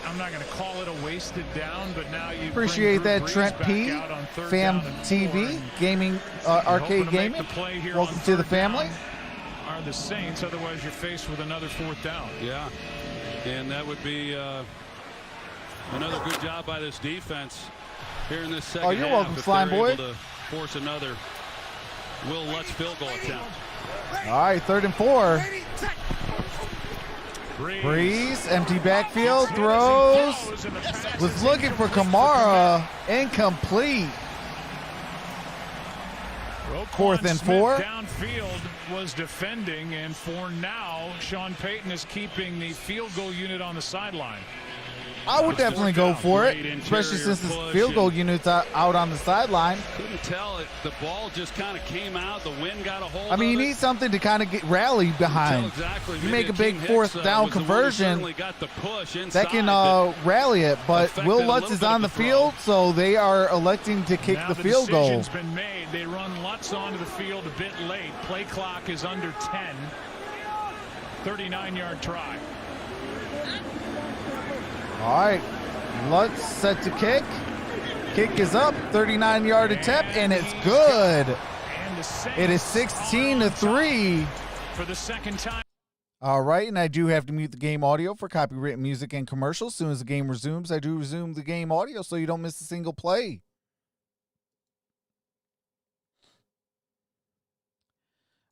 I'm not going to call it a wasted down, but now you appreciate that, Trent P. Fam TV Gaming, Arcade Gaming. Welcome to the family. Are the Saints? Otherwise, you're faced with another 4th down. Yeah, and that would be another good job by this defense here in this second. Oh, you're welcome, Slime Boy. To force another Will Lutz field goal attempt. All right, 3rd and 4. Breeze, empty backfield, throws. Was looking for Kamara, incomplete. 4th and 4. Downfield was defending, and for now, Sean Payton is keeping the field goal unit on the sideline. I would definitely go for it, especially since the field goal unit's out on the sideline. Couldn't tell it. The ball just kind of came out. The wind got a hold I mean, of you need something to kind of get rally behind. Exactly. You make a big King 4th Hicks, down was the one who conversion certainly got the push inside that can rally it, but Will Lutz is on the field, so they are electing to kick the field goal. Now the decision's been made. They run Lutz onto the field a bit late. Play clock is under 10. 39-yard try. All right. Lutz set to kick. Kick is up. 39-yard attempt, and it's good. It is 16-3. For the second time. All right, and I do have to mute the game audio for copyrighted music and commercials. As soon as the game resumes, I do resume the game audio so you don't miss a single play.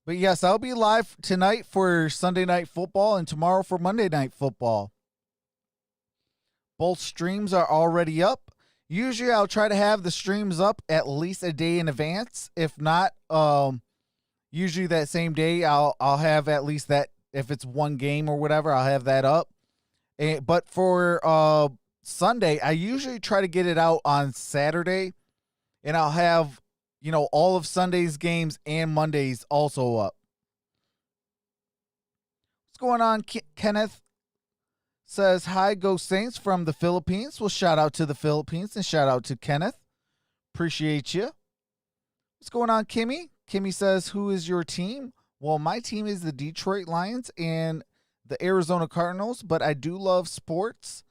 But yes, I'll be live tonight for Sunday Night Football and tomorrow for Monday Night Football. Both streams are already up. Usually I'll try to have the streams up at least a day in advance. If not, usually that same day I'll have at least that. If it's one game or whatever, I'll have that up. But for Sunday, I usually try to get it out on Saturday, and I'll have, all of Sunday's games and Monday's also up. What's going on, Kenneth? Says, hi, go Saints from the Philippines. Well, shout out to the Philippines and shout out to Kenneth. Appreciate you. What's going on, Kimmy? Kimmy says, who is your team? Well, my team is the Detroit Lions and the Arizona Cardinals, but I do love sports.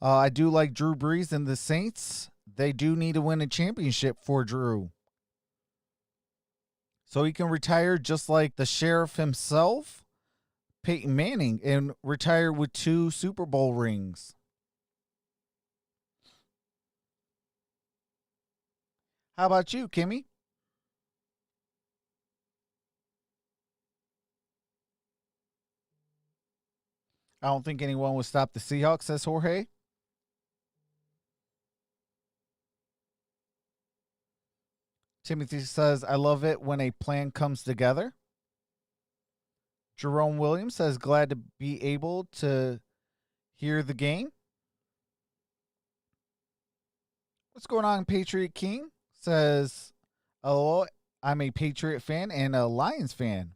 I do like Drew Brees and the Saints. They do need to win a championship for Drew, so he can retire just like the sheriff himself, Peyton Manning, and retire with 2 Super Bowl rings. How about you, Kimmy? I don't think anyone would stop the Seahawks, says Jorge. Timothy says, I love it when a plan comes together. Jerome Williams says, glad to be able to hear the game. What's going on, Patriot King? Says, hello, I'm a Patriot fan and a Lions fan.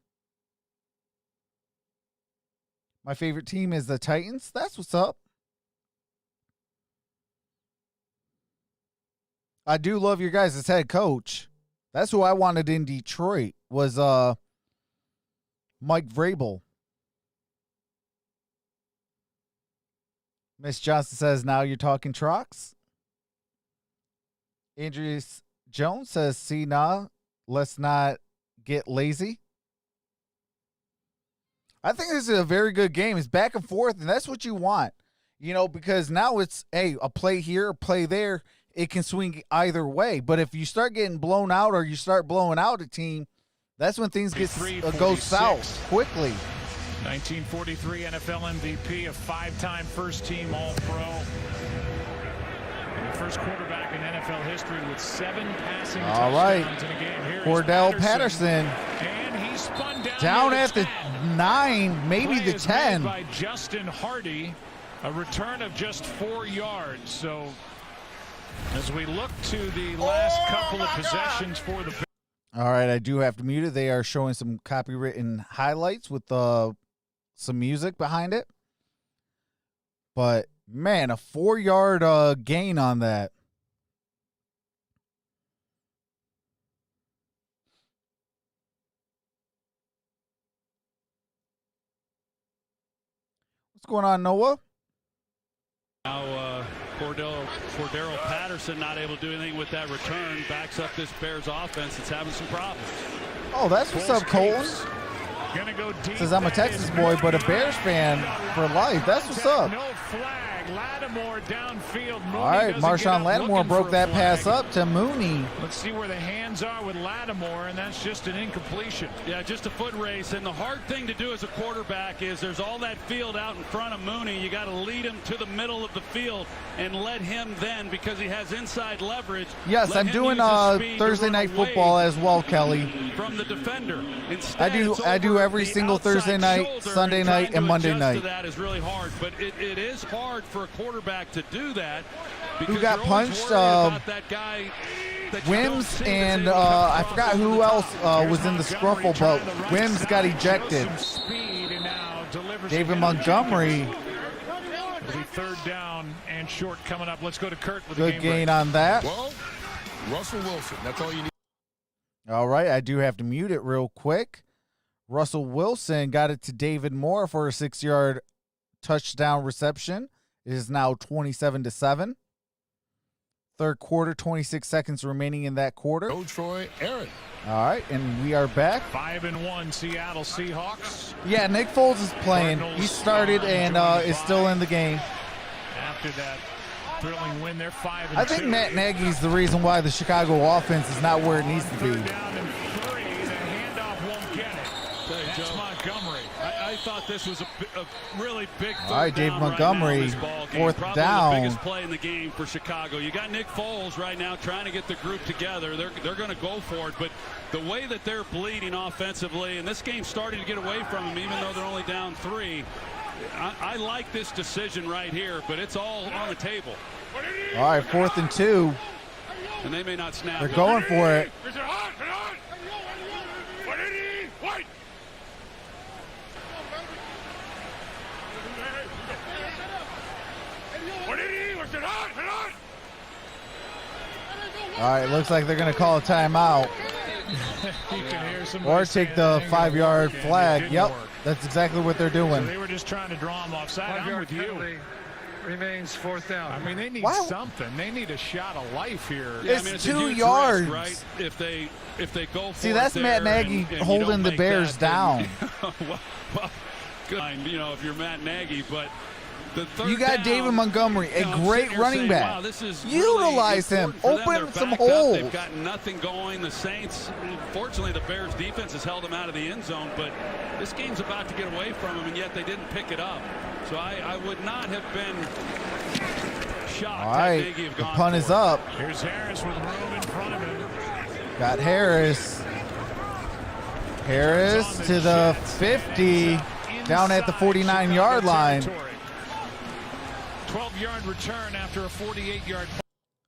My favorite team is the Titans. That's what's up. I do love your guys as head coach. That's who I wanted in Detroit, was Mike Vrabel. Miss Johnson says, now you're talking Trox. Andrew Jones says, see, nah, let's not get lazy. I think this is a very good game. It's back and forth, and that's what you want. Because now it's, a play here, a play there. It can swing either way. But if you start getting blown out or you start blowing out a team, that's when things go south quickly. 1943 NFL MVP, a 5-time first-team All-Pro. And the first quarterback in NFL history with 7 passing touchdowns in a game. Here Cordell Patterson. And he spun down at the 9, maybe the 10. By Justin Hardy, a return of just 4 yards. So as we look to the last couple of possessions for the... All right, I do have to mute it. They are showing some copywritten highlights with some music behind it. But Man, a 4-yard gain on that. What's going on, Noah? Now, Cordero Patterson not able to do anything with that return. Backs up this Bears offense that's having some problems. Oh, that's what's up, Colton. Says I'm a Texas boy, but a Bears fan for life. That's what's up. No flag. Lattimore downfield. Mooney All right, Marshawn Lattimore broke that pass up to Mooney. Let's see where the hands are with Lattimore, and that's just an incompletion. Yeah, just a foot race. And the hard thing to do as a quarterback is there's all that field out in front of Mooney. You got to lead him to the middle of the field and let him then, because he has inside leverage. Yes, I'm doing Thursday night football as well, Kelly. From the defender. Instead, I do every single Thursday night, Sunday night, and Monday night. That is really hard, but it is hard for a quarterback to do that. Who got punched? That guy Wims and I forgot who else was in the scruffle, but Wims got ejected. David Montgomery. It'll be 3rd down and short coming up. Let's go to Kurt with good the game gain break. on that. Well, Russell Wilson, that's all you need. All right, I do have to mute it real quick. Russell Wilson got it to David Moore for a 6-yard touchdown reception. It is now 27-7. Third quarter, 26 seconds remaining in that quarter. Go Troy Aaron. All right, and we are back. 5-1 Seattle Seahawks. Yeah, Nick Foles is playing. He started and is still in the game. After that thrilling win, they're 5-2. I think Matt Nagy's the reason why the Chicago offense is not where it needs to be. 3rd down and 3. The handoff won't get it. That's Montgomery. I thought this was a really big. All right, Dave Montgomery, 4th Probably down. the biggest play in the game for Chicago. You got Nick Foles right now trying to get the group together. They're going to go for it, but the way that they're bleeding offensively, and this game's starting to get away from them, even though they're only down 3. I like this decision right here, but it's all on the table. All right, 4th and 2. And they may not snap. They're going for it. All right, looks like they're going to call a timeout. Or take the 5-yard flag. Yep, that's exactly what they're doing. So they were just trying to draw him offside. I'm with you. Remains 4th down. I mean, they need something. They need a shot of life here. Yeah, It's I mean, 2 yards. Risk, right? If they go for See, that's Matt Nagy holding the Bears down. well, good. You know, if you're Matt Nagy, but the third You got down, David Montgomery, a great running saying, back. wow, this is Utilize really him. important for them. Open They're some backed up. holes. They've got nothing going. The Saints, fortunately, the Bears defense has held them out of the end zone, but this game's about to get away from them, and yet they didn't pick it up. So I would not have been shocked. All right, the punt is up. Here's Harris with room in front of him. Got Harris. Harris to the 50, down at the 49-yard line. 12-yard return after a 48-yard.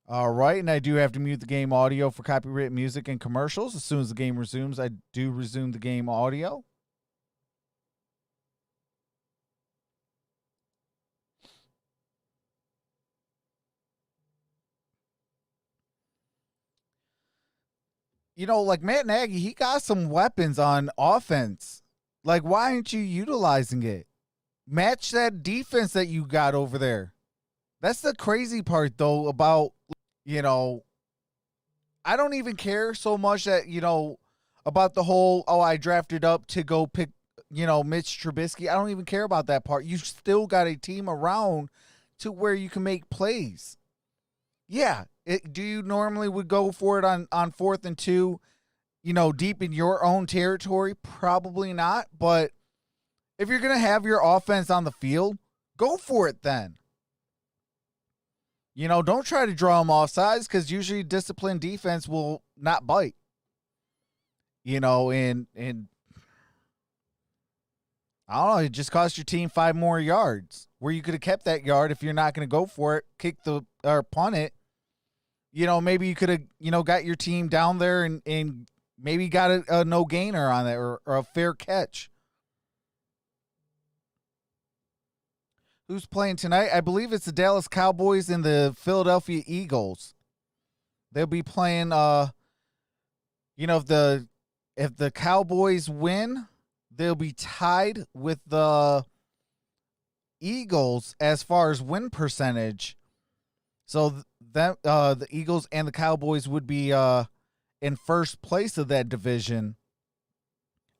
All right, and I do have to mute the game audio for copyright music and commercials. As soon as the game resumes, I do resume the game audio. You know, like Matt Nagy, he got some weapons on offense. Like, why aren't you utilizing it? Match that defense that you got over there. That's the crazy part, though, about, you know, I don't even care so much that, you know, about the whole, oh, I drafted up to go pick, you know, Mitch Trubisky. I don't even care about that part. You still got a team around to where you can make plays. Yeah. Do you normally would go for it on 4th and 2, you know, deep in your own territory? Probably not. But if you're going to have your offense on the field, go for it then. You know, don't try to draw them off sides because usually disciplined defense will not bite. You know, and I don't know, it just cost your team 5 more yards where you could have kept that yard if you're not going to go for it, kick the or punt it. You know, maybe you could have, you know, got your team down there and maybe got a no gainer on that or a fair catch. Who's playing tonight? I believe it's the Dallas Cowboys and the Philadelphia Eagles. They'll be playing. You know, if the Cowboys win, they'll be tied with the Eagles as far as win percentage. So that the Eagles and the Cowboys would be in first place of that division.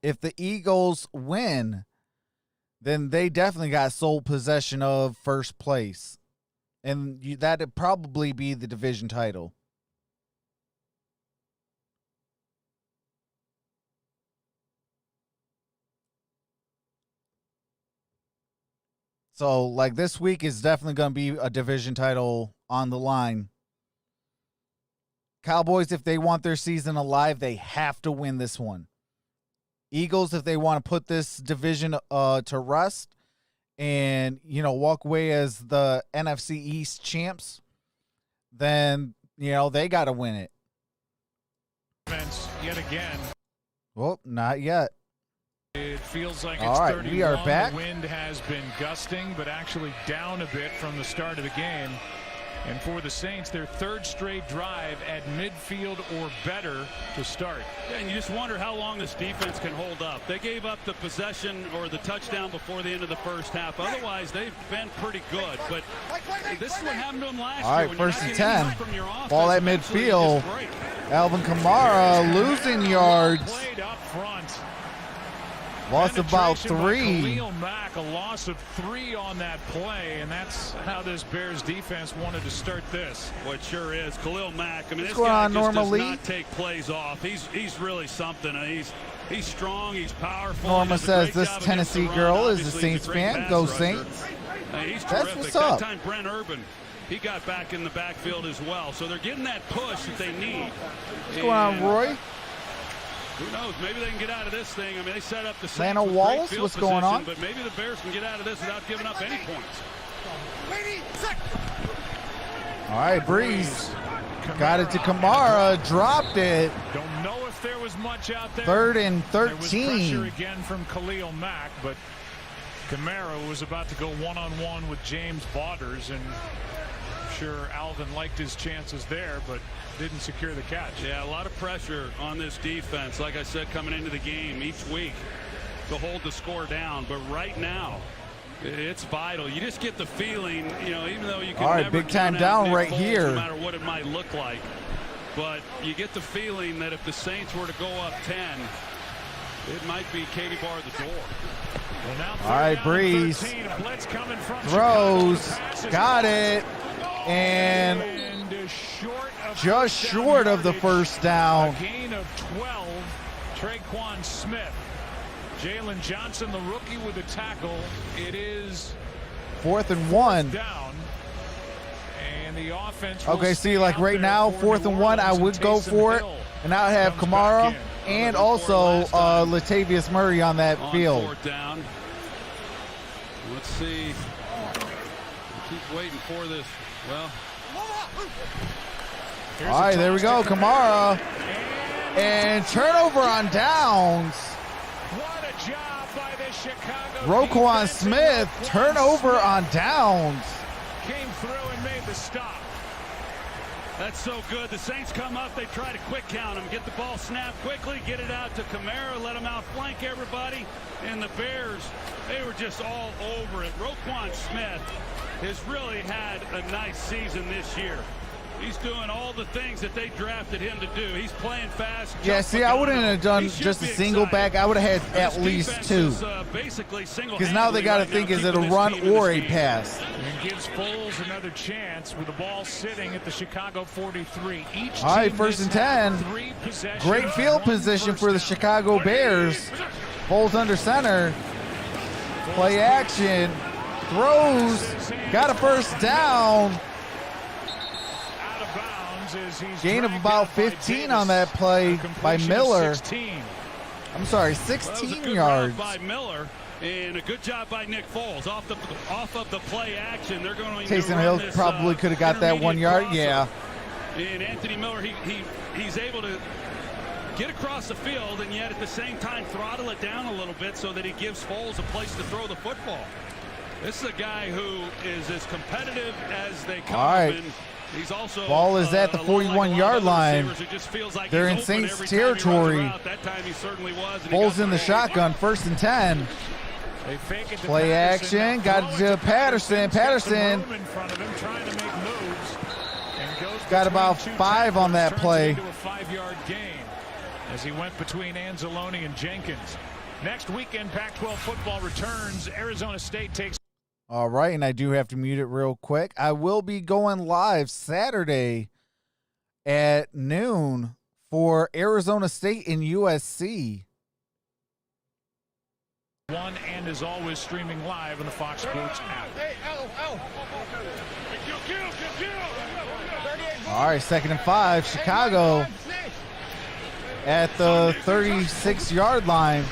If the Eagles win, then they definitely got sole possession of first place. And that'd probably be the division title. So, like, this week is definitely going to be a division title on the line. Cowboys, if they want their season alive, they have to win this one. Eagles, if they want to put this division to rest and, you know, walk away as the NFC East champs, then, you know, they got to win it. Yet again. Well, not yet. It feels like it's all right, 31. we are back. The wind has been gusting, but actually down a bit from the start of the game. And for the Saints, their third straight drive at midfield or better to start. Yeah, and you just wonder how long this defense can hold up. They gave up the possession or the touchdown before the end of the first half. Otherwise, they've been pretty good. But this is what happened to them last year. All right, when first you're and not 10. getting from your offense, Ball at eventually you midfield. just break. Alvin Kamara losing yards. Played up front. Lost about Penetration by 3. Khalil Mack, a loss of 3 on that play, and that's how this Bears defense wanted to start this. Well, it sure is. Khalil Mack. I mean, What's this going guy on, just Norma does Lee? not take plays off. He's really something. He's strong. He's powerful. Norma He does a says great this job Tennessee against the run. girl is a Obviously, Saints he's a great fan. pass Go rusher. Saints. He's That's terrific. what's That up. time, Brent Urban, he got back in the backfield as well. So they're getting that push that they need. What's going on, Roy? Who knows? Maybe they can get out of this thing. I mean, they set up the Saints Lana with Wallace, great field what's going on? position, but maybe the Bears can get out of this without giving up any points. All right, Breeze. Got it to Kamara. Dropped it. Don't know if there was much out there. 3rd and There was pressure 13. again from Khalil Mack, but Kamara was about to go one-on-one with James Bauders, and I'm sure Alvin liked his chances there, but didn't secure the catch. Yeah, a lot of pressure on this defense, like I said, coming into the game each week to hold the score down. But right now, it's vital. You just get the feeling, you know, even though you can All right, never big time count out down Nick right Foles, here. no matter what it might look like. But you get the feeling that if the Saints were to go up 10, it might be Katie bar the door. Well, now All right, 3rd down and Breeze 13, a blitz coming from throws. Chicago. Passes Got it. And just short of the first down. A gain of 12. Traquan Smith. Jalen Johnson, the rookie, with a tackle. It is 4th and 1. down. And the offense will Okay, see, stay like out right there now, for 4th New and 1, I Orleans, would and go Taysom for it. Hill And I have comes Kamara back in. and also Latavius Murray on that On field. 4th down. Let's see. Keep waiting for this. Well, Here's All right, a there we go. toss to Kamara. And turnover on downs. What a job by the Chicago Roquan defense. Smith, Roquan turnover Smith on downs. came through and made the stop. that's so good. The Saints come up. They try to quick count them. Get the ball snapped quickly. Get it out to Kamara. Let him outflank everybody. And the Bears, they were just all over it. Roquan Smith has really had a nice season this year. He's doing all the things that they drafted him to do. He's playing fast. Yeah, see, I wouldn't have done just a single back. I would have had at least 2. Because now they got to think, is it a run or a pass? And gives Foles another chance with the ball sitting at the Chicago 43. Each All right, team 1st and has had 10. 3 possessions, Great field 1 position first for the down. Chicago Bears. Foles under center. Play action. Throws. Got a first down. Out of bounds as he's Gain of dragged about out by 15 on Davis. that play A by completion of Miller. 16. I'm sorry, Well, that was a 16 good yards. route by Miller, and a good job by Nick Foles off of the play action. They're going to Taysom run Hill this, probably could have got that 1 yard. intermediate Yeah. crossover. And Anthony Miller, he's able to get across the field and yet at the same time throttle it down a little bit so that he gives Foles a place to throw the football. This is a guy who is as competitive as they come. All right. And he's also ball is at the 41-yard line. Like they're in Saints territory. That time he certainly was. Bulls in the shotgun, 1st and 10. They fake it to Play Patterson. action, got it to Patterson. Patterson In front of him, trying to make moves, and goes got about between 2 5 on that tacklers, play. turns it into a 5-yard gain as he went between Anzalone and Jenkins. Next weekend, Pac-12 football returns. Arizona State takes. All right, and I do have to mute it real quick. I will be going live Saturday at noon for Arizona State and USC. One and is always streaming live on the Fox Sports app. All right, 2nd and 5, Chicago at the 36-yard line.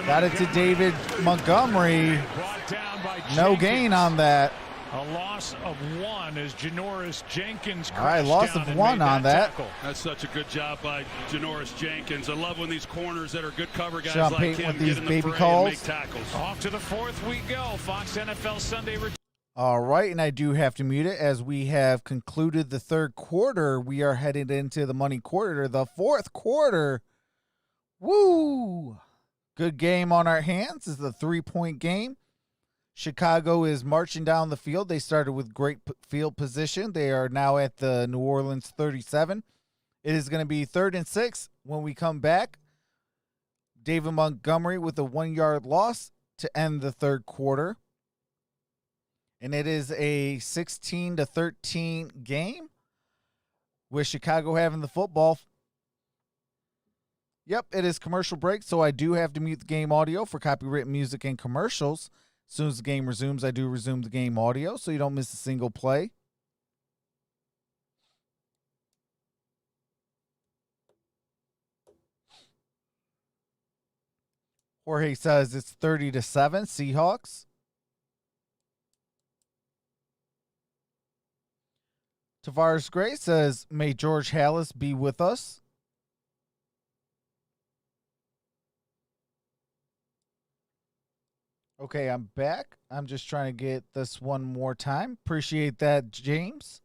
Got it to David Montgomery. Brought down by No Jenkins. gain on that. A loss of 1 as Janoris Jenkins. All right, loss of 1 on that. Tackle. That's such a good job by Janoris Jenkins. I love when these corners that are good cover guys Sean like Payton him with these get in the baby fray and calls. make tackles. Off to the 4th we go. Fox NFL Sunday return. All right, and I do have to mute it as we have concluded the 3rd quarter. We are headed into the money quarter, the 4th quarter. Woo! Good game on our hands. This is a 3-point game. Chicago is marching down the field. They started with great field position. They are now at the New Orleans 37. It is going to be 3rd and 6 when we come back. David Montgomery with a 1-yard loss to end the 3rd quarter. And it is a 16-13 game with Chicago having the football. Yep, it is commercial break, so I do have to mute the game audio for copyright music and commercials. As soon as the game resumes, I do resume the game audio so you don't miss a single play. Jorge says it's 30-7, Seahawks. Tavares Gray says, may George Halas be with us. Okay, I'm back. I'm just trying to get this one more time. Appreciate that, James.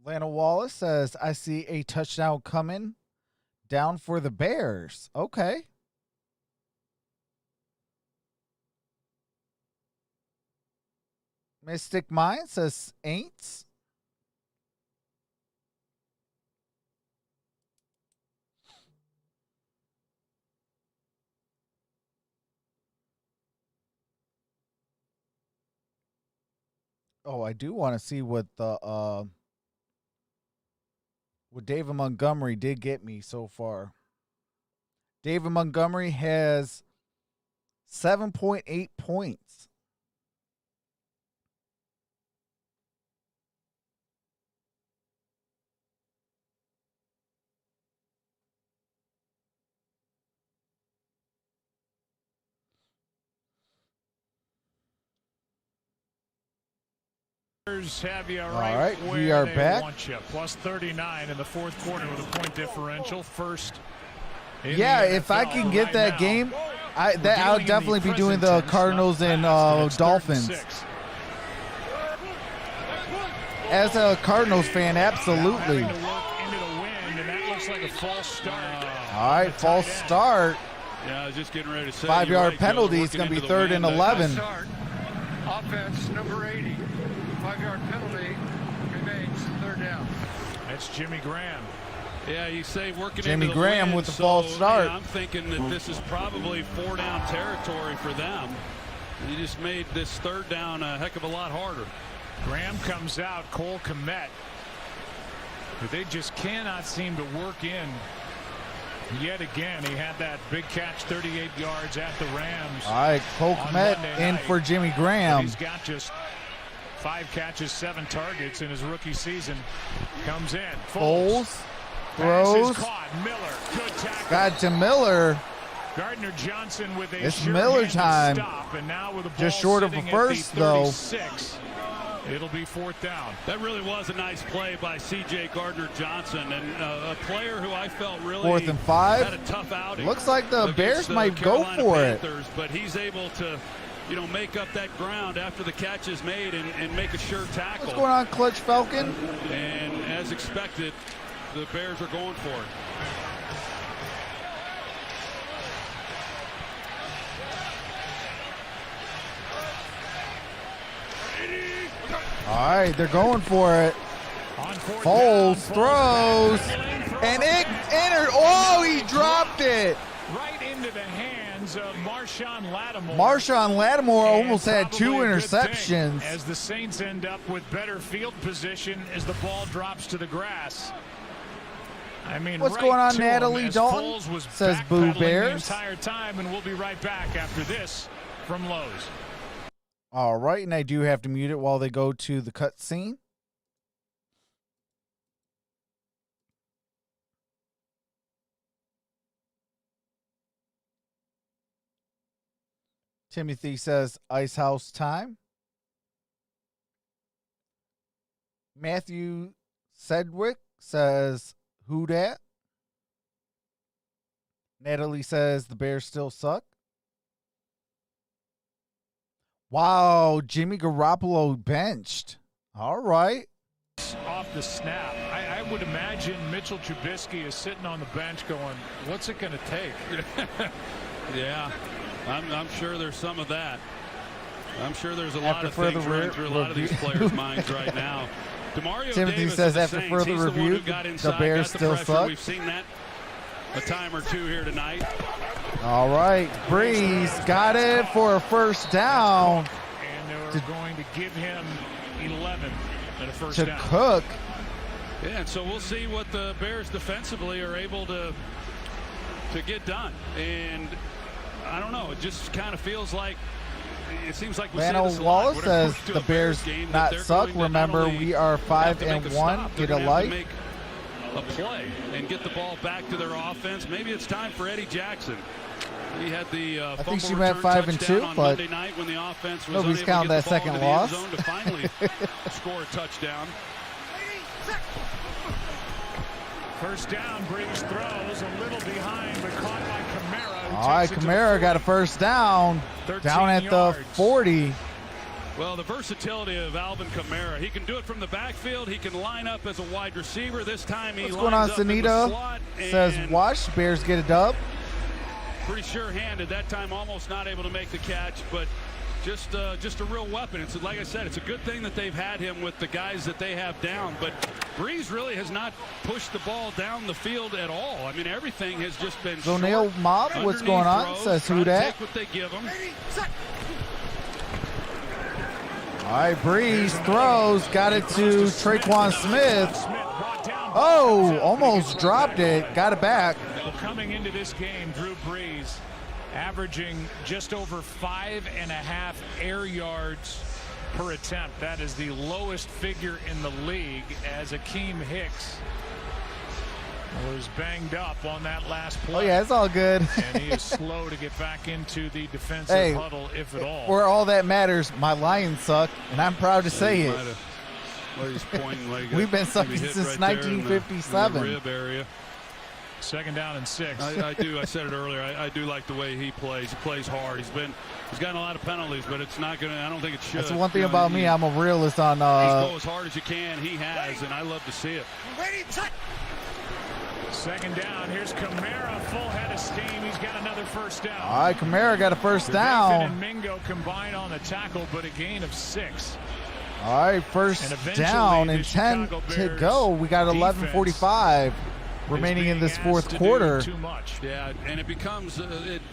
Lana Wallace says, I see a touchdown coming down for the Bears. Okay. Mystic Mind says, Aints. Oh, I do want to see what the what David Montgomery did get me so far. David Montgomery has 7.8 points. Have you All right, we are back. Plus 39 in the 4th quarter with a point differential. First. Yeah, if I can get that game, I'll definitely be doing the Cardinals and Dolphins. As a Cardinals fan, absolutely. All right, false start. Yeah, I was just getting ready to say. 5-yard penalty. It's going to be 3rd and 11. Offense number 80. 5-yard penalty remains 3rd down. That's Jimmy Graham. Yeah, you say working Jimmy into the Graham wind, with the false start. Yeah, I'm thinking that this is probably 4-down territory for them. You just made this 3rd down a heck of a lot harder. Graham comes out. Cole Kmet. But they just cannot seem to work in. Yet again, he had that big catch, 38 yards at the Rams. All right, Cole Kmet in for Jimmy Graham. He's got just 5 catches, 7 targets in his rookie season. Comes in. Foles throws. Miller. Good tackle. Got to Miller. Gardner Johnson with a It's Miller time. Stop, and now with a ball just short of a first, though. It'll be 4th down. That really was a nice play by C.J. Gardner-Johnson, and a player who I felt really 4th and 5. had a tough outing. Looks like the Bears might go Carolina for Panthers, but he's able to, make up that ground after the catch is made and make a sure tackle. What's going on, Clutch Falcon? And as expected, the Bears are going for it. All right, they're going for it. Foles throws, and it entered. Oh, he dropped it. Right into the hands of Marshawn Lattimore. Marshawn Lattimore almost had 2 Probably a good interceptions. thing, as the Saints end up with better field position as the ball drops to the grass. I mean, What's right going on, to him, Natalie as Dalton? Foles was Says Boo backpedaling Bears. the entire time, and we'll be right back after this from Lowe's. All right, and I do have to mute it while they go to the cut scene. Timothy says, Ice House time. Matthew Sedgwick says, who dat? Natalie says, the Bears still suck. Wow, Jimmy Garoppolo benched. All right. Off the snap, I would imagine Mitchell Trubisky is sitting on the bench going, what's it going to take? Yeah, I'm sure there's some of that. I'm sure there's a lot of things running through a lot of these players' minds right now. DeMario Timothy Davis says, of the after Saints, further he's the one review, who got the inside, Bears got the still pressure. suck. We've seen that a time or two here tonight. All right, Breeze got it for a first down. And they're going to give him 11 at a first to down. Cook. Yeah, and so we'll see what the Bears defensively are able to get done. And I don't know, it just kind of feels like, it seems like we say Lano this a lot. Wallace Whenever says we do the a Bears game, that not they're suck. going to Remember, not only we are have to 5 make and a 1. stop, Get they're a gonna have to life. make a play and get the ball back to their offense. Maybe it's time for Eddie Jackson. He had the I think fumble she went return 5 and touchdown 2, on but Monday night when the offense was nobody's unable counting to that get the ball second into the end loss. zone to finally score a touchdown. First down, Breeze throws a little behind, but caught by Kamara. All right, Kamara got a first down. Down at the 40. Well, the versatility of Alvin Kamara. He can do it from the backfield. He can line up as a wide receiver. This time he What's going on, lines up in the Sanita? slot Says, watch, Bears get a dub. pretty sure-handed. That time almost not able to make the catch, but just a real weapon. It's like I said, it's a good thing that they've had him with the guys that they have down. But Breeze really has not pushed the ball down the field at all. I mean, everything has just been short. Zonale Mob, what's going on? Throws, Says, who trying to dat? take what they give him. All right, Breeze throws, got it to Traquan Smith. Oh, almost dropped it, got it back. Well, coming into this game, Drew Brees averaging just over 5.5 air yards per attempt. That is the lowest figure in the league, as Akeem Hicks was banged up on that last play. Oh, yeah, it's all good. And he is slow to get back into the defensive huddle, if at all. Where all that matters, my Lions suck, and I'm proud to say it. He's pointing like We've been sucking hit since right there in the 1957. rib area. Second down and 6. I do. I said it earlier. I do like the way he plays. He plays hard. He's gotten a lot of penalties, but it's not going to. I don't think it should. That's the one thing about me. I'm a realist on. Just go as hard as you can. He has, and I love to see it. Second down. Here's Kamara, full head of steam. He's got another first down. All right, Kamara got a first Nathan down. and Mingo combined on the tackle, but a gain of 6. All right, first eventually down the and 10 Chicago to Bears go. We got 11:45 remaining in this fourth quarter. Too much. Yeah, and it becomes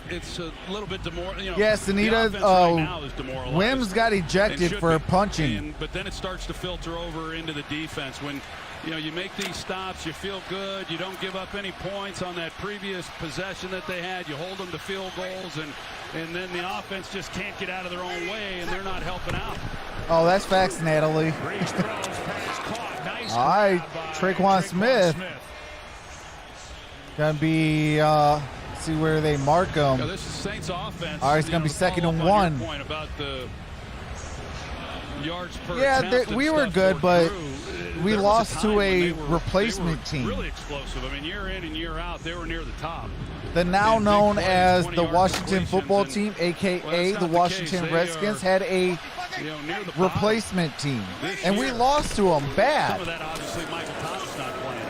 it's a little bit demoralizing. Yes, Anita. Wims got ejected for punching. But then it starts to filter over into the defense when. You make these stops, you feel good, you don't give up any points on that previous possession that they had, you hold them to field goals, and then the offense just can't get out of their own way, and they're not helping out. Oh, that's facts, Natalie. Breeze throws, pass caught. Nice all right, Traquan Smith. Gonna be, see where they mark him. This is Saints offense. All right, it's gonna be 2nd and 1. Point about the yards per Yeah, attempt we and were stuff good, going but through. we There was lost time to when a they were replacement team. Really explosive. I mean, year in and year out, they were near the top. The now And big known plays, as 20 the yard Washington completions, football and, team, a.k.a. well, that's the not the Washington case. They Redskins, are, had a near the bottom. replacement team. This And we year. lost to them Some bad. of that, obviously, Micheal Thomas not playing.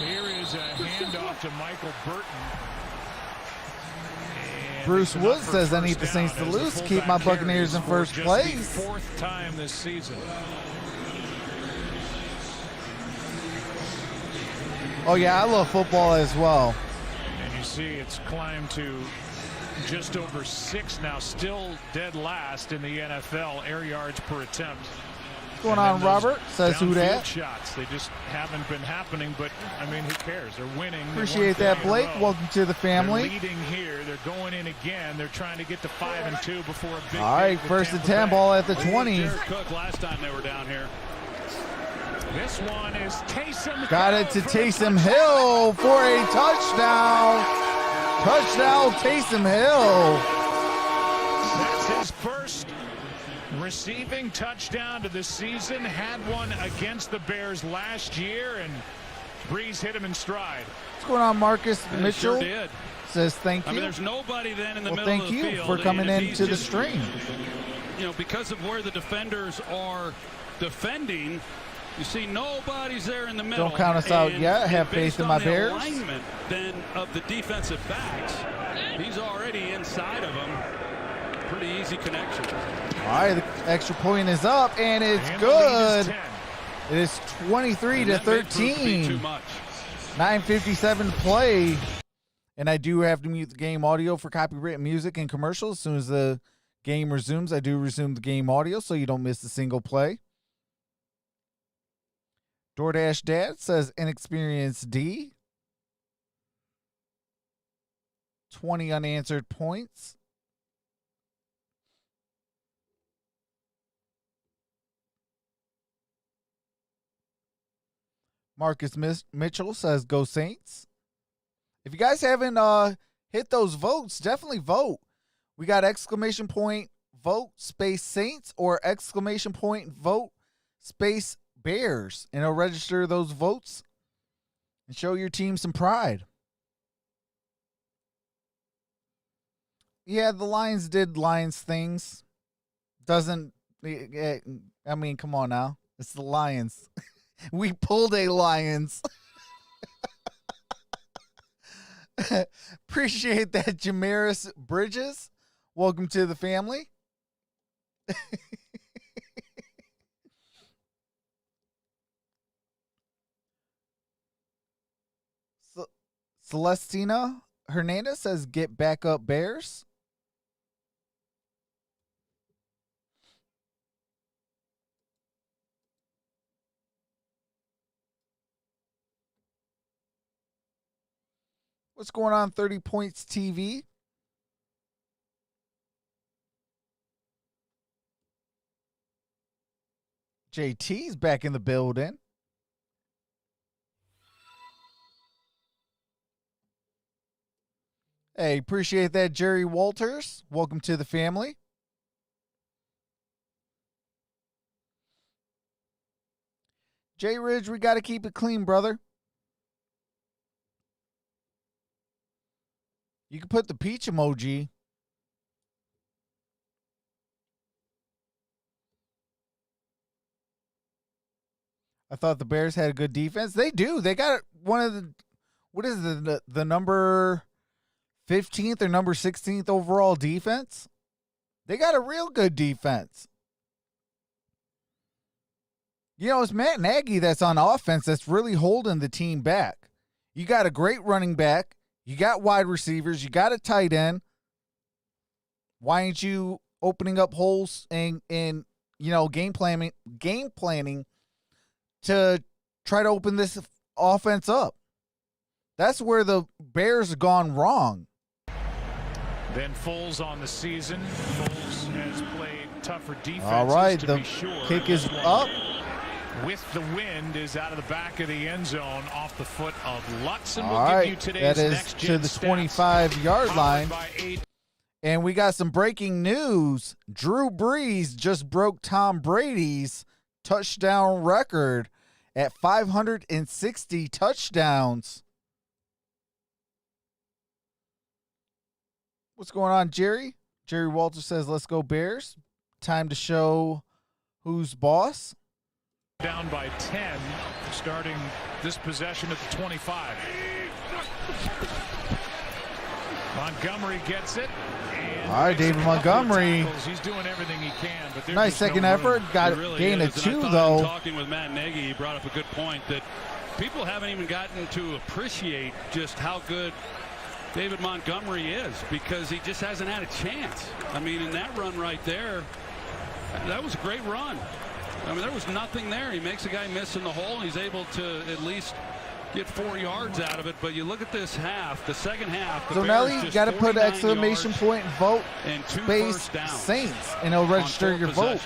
Here is a handoff to Michael Burton. And Bruce it's Wood enough for says, I first need the Saints to down as the lose, keep fullback my Buccaneers in carries first for just place. the 4th time this season. Oh, yeah, I love football as well. And you see it's climbed to just over 6 now, still dead last in the NFL, air yards per attempt. What's going on, Robert? Says who downfield that? Shots, they just haven't been happening, but I mean, who cares? They're winning. They Appreciate won that, 3 in a Blake. row. Welcome to the family. They're leading here. They're going in again. They're trying to get to 5-2 before a big. All right, game with first and Tampa 10, Bay. ball at the 20. Derek Cook last time they were down here. This one is Taysom. Got it to Hill for a Taysom touchdown. Hill for a touchdown. Touchdown, Taysom Hill. That's his first receiving touchdown to the season. Had one against the Bears last year, and Breeze hit him in stride. What's going on, Marcus And they Mitchell? sure did. Says thank I mean, you. there's nobody then in the Well, middle thank of the you field. for coming and he's into the just, stream. You know, because of where the defenders are defending, you see nobody's there in the middle. Don't count us out And- yet. Have and faith based in on my the Bears. alignment then of the defensive backs, he's already inside of them. Pretty easy connection. All right, the extra point is up, and it's And the lead is good. 10. It is 23 And to that may prove to be 13. too much. 9:57 to play. And I do have to mute the game audio for copyrighted music and commercials. As soon as the game resumes, I do resume the game audio so you don't miss a single play. DoorDash Dad says inexperienced D. 20 unanswered points. Marcus Mitchell says go Saints. If you guys haven't hit those votes, definitely vote. We got exclamation point vote space Saints or exclamation point vote space Bears. And it'll register those votes and show your team some pride. Yeah, the Lions did Lions things. Doesn't, I mean, come on now. It's the Lions. We pulled a Lions. Appreciate that, Jamaris Bridges. Welcome to the family. Celestina Hernandez says, get back up, Bears. What's going on, 30 Points TV? JT's back in the building. Hey, appreciate that, Jerry Walters. Welcome to the family. J Ridge, we got to keep it clean, brother. You can put the peach emoji. I thought the Bears had a good defense. They do. They got one of the, what is the number 15th or number 16th overall defense? They got a real good defense. You know, it's Matt Nagy that's on offense that's really holding the team back. You got a great running back. You got wide receivers. You got a tight end. Why ain't you opening up holes and you know, game planning to try to open this offense up? That's where the Bears have gone wrong. Then Foles on the season. Foles has played tougher defenses. All right, to the be sure. kick is This one, up. with the wind, is out of the back of the end zone off the foot of Lutz. And All we'll right, give you today's that is next to gen the stats, 25-yard followed line. by And we got some breaking news. Drew Brees just broke Tom Brady's touchdown record at 560 touchdowns. What's going on, Jerry? Jerry Walter says, let's go Bears. Time to show who's boss. Down by 10, starting this possession at the 25. Montgomery gets it. All right, David Montgomery. He's doing everything he can. But nice second effort. Got really gain of 2, though. Talking with Matt Nagy, he brought up a good point that people haven't even gotten to appreciate just how good David Montgomery is, because he just hasn't had a chance. I mean, in that run right there, that was a great run. I mean, there was nothing there. He makes a guy miss in the hole, and he's able to at least get 4 yards out of it. But you look at this half, the second half. So now you got to put an exclamation point and vote space Saints, and it'll register your vote.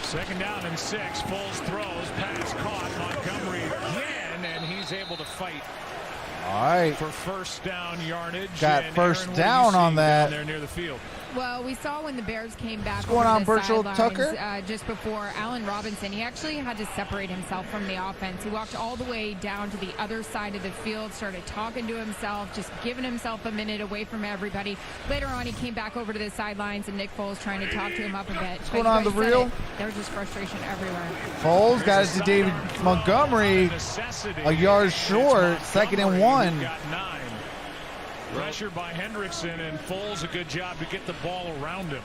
Second down and 6. Foles throws, pass caught. Montgomery again, and he's able to fight. All right. For first down yardage. Got first down on that. There near the field. Well, we saw when the Bears came back. What's going on, Burchell Tucker? Just before Allen Robinson, he actually had to separate himself from the offense. He walked all the way down to the other side of the field, started talking to himself, just giving himself a minute away from everybody. Later on, he came back over to the sidelines, and Nick Foles trying to talk to him up a bit. What's going on, the real? There was just frustration everywhere. Foles got it to David Montgomery, a yard short, 2nd and 1. Got 9. Pressure by Hendrickson, and Foles a good job to get the ball around him.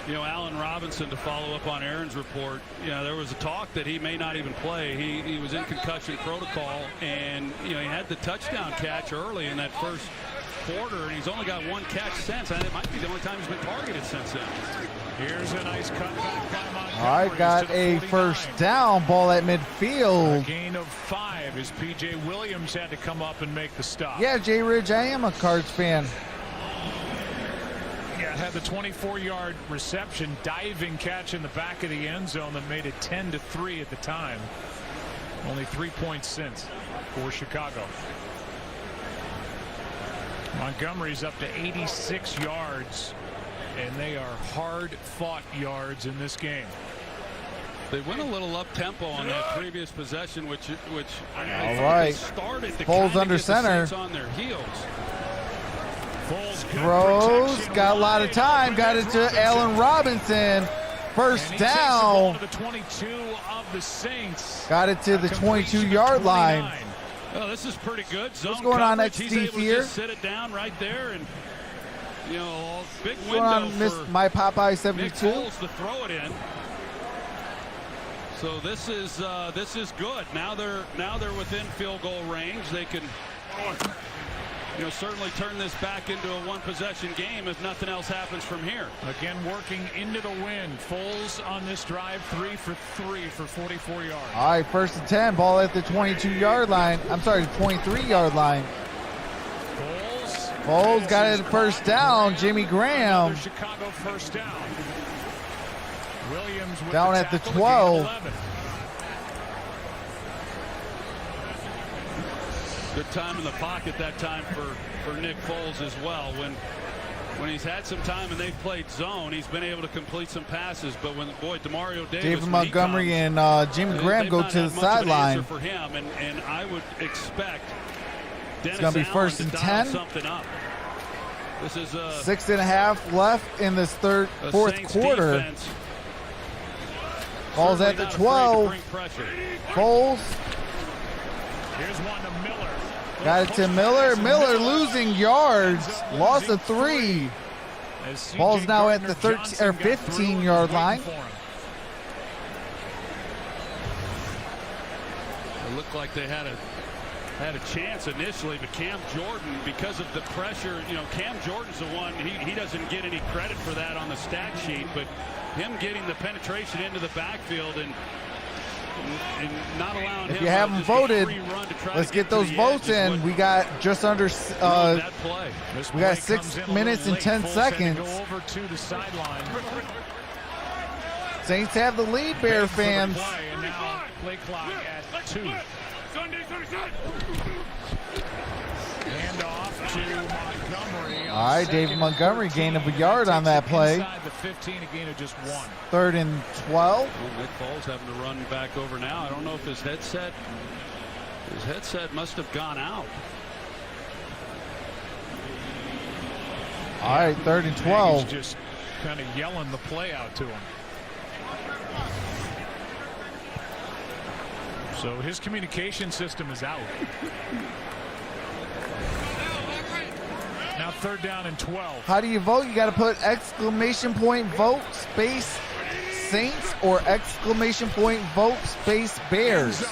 You know, Allen Robinson, to follow up on Aaron's report, you know, there was a talk that he may not even play. He was in concussion protocol, and, you know, he had the touchdown catch early in that first quarter, and he's only got 1 catch since, and it might be the only time he's been targeted since then. Here's a nice cutback by Montgomery. All right, got a first down, ball at midfield. A gain of 5 as P.J. Williams had to come up and make the stop. Yeah, Jay Ridge, I am a Cards fan. Yeah, had the 24-yard reception, diving catch in the back of the end zone that made it 10-3 at the time. Only 3 points since for Chicago. Montgomery's up to 86 yards, and they are hard-fought yards in this game. They went a little up-tempo on that previous possession, which all right. Started to Foles under center. On their heels. Throws, got a lot of time, got it to Allen Robinson. First down. The 22 of the Saints. Got it to the 22-yard line. Oh, this is pretty good. Zone What's going on, coverage. Steve He's able to here? just sit it down right there, and you know, big What's going on, window for my Popeye Nick 72? Foles to throw it in. So this is good. Now they're within field goal range. They can, you know, certainly turn this back into a 1-possession game if nothing else happens from here. Again, working into the wind. Foles on this drive, 3 for 3 for 44 yards. All right, 1st and 10, ball at the 22-yard line. I'm sorry, the 23-yard line. Foles got it first down. Jimmy Graham. Chicago first down. Williams with down the at the tackle, 12. Good time in the pocket that time for Nick Foles as well. When he's had some time and they've played zone, he's been able to complete some passes. But when Demario Davis, David Montgomery and Jimmy Graham go to the sideline. For him, and I would expect Dennis it's going to be Allen 1st and to 10. Something up. This is 6.5 left in this fourth Saints quarter. Defense. Ball's at the 12. Foles. Here's one to Miller. Got it to Miller. Miller losing yards. Loss of 3. Ball's now at the 13 or 15-yard line. It looked like they had a chance initially, but Cam Jordan, because of the pressure, you know, Cam Jordan's the one, he doesn't get any credit for that on the stat sheet, but him getting the penetration into the backfield and not allowing him. If you haven't voted, let's get those votes in. We got just under we got 6 minutes and 10 seconds. Go over to the sideline. Saints have the lead, Bear fans. And now play clock at 2. Hand off to Montgomery. All right, David Montgomery gained a yard on that play. Inside the 15, a gain of just 1. 3rd and 12. Well, Nick Foles having to run back over now. I don't know if his headset must have gone out. All right, 3rd and 12. He's just kind of yelling the play out to him. So his communication system is out. Now 3rd down and 12. How do you vote? You got to put exclamation point vote space Saints or exclamation point vote space Bears.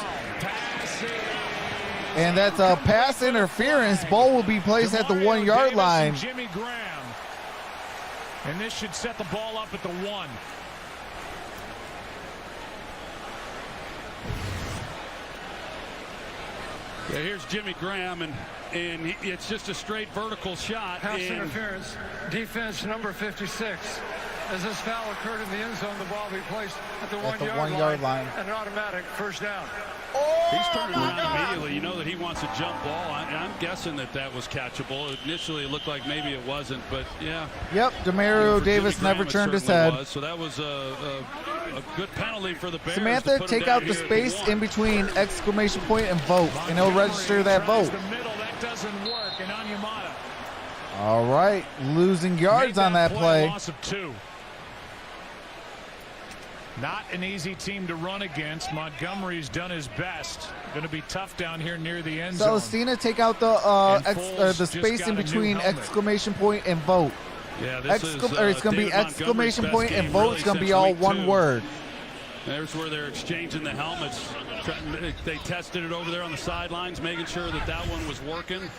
And that's a pass interference. Ball will be placed at the 1 yard line. Jimmy Graham. And this should set the ball up at the 1. Yeah, here's Jimmy Graham, and it's just a straight vertical shot. Pass interference, defense number 56. As this foul occurred in the end zone, the ball will be placed at the 1 yard line. And an automatic first down. He's turning around immediately. You know that he wants a jump ball. I'm guessing that was catchable. Initially, it looked like maybe it wasn't, but yeah. Yep, Demario Davis never turned his head. So that was a good penalty for the Bears. Samantha, take out the space in between exclamation point and vote, and it'll register that vote. The middle, that doesn't work, and Onyemata. All right, losing yards on that play. Loss of 2. Not an easy team to run against. Montgomery's done his best. Going to be tough down here near the end zone. Celestina, take out the space in between exclamation point and vote. Yeah, it's going to be exclamation point and vote. It's going to be all one word. There's where they're exchanging the helmets. They tested it over there on the sidelines, making sure that one was working.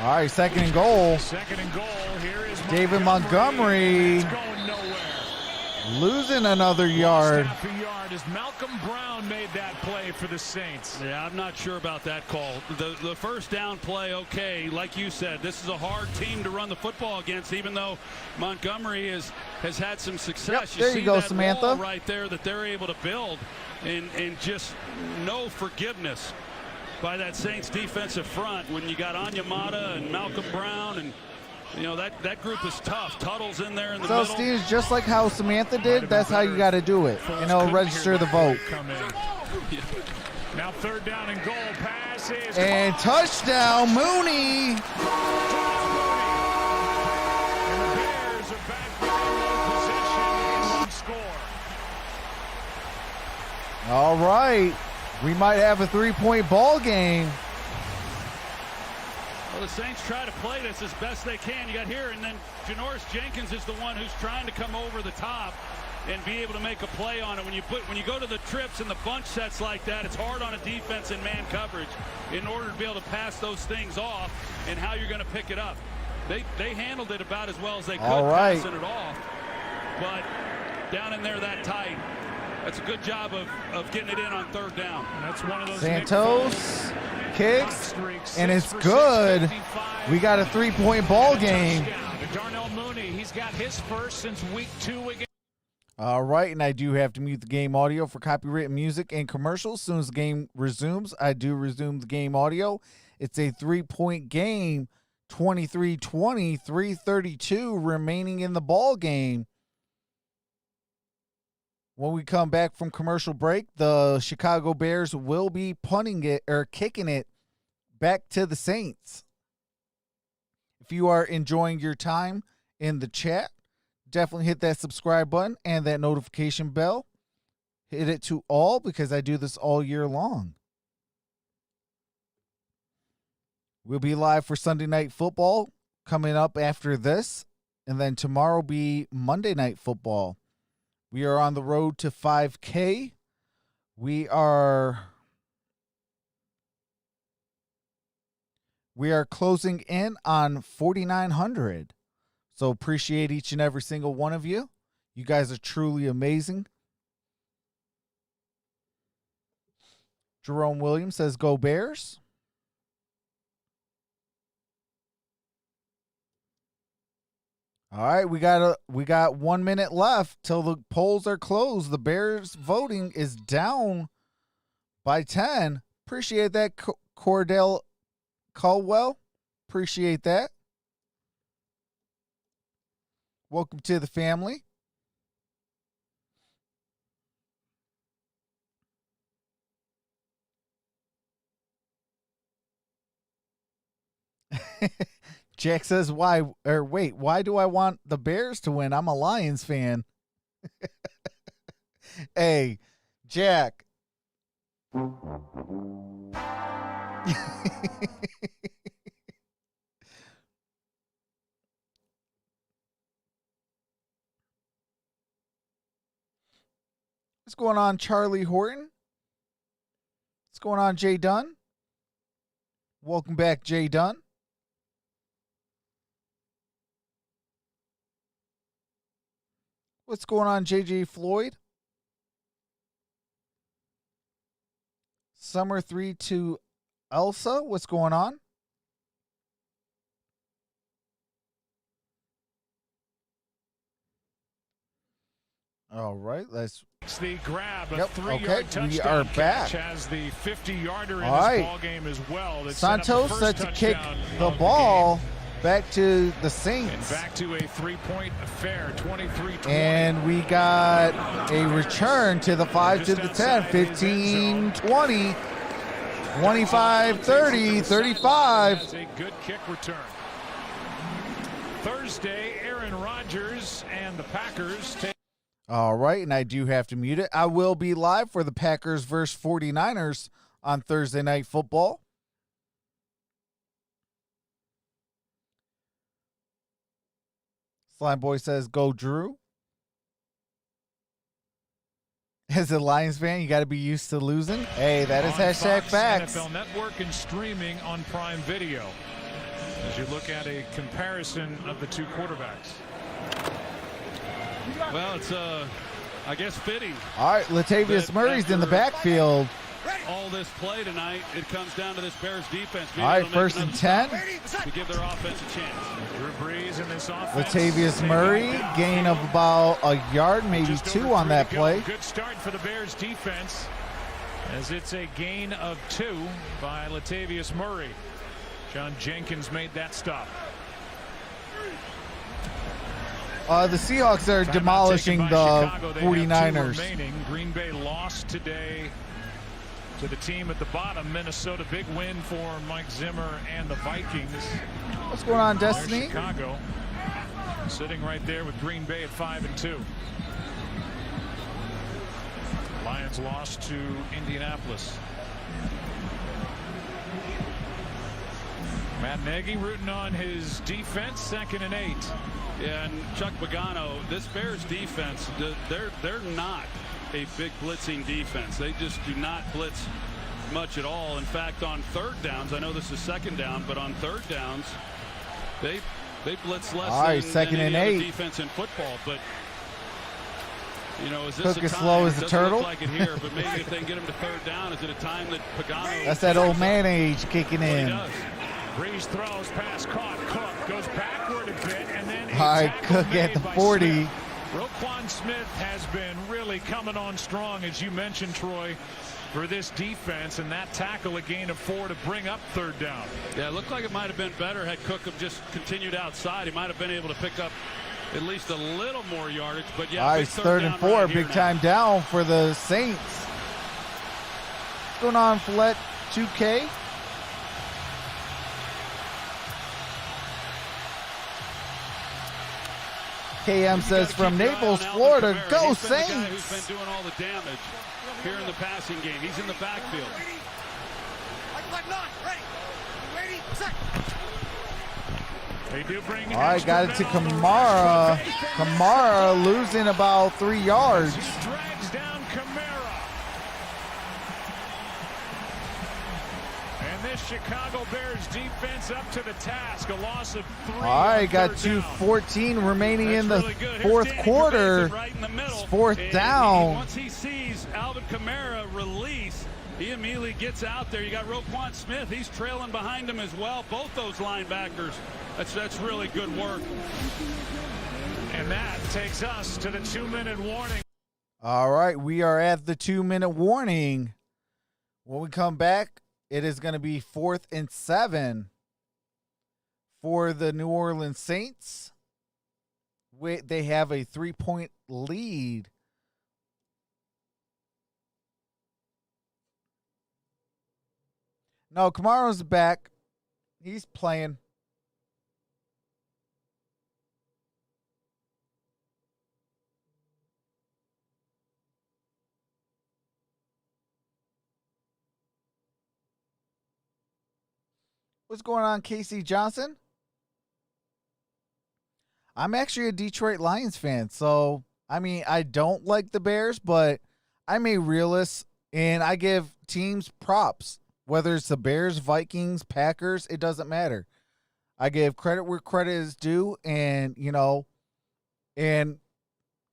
All right, 2nd and goal. 2nd and goal. Here is David Montgomery. It's going nowhere. Losing another yard. Half a yard as Malcolm Brown made that play for the Saints. Yeah, I'm not sure about that call. The first down play, okay, like you said, this is a hard team to run the football against, even though Montgomery has had some success. Yep, there you go, that Samantha. wall right there that they're able to build, and just no forgiveness by that Saints defensive front when you got Onyemata and Malcolm Brown, and you know that group is tough. Tuttle's in there in the middle. So Steve, just like how Samantha did, that's how you got to do it, and it'll register the vote. Now 3rd down and goal. Passes and touchdown, Mooney. And the Bears are back in possession and one score. All right. We might have a 3-point ball game. Well, the Saints try to play this as best they can. You got here, and then Janoris Jenkins is the one who's trying to come over the top and be able to make a play on it. When you go to the trips and the bunch sets like that, it's hard on a defense in man coverage in order to be able to pass those things off and how you're going to pick it up. They handled it about as well as they could, passing it off. But down in there that tight, that's a good job of getting it in on 3rd down. And that's one of those Santos kicks, and it's good. We got a 3-point ball game. Darnell Mooney, he's got his first since week 2 again. All right, and I do have to mute the game audio for copyrighted music and commercials. As soon as the game resumes, I do resume the game audio. It's a 3-point game, 23-20, 3:32 remaining in the ball game. When we come back from commercial break, the Chicago Bears will be punting it or kicking it back to the Saints. If you are enjoying your time in the chat, definitely hit that subscribe button and that notification bell. Hit it to all because I do this all year long. We'll be live for Sunday Night Football coming up after this, and then tomorrow will be Monday Night Football. We are on the road to 5K. We are closing in on 4,900. So appreciate each and every single one of you. You guys are truly amazing. Jerome Williams says, "Go Bears." All right, we got 1 minute left till the polls are closed. The Bears voting is down by 10. Appreciate that, Cordell Caldwell. Appreciate that. Welcome to the family. Jack says, why do I want the Bears to win? I'm a Lions fan. Hey, Jack. What's going on, Charlie Horton? What's going on, Jay Dunn? Welcome back, Jay Dunn. What's going on, JJ Floyd? Summer 3 to Elsa. What's going on? All right, let's. It's the grab, a Yep, 3-yard okay, touchdown we are back. catch, has the 50-yarder in All this right. ball game as well. That Santos set set up to kick touchdown the of ball game. back to the And Saints. back to a 3-point affair, 23-20. And we got a return to the 5 to the 10, 15, 20, 25, 30, 35. Has a good kick return. Thursday, Aaron Rodgers and the Packers take. All right, and I do have to mute it. I will be live for the Packers versus 49ers on Thursday Night Football. Slime Boy says, go Drew. As a Lions fan, you got to be used to losing. Hey, that is On hashtag Fox, facts. NFL Network and streaming on Prime Video. As you look at a comparison of the two quarterbacks. Well, it's I guess fitting. All right, Latavius But Murray's in the after backfield. all this play tonight, it comes down to this Bears defense. Maybe All right, they'll make first and another 10. stop to give their offense a chance. Drew Brees in this offense. Latavius They Murray, got gain of about a yard, maybe just 2 over on 3 that to go. play. Good start for the Bears defense, as it's a gain of 2 by Latavius Murray. John Jenkins made that stop. The Seahawks are Timeout demolishing taken the by Chicago. They have 2 49ers. remaining. Green Bay lost today to the team at the bottom. Minnesota, big win for Mike Zimmer and the Vikings. What's going on, There's Destiny? Chicago sitting right there with Green Bay at 5-2. Lions lost to Indianapolis. Matt Nagy rooting on his defense, 2nd and 8. Yeah, and Chuck Pagano, this Bears defense, they're not a big blitzing defense. They just do not blitz much at all. In fact, on 3rd downs, I know this is 2nd down, but on 3rd downs, they blitz less All right, than 2nd any and other 8. defense in football. But you know, is this Cook a as time? slow as It a doesn't turtle. look like it here, but maybe if they can get him to 3rd down, is it a time that Pagano? That's that old man age kicking What he in. does. Breeze throws, pass caught. Cook goes backward a bit, and then a All right, tackle Cook at made the by 40. Smith. Roquan Smith has been really coming on strong, as you mentioned, Troy, for this defense, and that tackle a gain of 4 to bring up 3rd down. Yeah, it looked like it might have been better had Cook have just continued outside. He might have been able to pick up at least a little more yardage. But yeah, All right, big it's 3rd third and down 4, right here big now. time down for the Saints. What's going on, Follette 2K? KM says from Naples, Florida, go He's been the guy who's Saints! been doing all the damage here in the passing game. He's in the backfield. They do bring All right, got it to Kamara. Kamara losing about 3 yards. Just drags down Kamara. And this Chicago Bears defense up to the task. A loss of 3. All right, on got 3rd down. 2:14 remaining That's in the really good. Here's 4th Danny quarter. Trevathan right in the middle. It's 4th And down. once he sees Alvin Kamara release, he immediately gets out there. You got Roquan Smith. He's trailing behind him as well. Both those linebackers. That's really good work. And that takes us to the 2-minute warning. All right, we are at the 2-minute warning. When we come back, It is going to be 4th and 7 for the New Orleans Saints. They have a 3-point lead. No, Kamaro's back. He's playing. What's going on, Casey Johnson? I'm actually a Detroit Lions fan, so, I mean, I don't like the Bears, but I'm a realist, and I give teams props. Whether it's the Bears, Vikings, Packers, it doesn't matter. I give credit where credit is due, and,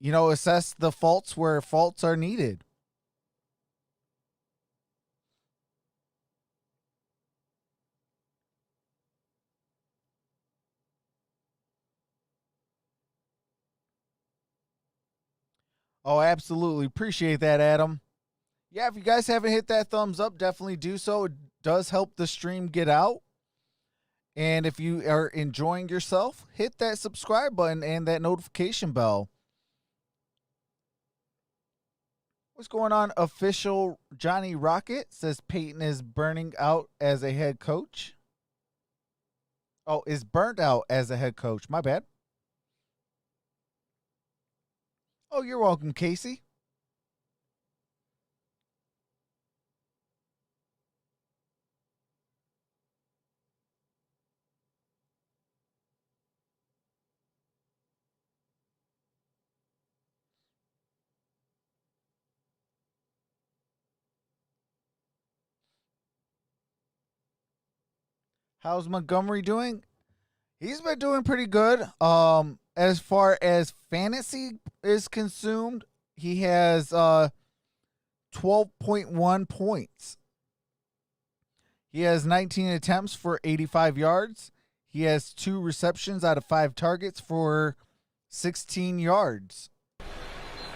assess the faults where faults are needed. Oh, absolutely. Appreciate that, Adam. Yeah, if you guys haven't hit that thumbs up, definitely do so. It does help the stream get out. And if you are enjoying yourself, hit that subscribe button and that notification bell. What's going on? Official Johnny Rocket says Peyton is burning out as a head coach. Oh, is burnt out as a head coach. My bad. Oh, you're welcome, Casey. How's Montgomery doing? He's been doing pretty good. As far as fantasy is consumed, he has 12.1 points. He has 19 attempts for 85 yards. He has 2 receptions out of 5 targets for 16 yards.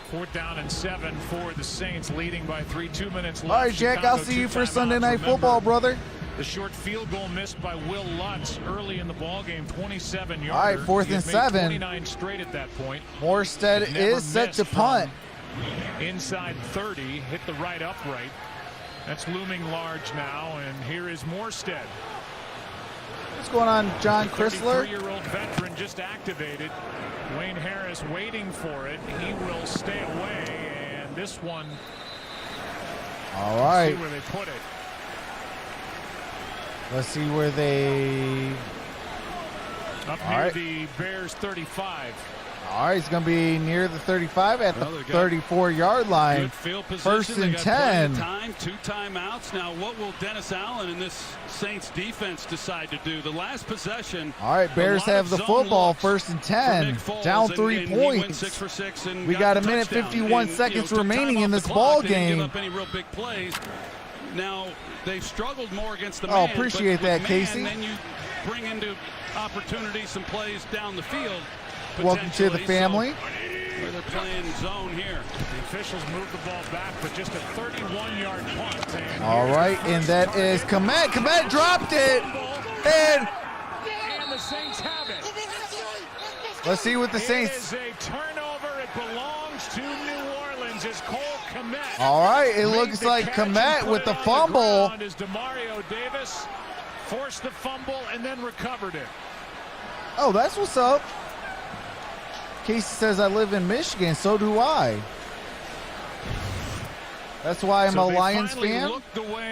4th down and 7 for the Saints, leading by 3. 2 minutes left. All right, Jack, I'll see you for Sunday Night Football, brother. The short field goal missed by Will Lutz early in the ball game, 27 yards. All right, 4th and 7. 29 straight at that point. Morstead is set to punt. Inside 30, hit the right upright. That's looming large now, and here is Morstead. What's going on, John Chrysler? 33-year-old veteran just activated. Wayne Harris waiting for it. He will stay away, and this one. All right. See where they put it. Let's see where they... Up near the Bears 35. All right, it's going to be near the 35 at the 34-yard line. Good field position. 1st and 10. Time, 2 timeouts. Now, what will Dennis Allen and this Saints defense decide to do? The last possession. All right, Bears have the football. 1st and 10. Down 3 points. 6 for 6 and we got a minute 51 seconds remaining in this ball game. Didn't give up any real big plays. Now, they've struggled more against the man. Oh, appreciate that, Casey. And then you bring into opportunities some plays down the field. Welcome to the family. Where they're playing zone here. The officials move the ball back, but just a 31-yard punt. And all right, and that is Komet. Komet dropped it. And the Saints have it. Let's see what the Saints. It is a turnover. It belongs to New Orleans. It's Cole Komet. All right, it looks like Komet with the fumble. Is Demario Davis forced the fumble and then recovered it. Oh, that's what's up. Casey says, I live in Michigan. So do I. That's why I'm a Lions fan.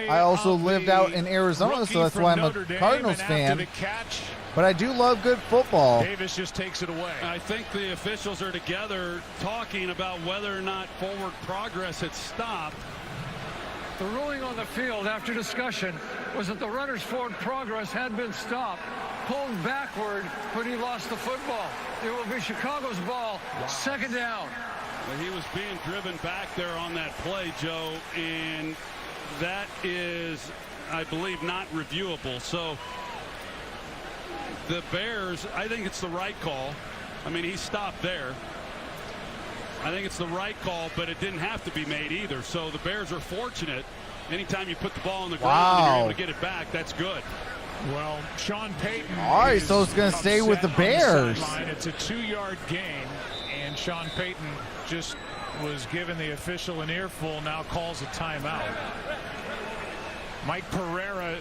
I also lived out in Arizona, so that's why I'm a Cardinals fan. But I do love good football. Davis just takes it away. I think the officials are together talking about whether or not forward progress had stopped. The ruling on the field after discussion was that the runner's forward progress had been stopped, pulled backward when he lost the football. It will be Chicago's ball, 2nd down. Well, he was being driven back there on that play, Joe, and that is, I believe, not reviewable. So the Bears, I think it's the right call. I mean, he stopped there. I think it's the right call, but it didn't have to be made either. So the Bears are fortunate anytime you put the ball on the ground and Wow. you're able to get it back, that's good. Well, Sean Payton. All right, so it's going to stay with the Bears. It's a 2-yard gain, and Sean Payton just was given the official an earful, now calls a timeout. Mike Pereira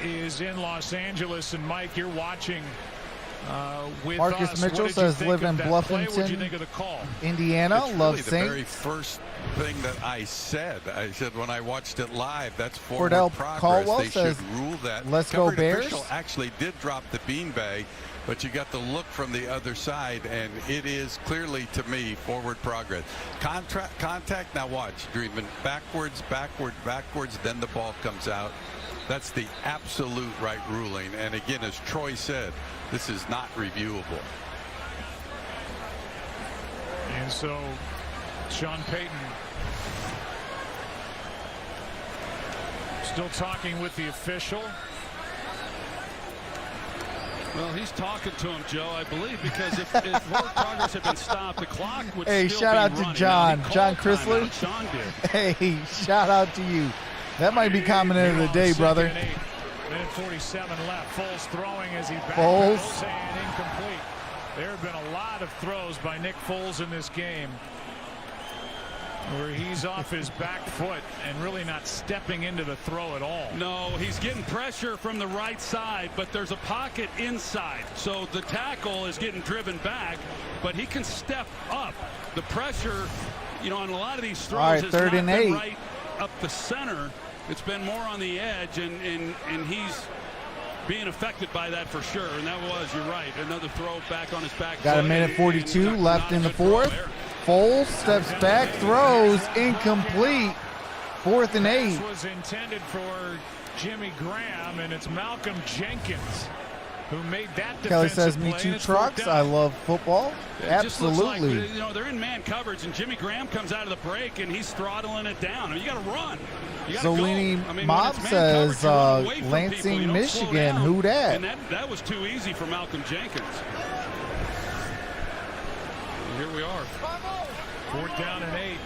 is in Los Angeles, and Mike, you're watching with Marcus us. Mitchell What did you says think live of in that play? What'd you Bluffington, think of the call? Indiana. It's Love really the Saints. very first thing that I said when I watched it live. That's forward Cordell progress. Caldwell They says, should rule that. "Let's go Covered Bears." official actually did drop the beanbag, but you got the look from the other side, and it is clearly, to me, forward progress. Contact. Now watch, Dreamin'. Backwards, then the ball comes out. That's the absolute right ruling. And again, as Troy said, this is not reviewable. And so Sean Payton still talking with the official. Well, he's talking to him, Joe, I believe, because if forward progress had been stopped, the clock would Hey, still shout be out to running. John. Now, he John called Chrysler. timeout. Sean did. Hey, shout out to you. That might be comment of the day, brother. Minute 47 left. Foles throwing as he Foles. backpedals and incomplete. There have been a lot of throws by Nick Foles in this game where he's off his back foot and really not stepping into the throw at all. No, he's getting pressure from the right side, but there's a pocket inside. So the tackle is getting driven back, but he can step up. The pressure, on a lot of these throws All right, has third not and been 8. right up the center. It's been more on the edge, and he's being affected by that for sure. And that was, you're right, another throw back on his back. Got a foot. minute 42 Not left a in the good throw fourth. there. Foles steps back, throws, incomplete. 4th and 8. This was intended for Jimmy Graham, and it's Malcolm Jenkins who made that Kelly defensive says, me play, too, and it's fourth Trucks. down. I love football. It just looks Absolutely. like, they're in man coverage, and Jimmy Graham comes out of the break, and he's throttling it down. I mean, you got to run. You gotta Zolini go. I mean, Mob when it's man says, coverage, you run away from Lansing, people. You don't slow Michigan. down. Who dat? And that was too easy for Malcolm Jenkins. And here we are. 4th down and 8.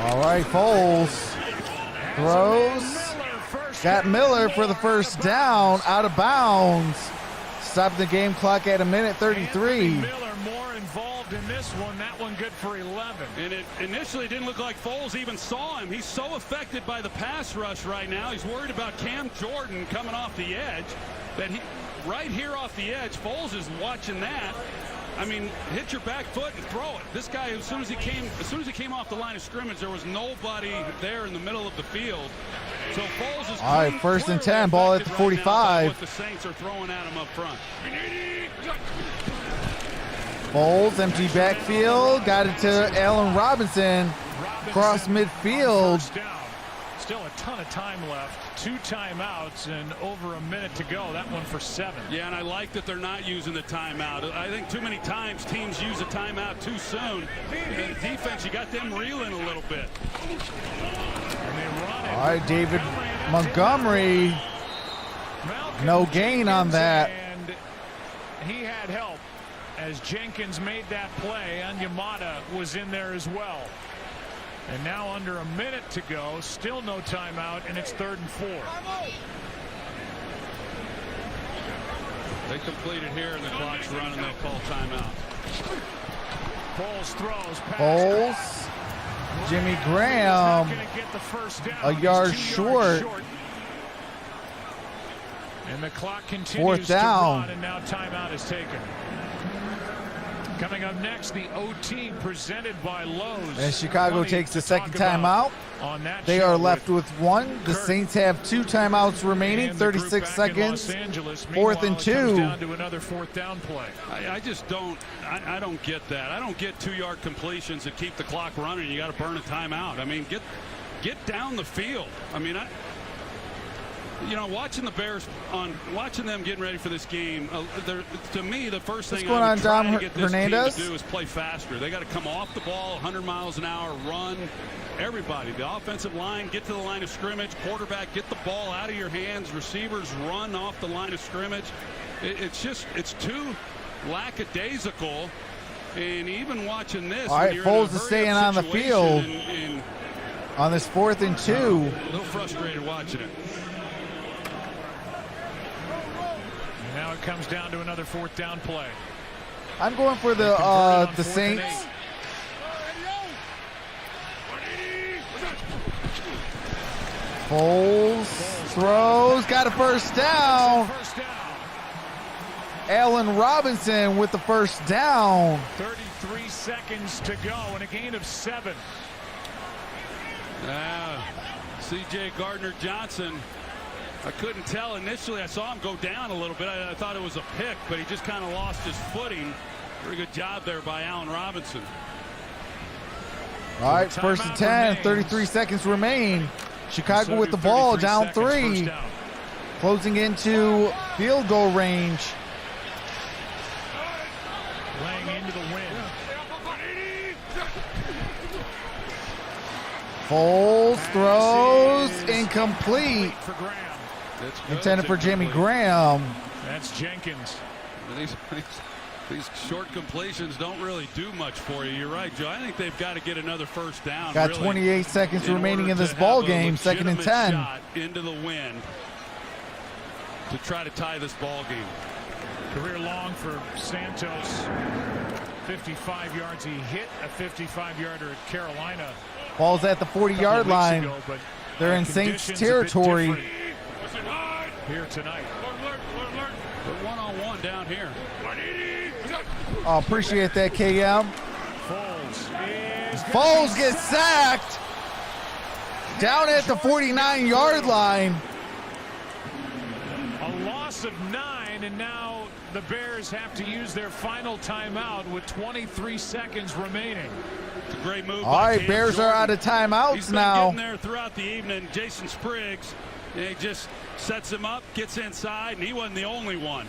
All right, Foles throws. Got Miller for the first down, out of bounds. Stopped the game clock at a minute 33. Miller more involved in this one. That one good for 11. And it initially didn't look like Foles even saw him. He's so affected by the pass rush right now. He's worried about Cam Jordan coming off the edge. That he right here off the edge, Foles is watching that. I mean, hit your back foot and throw it. This guy, as soon as he came off the line of scrimmage, there was nobody there in the middle of the field. So Foles is All right, 1st and 10, ball at the 45. Right now, what the Saints are throwing at him up front. Foles, empty backfield. Got it to Allen Robinson. Cross midfield. First down. Still a ton of time left. 2 timeouts and over a minute to go. That one for 7. Yeah, and I like that they're not using the timeout. I think too many times teams use a timeout too soon. And defense, you got them reeling a little bit. All right, David Montgomery. No gain on that. And he had help as Jenkins made that play. Onyemata was in there as well. And now under a minute to go, still no timeout, and it's 3rd and 4. They complete it here, and the clock's running. They'll call timeout. Foles throws. Foles. Jimmy Graham. Get the first down. A yard He's 2 short. yards And the clock continues 4th down. to run, and now timeout is taken. Coming up next, the OT presented by Lowe's. And Chicago takes the second timeout. They are left with 1. The Saints have 2 timeouts remaining, 36 seconds. 4th and 2. Down to another 4th down play. I just don't. I don't get that. I don't get 2-yard completions that keep the clock running. You got to burn a timeout. I mean, get down the field. I mean, watching the Bears watching them getting ready for this game, to me, the first thing going I on, would try Dom to get this Hernandez? team to do is play faster. They got to come off the ball 100 miles an hour, run. Everybody, the offensive line, get to the line of scrimmage. Quarterback, get the ball out of your hands. Receivers, run off the line of scrimmage. It's too lackadaisical And even watching this, all right, Foles is staying on the field on this 4th and 2. A little frustrated watching it. And now it comes down to another 4th down play. I'm going for the Saints. Foles throws, got a first down. Allen Robinson with the first down. 33 seconds to go and a gain of 7. C.J. Gardner-Johnson, I couldn't tell initially. I saw him go down a little bit. I thought it was a pick, but he just kind of lost his footing. Pretty good job there by Allen Robinson. All right, 1st and 10, 33 seconds remain. Chicago with the ball, down 3. Closing into field goal range. Laying into the wind. Foles throws incomplete. For Graham. Intended for Jimmy Graham. That's Jenkins. These short completions don't really do much for you. You're right, Joe. I think they've got to get another first down. Got really, 28 seconds remaining in this to ball have a game, 2nd and 10. shot into the wind to try to tie this ball game. Career long for Santos. 55 yards. He hit a 55-yarder at Carolina. Ball's at the 40-yard line. Ago, but they're in Saints territory. Here tonight. But one-on-one down here. Oh, appreciate that, KM. Foles gets sacked. Down at the 49-yard line. A loss of 9, and now the Bears have to use their final timeout with 23 seconds remaining. It's a great move. All right, Bears Jordan. are out of timeouts He's been now. getting there throughout the evening. Jason Spriggs, he just sets him up, gets inside, and he wasn't the only one.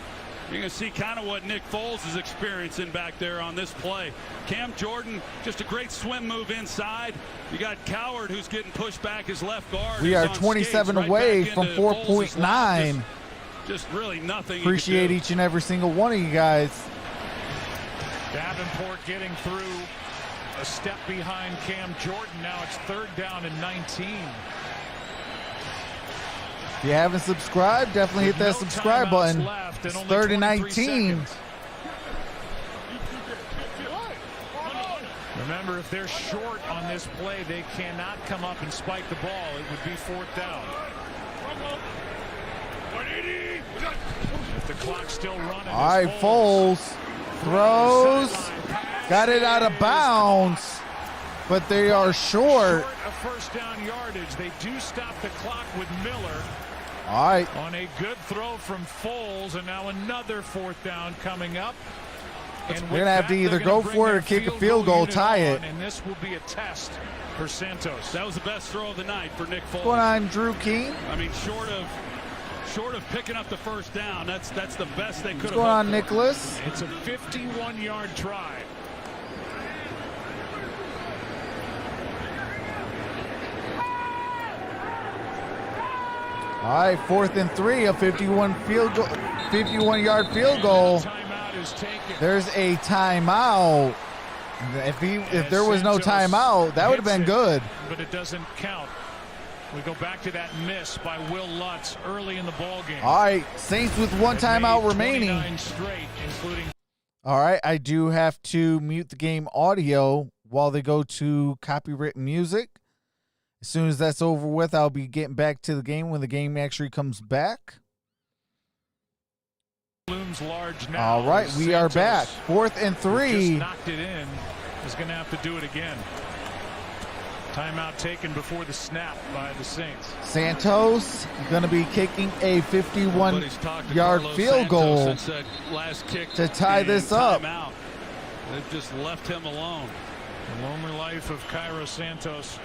You're going to see kind of what Nick Foles is experiencing back there on this play. Cam Jordan, just a great swim move inside. You got Coward, who's getting pushed back his left guard. We are 27 away from 4.9. Just really nothing. Appreciate each and every single one of you guys. Davenport getting through a step behind Cam Jordan. Now it's 3rd down and 19. If you haven't subscribed, definitely hit that subscribe button. It's 3rd and 19. Remember, if they're short on this play, they cannot come up and spike the ball. It would be 4th down. If the clock's still running. All right, Foles throws. Got it out of bounds, but they are short. A first down yardage. They do stop the clock with Miller. All right. On a good throw from Foles, and now another 4th down coming up. And we're going to have to either go for it or kick a field goal, tie it. And this will be a test for Santos. That was the best throw of the night for Nick Foles. What's going on, Drew King? I mean, short of picking up the first down, that's the best they could have. What's going on, Nicholas? It's a 51-yard try. All right, 4th and 3, a 51-yard field goal. There's a timeout. If there was no timeout, that would have been good. But it doesn't count. We go back to that miss by Will Lutz early in the ball game. All right, Saints with one timeout remaining. Straight, including. All right, I do have to mute the game audio while they go to copyright music. As soon as that's over with, I'll be getting back to the game when the game actually comes back. Looms large now. All right, we are back. 4th and 3. Just knocked it in. Is going to have to do it again. Timeout taken before the snap by the Saints. Santos going to be kicking a 51-yard field goal to tie this up. They've just left him alone. The lonely life of Cairo Santos.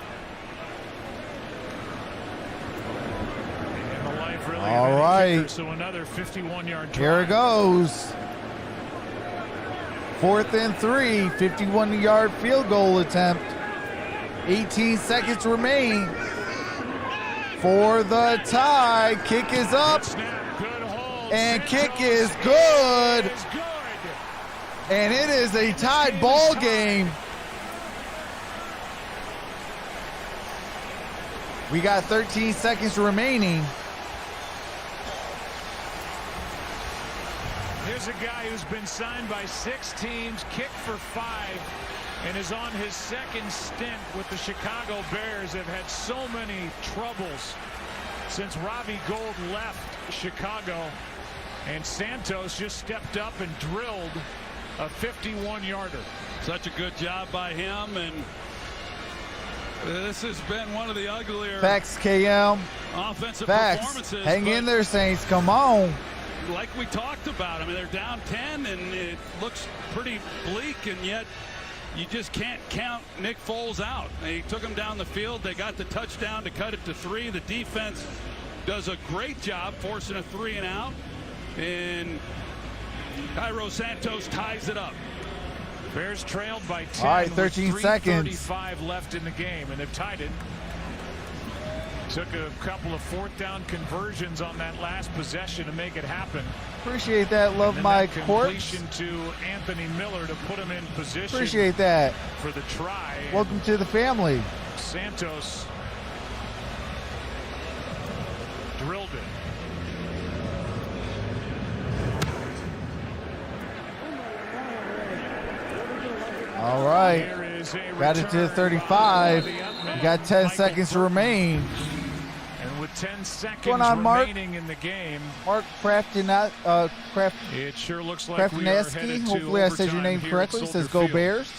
And the life really all of right. kicker, so another 51-yard drive. Here it goes. 4th and 3, 51-yard field goal attempt. 18 seconds remain for the tie. Kick is up, and kick is good. And it is a tied ball game. We got 13 seconds remaining. Here's a guy who's been signed by 6 teams, kicked for 5, and is on his second stint with the Chicago Bears. Have had so many troubles since Robbie Gould left Chicago. And Santos just stepped up and drilled a 51-yarder. Such a good job by him, and this has been one of the uglier Facts, KM. offensive Facts. performances. Hang in but there, Saints. Come on. like we talked about, I mean, they're down 10, and it looks pretty bleak, and yet you just can't count Nick Foles out. They took him down the field. They got the touchdown to cut it to 3. The defense does a great job forcing a 3 and out, and Cairo Santos ties it up. Bears trailed by 10. All right, 13 with seconds. 3:35 left in the game, and they've tied it. Took a couple of 4th down conversions on that last possession to make it happen. Appreciate that. Love And my that corpse. completion to Anthony Miller to put him in position. Appreciate that. For the try. Welcome to the family. Santos drilled it. All right. Here is a Got it to return 35. by the up man, We got 10 Michael seconds to remain. And with 10 seconds going on, Mark? remaining in the game, Mark Craft it sure looks like we are Kraftineski. headed to Hopefully I said your overtime name here correctly. at It says Soldier go Field. Bears.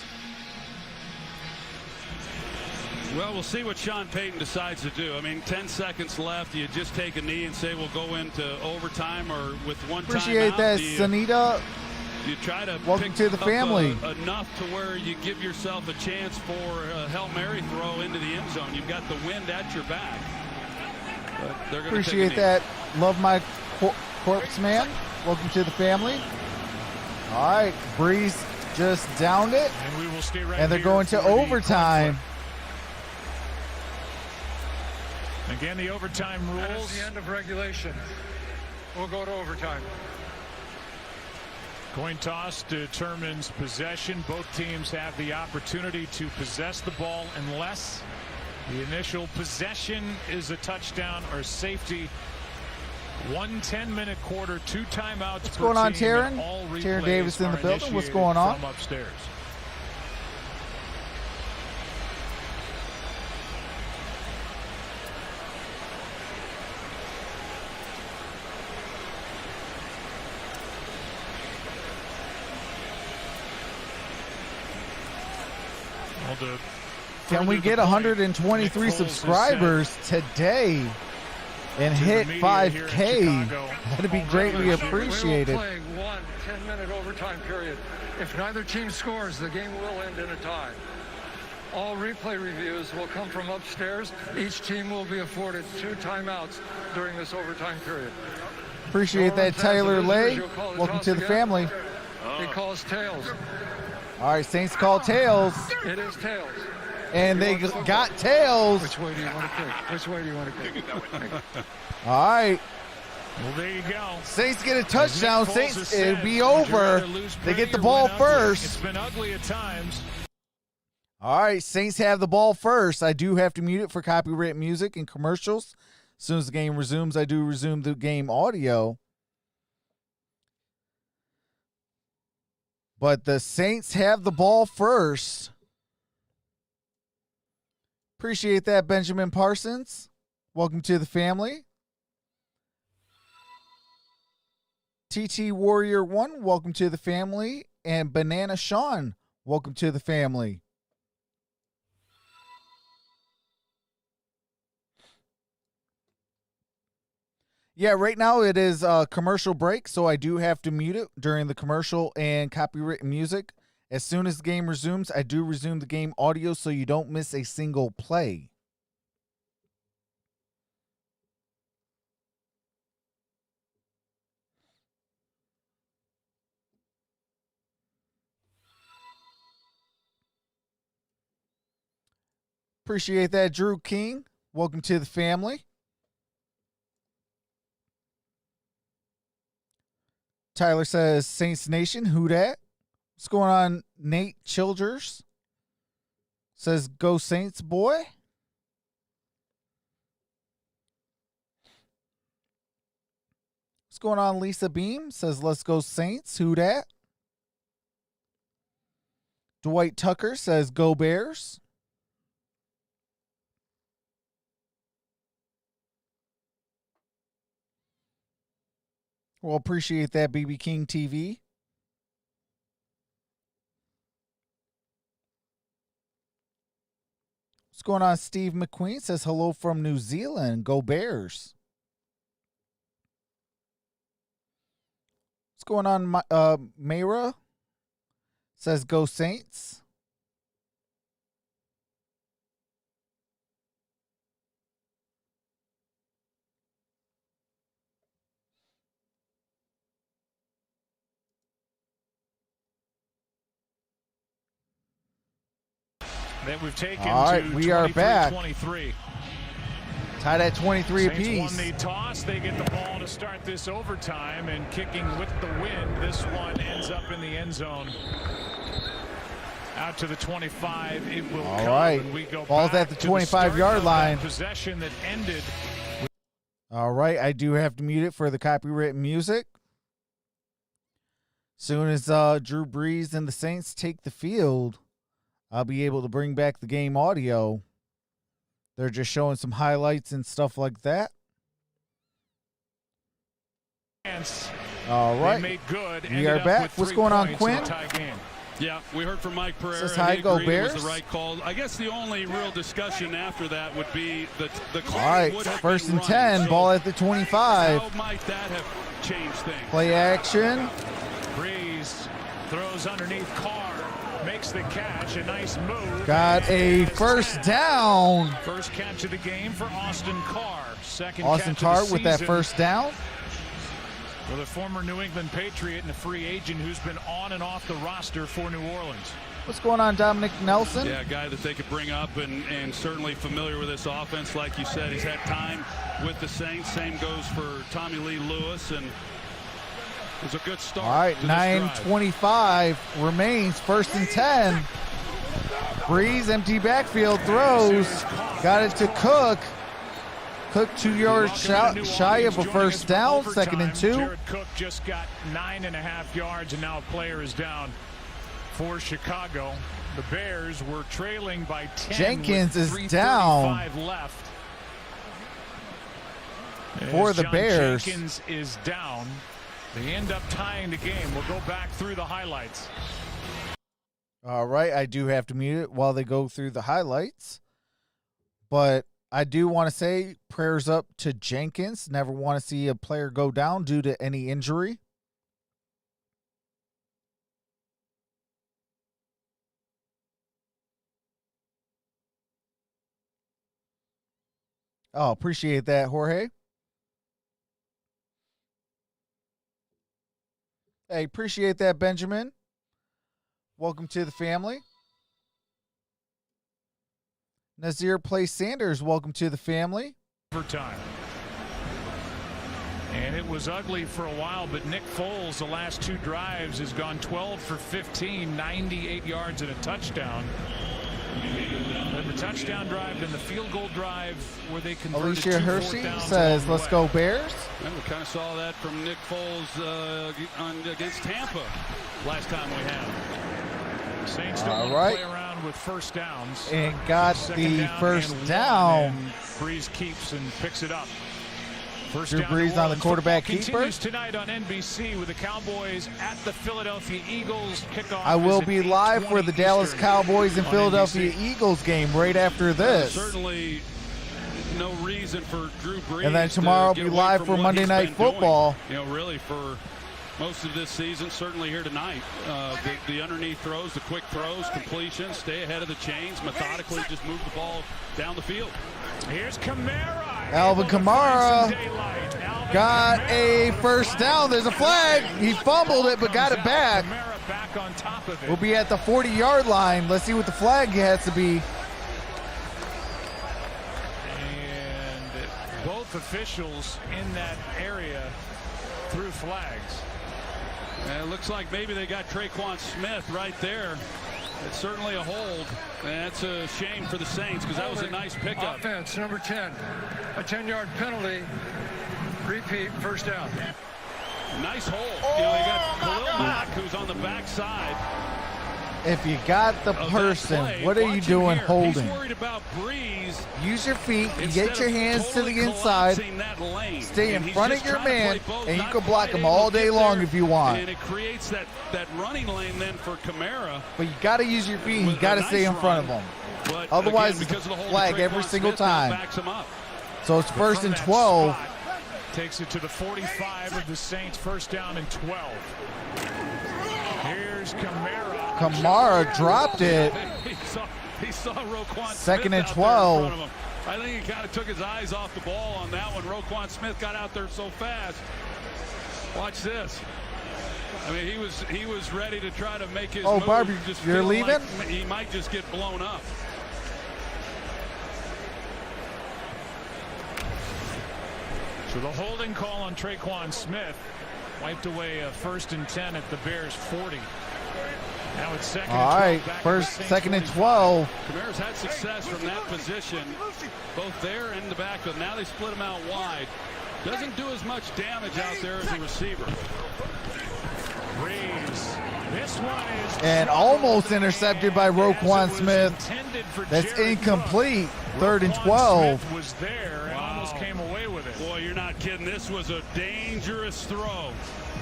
Well, we'll see what Sean Payton decides to do. I mean, 10 seconds left. Do you just take a knee and say we'll go into overtime, or with one Appreciate timeout, that, do Sanita. you try to Welcome pick to the up family. enough to where you give yourself a chance for a Hail Mary throw into the end zone? You've got the wind at your back. But they're gonna take a Appreciate knee. that. Love my corpse man. Welcome to the family. All right, Breeze just downed it, And we will stay right and they're here going to for the coin overtime. flip. Again, the overtime That is rules. the end of regulation. We'll go to overtime. Coin toss determines possession. Both teams have the opportunity to possess the ball unless the initial possession is a touchdown or safety. 1 10-minute quarter, 2 timeouts. What's per going on, team, and Derrn? all Derrn replays Davis in the are building. What's initiated going on? From upstairs. Well, to Can we further get the point, 123 Nick Foles has subscribers today and to the hit media here in 5K? Chicago, That'd be all greatly records here. appreciated. We will play one 10-minute overtime period. If neither team scores, the game will end in a tie. All replay reviews will come from upstairs. Each team will be afforded 2 timeouts during this overtime period. Appreciate that, Tyler Lay. Welcome to the family. He calls tails. All right, Saints call tails, It is tails. and they got tails. Which way do you want to kick? Which way do you want to kick? All right, Well, there you go. Saints get a As Nick touchdown. Foles Saints, has it'll said, be would you over. rather lose They get pretty the or ball win ugly? first. It's been ugly at times. All right, Saints have the ball first. I do have to mute it for copyright music and commercials. As soon as the game resumes, I do resume the game audio. But the Saints have the ball first. Appreciate that, Benjamin Parsons. Welcome to the family. TT Warrior 1, welcome to the family. And Banana Sean, welcome to the family. Yeah, right now it is a commercial break, so I do have to mute it during the commercial and copyright music. As soon as the game resumes, I do resume the game audio so you don't miss a single play. Appreciate that, Drew King. Welcome to the family. Tyler says, Saints Nation, who dat? What's going on? Nate Childers says, "Go Saints, boy." What's going on? Lisa Beam says, "Let's go Saints." Who dat? Dwight Tucker says, "Go Bears." Well, appreciate that, BB King TV. What's going on? Steve McQueen says, "Hello from New Zealand. Go Bears." What's going on? Mayra says, "Go Saints." That we've taken all right, we are back. 23. Tied at 23 Saints apiece. won the toss. They get the ball to start this overtime, and kicking with the wind. This one ends up in the end zone. Out to the 25. It will all come. right. And we go Ball's back at the to 25-yard line. Possession that ended. All right, I do have to mute it for the copywritten music. Soon as Drew Brees and the Saints take the field, I'll be able to bring back the game audio. They're just showing some highlights and stuff like that. All right, made good. we are back. What's going on, Quinn? Yeah, we heard from Mike Pereira. Says hi, go Bears. It was the right call. I guess the only real discussion after that would be the all right, first and 10, so ball at the 25. How might that have changed things? Play action. Breeze throws underneath Carr. Makes the catch, a nice move. Got a first down. First catch of the game for Austin Carr. Second Austin catch Carr of the with that season first down. For the former New England Patriot and a free agent who's been on and off the roster for New Orleans. What's going on, Dominic Nelson? Yeah, a guy that they could bring up and certainly familiar with this offense. Like you said, he's had time with the Saints. Same goes for Tommy Lee Lewis, and it was a good start. All right, 9:25 remains. First and 10. Breeze, empty backfield, throws. Got it to Cook. Cook 2 yards shy of a first down. Second and 2. Jared Cook just got 9.5 yards, and now a player is down for Chicago. The Bears were trailing by 10. Jenkins with is down left. for the Bears. Jenkins is down. They end up tying the game. We'll go back through the highlights. All right, I do have to mute it while they go through the highlights. But I do want to say prayers up to Jenkins. Never want to see a player go down due to any injury. Oh, appreciate that, Jorge. Hey, appreciate that, Benjamin. Welcome to the family. Nazir Place Sanders, welcome to the family. Overtime. And it was ugly for a while, but Nick Foles, the last 2 drives, has gone 12 for 15, 98 yards and a touchdown. And the touchdown drive and the field goal drive where they converted Alicia Hershey says, "Let's go Bears." And we kind of saw that from Nick Foles against Tampa last time we had. Saints don't play around with first downs. And got the first down. Breeze keeps and picks it up. Drew Brees on the quarterback keeper. Continues tonight on NBC with the Cowboys at the Philadelphia Eagles. Kickoff. I will be live for the Dallas Cowboys and Philadelphia Eagles game right after this. Certainly no reason for Drew Brees. And then tomorrow I'll be live for Monday Night Football. You know, really for most of this season, certainly here tonight. The underneath throws, the quick throws, completions, stay ahead of the chains, methodically just move the ball down the field. Here's Kamara. Alvin Kamara got a first down. There's a flag. He fumbled it, but got it back. Back on top of it. We'll be at the 40-yard line. Let's see what the flag has to be. And both officials in that area threw flags. And it looks like maybe they got Tre'Quan Smith right there. It's certainly a hold. And that's a shame for the Saints because that was a nice pickup. Offense, number 10. A 10-yard penalty. Repeat, first down. Nice hold. You know, you got Khalil Mack, who's on the backside. If you got the person, what are you doing holding? He's worried about Breeze. Use your feet, get your hands to the inside, stay in front of your man, and you can block him all day long if you want. And it creates that running lane then for Kamara. But you got to use your feet, and you got to stay in front of him. But otherwise, again, it's a flag every single time. So it's But 1st and 12. Takes it to the 45 of the Saints, first down and 12. Here's Kamara. Kamara dropped it. He saw Roquan 2nd and Smith 12. out there in front of him. I think he kind of took his eyes off the ball on that one. Roquan Smith got out there so fast. Watch this. I mean, he was ready to try to make his move. Barbie, just you're leaving? like he might just get blown up. So the holding call on Tre'Quan Smith wiped away a 1st and 10 at the Bears 40. Now it's 2nd and 12. All right, back first, to the Saints 2nd and 45. 12. Kamara's had success from that position, both there and in the backfield. Now they split him out wide. Doesn't do as much damage out there as a receiver. Breeze. This one is And almost intercepted by Roquan Smith. That's incomplete. 3rd and 12. Smith was there and almost came away with it. Boy, you're not kidding. This was a dangerous throw.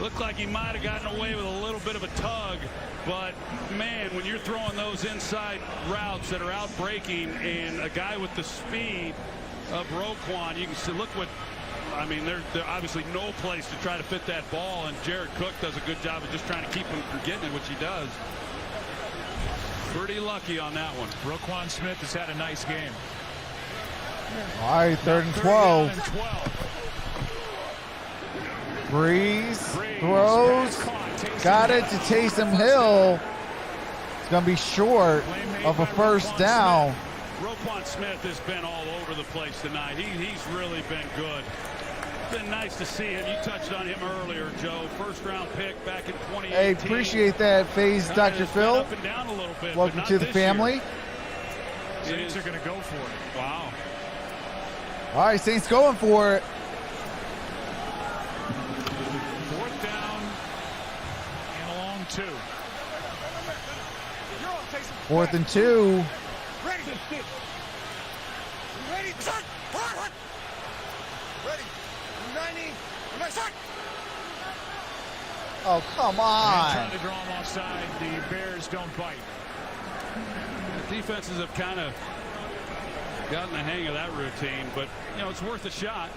Looked like he might have gotten away with a little bit of a tug, but man, when you're throwing those inside routes that are out breaking and a guy with the speed of Roquan, you can see, look what, I mean, there's obviously no place to try to fit that ball, and Jared Cook does a good job of just trying to keep him from getting it, which he does. Pretty lucky on that one. Roquan Smith has had a nice game. All right, 3rd and 12. Breeze throws. Got it to Taysom Hill. It's going to be short of a first down. Roquan Smith has been all over the place tonight. He's really been good. It's been nice to see him. You touched on him earlier, Joe. First round pick back in 2018. Hey, appreciate that, Phase Dr. Phil. Up and down a little bit, welcome to the family. Saints are going to go for it. Wow. All right, Saints going for it. 4th down and a long 2. 4th and 2. Ready. Ready. Start. Ready. 90. Start. Oh, come And on. trying to draw him offside. The Bears don't bite. The defenses have kind of gotten the hang of that routine, but you know, it's worth a shot.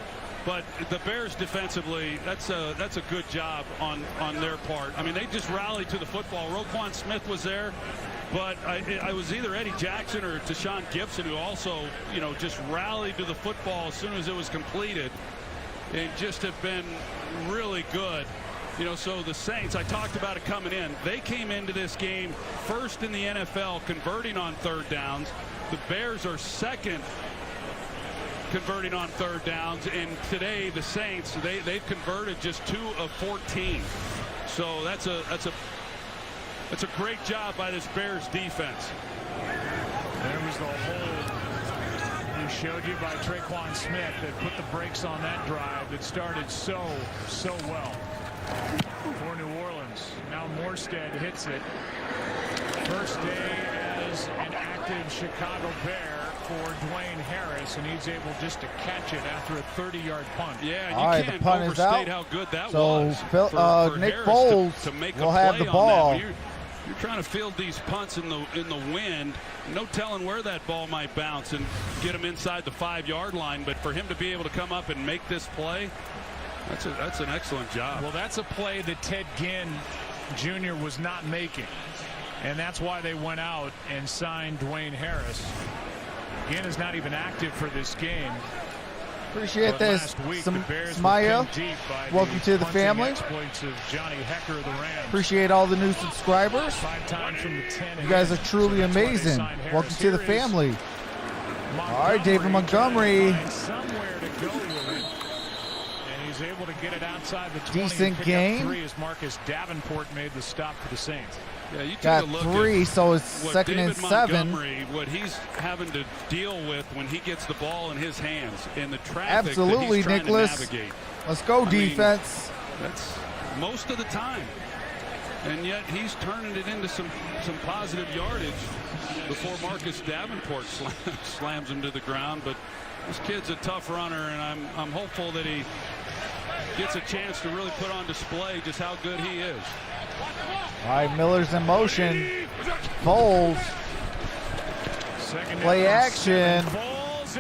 But the Bears defensively, that's a good job on their part. I mean, they just rallied to the football. Roquan Smith was there, but I was either Eddie Jackson or Tashawn Gibson who also, you know, just rallied to the football as soon as it was completed. They just have been really good. You know, so the Saints, I talked about it coming in. They came into this game first in the NFL converting on 3rd downs. The Bears are 2nd converting on 3rd downs, and today the Saints they've converted just 2 of 14. So that's a great job by this Bears defense. There was the hold we showed you by Tre'Quan Smith that put the brakes on that drive that started so well for New Orleans. Now Morstead hits it. First day as an active Chicago Bear for Dwayne Harris, and he's able just to catch it after a 30-yard punt. Yeah, All right, can't the punt is out. overstate how good that So was. For Nick Harris Foles to make will a have play the on ball. that. You're trying to field these punts in the wind. No telling where that ball might bounce and get him inside the 5-yard line. But for him to be able to come up and make this play, that's an excellent job. Well, that's a play that Ted Ginn Jr. was not making, and that's why they went out and signed Dwayne Harris. Ginn is not even active for this game. Appreciate this. Last week, the Bears were Smaya, pinned deep by welcome to the punting family. exploits of Johnny Hecker of the Rams. Appreciate all the new subscribers. 5 times from the 10. You guys are truly So that's why they amazing. signed Harris. Welcome to the Here is family. All right, David Montgomery. trying to find somewhere to go with it. And he's able to get it outside the 20. Decent game. 3 as Marcus Davenport made the stop for the Saints. Yeah, you take Got a look 3, at so it's what 2nd David and 7. Montgomery, what he's having to deal with when he gets the ball in his hands and the traffic Absolutely, that he's trying Nicholas. to navigate. Let's go, I defense. mean, that's most of the time. And yet he's turning it into some positive yardage before Marcus Davenport slams him to the ground. But this kid's a tough runner, and I'm hopeful that he gets a chance to really put on display just how good he is. All right, Miller's in motion. Foles. Play action.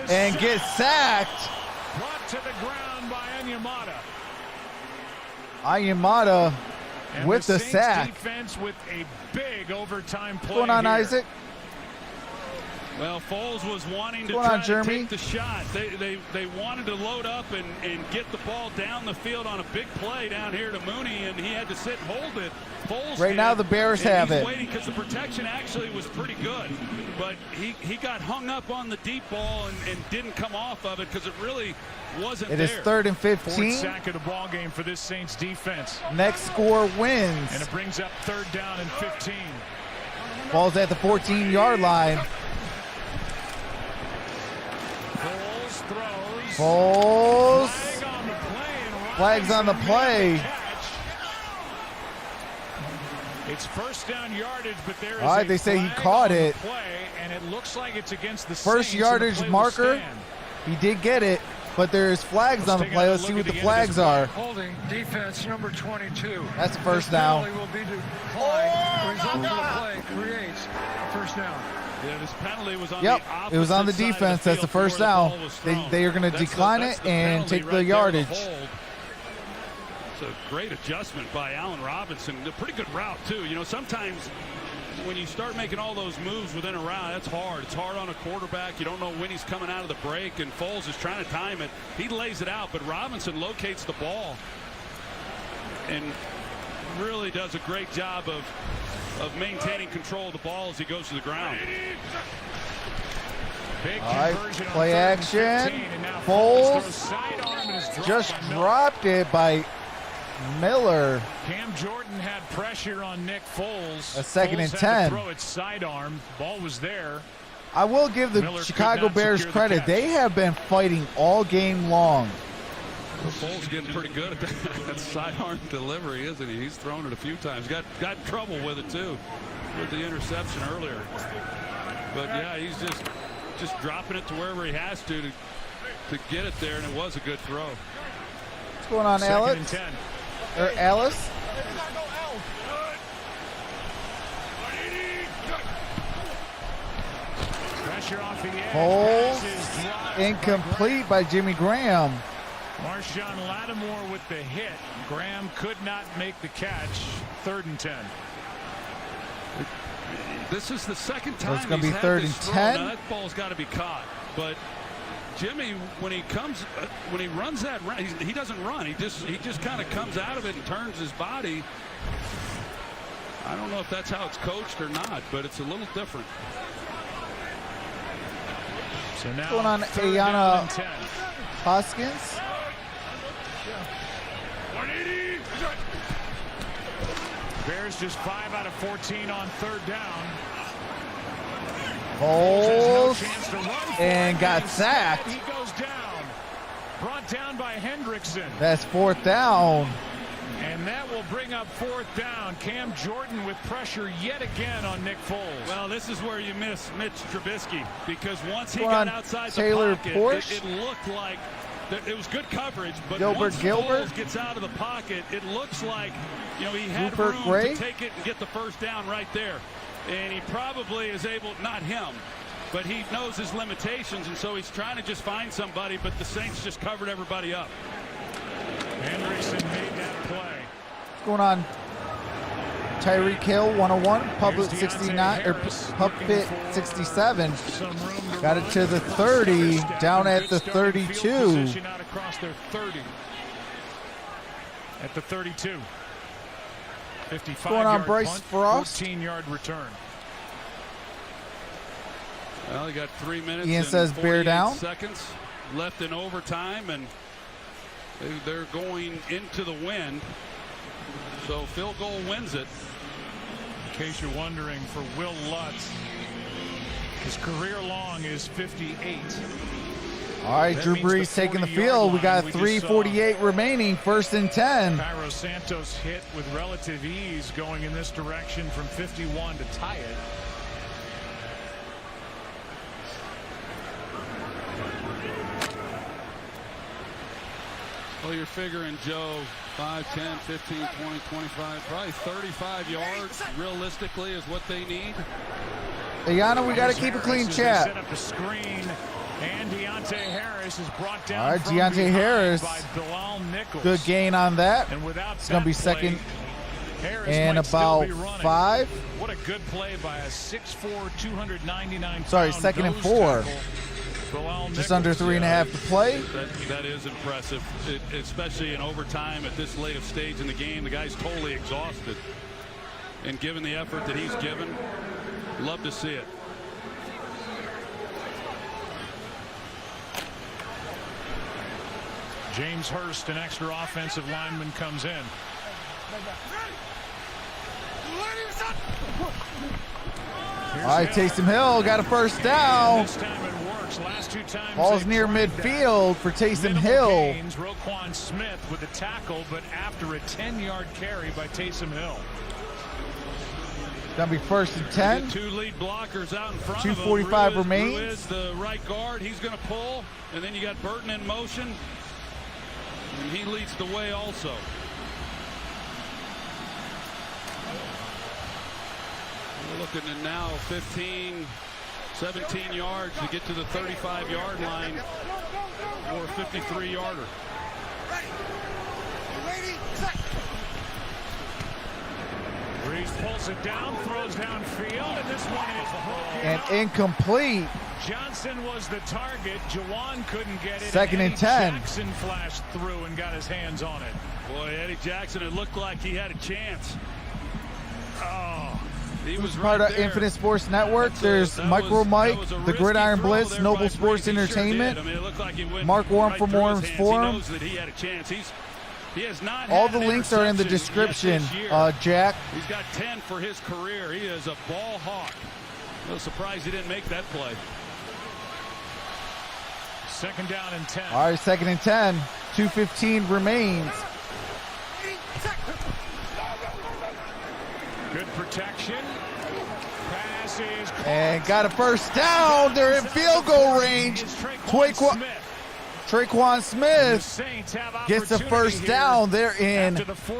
And gets sacked. Brought to the ground by Onyemata. Onyemata with the Saints sack. Defense with a big overtime play. What's going on, here. Isaac? Well, Foles was wanting to What's going try on, to Jeremy? take the shot. They wanted to load up and get the ball down the field on a big play down here to Mooney, and he had to sit and hold it. Foles Right did, now the Bears and have he's it. waiting because the protection actually was pretty good, but he got hung up on the deep ball and didn't come off of it because it really wasn't It there. is 3rd and 15. 4th sack of the ball game for this Saints defense. Next score wins. And it brings up 3rd down and 15. Ball's at the 14-yard line. Foles throws. Foles. Flag on the play, and Flags on the Robinson play. made the catch. It's 1st down yardage, but there is All right, a they say he flag caught on the it. play, and it looks like it's against the First Saints, and the yardage play will marker. stand. He did get it, but there's flags on the take play. another Let's see look what at the the end of flags this are. Holding defense number 22. That's a first This down. penalty will be declined. Result of the play creates a first down. Yeah, this penalty was on Yep, the it was on the opposite side of defense. That's the field first where the down. ball was They thrown. are going to That's decline that's it and penalty take right the there, yardage. hold. It's a great adjustment by Allen Robinson. A pretty good route, too. You know, sometimes when you start making all those moves within a route, that's hard. It's hard on a quarterback. You don't know when he's coming out of the break, and Foles is trying to time it. He lays it out, but Robinson locates the ball and really does a great job of maintaining control of the ball as he goes to the ground. Big All right, conversion on play 3rd and action. 15, and now Foles throws sidearm and is dropped just by Miller. dropped it by Miller. Cam Jordan had pressure on Nick Foles. A 2nd and Foles had 10. to throw it sidearm. Ball was there. I will give the Miller could Chicago not Bears secure the credit. catch. They have been fighting all game long. Well, Foles getting pretty good at that sidearm delivery, isn't he? He's thrown it a few times. Got in trouble with it too, with the interception earlier. But yeah, he's just dropping it to wherever he has to get it there, and it was a good throw. What's going on, 2nd Alex? and 10. Or Alice? Pressure off the edge. Foles Pass is dropped. incomplete by Jimmy Graham. Marshawn Lattimore with the hit. Graham could not make the catch. 3rd and 10. This is the second time it's gonna he's be had 3rd this and throw. 10. Now, that ball's got to be caught. But Jimmy, when he runs that run, he doesn't run. He just kind of comes out of it and turns his body. I don't know if that's how it's coached or not, but it's a little different. So now What's going on, 3rd down and Aiyana 10. Hoskins? Bears just 5 out of 14 on 3rd down. Foles Chance to run for and it. got Instead, sacked. He goes down. Brought down by Hendrickson. That's 4th down. And that will bring up 4th down. Cam Jordan with pressure yet again on Nick Foles. Well, this is where you miss Mitch Trubisky, because once he Going got on, outside Taylor the pocket, Porsche. it looked like it was good coverage, but Gilbert once Gilbert. Foles gets out of the pocket, it looks like, you know, he had Rupert room Gray. to take it and get the first down right there. And he probably is able, not him, but he knows his limitations, and so he's trying to just find somebody, but the Saints just covered everybody up. Hendrickson made that play. What's going on? Tyreek Hill 101, Public Here's Deontay 69 or Harris Puppet looking for 67. some room to Got run it to the for a 30, first down at Good the starting field 32. position out across their 30. At the 32. 55 going on, yard Bryce punt, Frost? 14-yard return. Well, he got 3 minutes Ian and says bear 48 down. seconds left in overtime, and They're going into the wind, so field goal wins it. In case you're wondering, for Will Lutz, his career long is 58. All right, Drew Brees taking the field. We got 3:48 remaining, 1st and 10. Cairo Santos hit with relative ease going in this direction from 51 to tie it. Well, you're figuring, Joe, 5, 10, 15, 20, 25, probably 35 yards realistically is what they need. Ayana, we got to keep a clean chat. Set up a screen, and Deontay Harris is brought down. All right, Deontay Harris. By Bilal Nichols. Good gain on that. And without it's going to be second and about 5. What a good play by a 6'4", 299 Sorry, second and 4. Just under 3.5 to play. That is impressive, especially in overtime at this late of stage in the game. The guy's totally exhausted. And given the effort that he's given, love to see it. James Hurst, an extra offensive lineman, comes in. All right, Taysom Hill got a first down. This time it works. Last 2 times ball's near midfield for Taysom Hill. Gains, Roquan Smith with the tackle, but after a 10-yard carry by Taysom Hill. Gonna be 1st and 10. 2 lead blockers out in front. 2:45 remains. Ruiz, is the right guard. He's going to pull, and then you got Burton in motion, and he leads the way also. We're looking at now 15, 17 yards to get to the 35-yard line or a 53-yarder. Brees pulls it down, throws downfield, and this one is and incomplete. Johnson was the target. Jawan couldn't get it. 2nd and 10. Jackson flashed through and got his hands on it. Boy, Eddie Jackson, it looked like he had a chance. Oh, he was part right of there. Infinite Sports Network. There's MicroMike, the Gridiron BLITZ, Noble Sports Entertainment. Sure, I mean, it looked like he went Mark Orum right from through Orum's his hands. Forum. He knows that he had a chance. He has not all had the an links are in the interception description, yet this year. Jack. He's got 10 for his career. He is a ball hawk. No surprise he didn't make that play. 2nd down and 10. All right, 2nd and 10. 2:15 remains. Good protection. Pass is caught. And got a first down. They're in field goal range. Traquan Smith gets the first down. They're in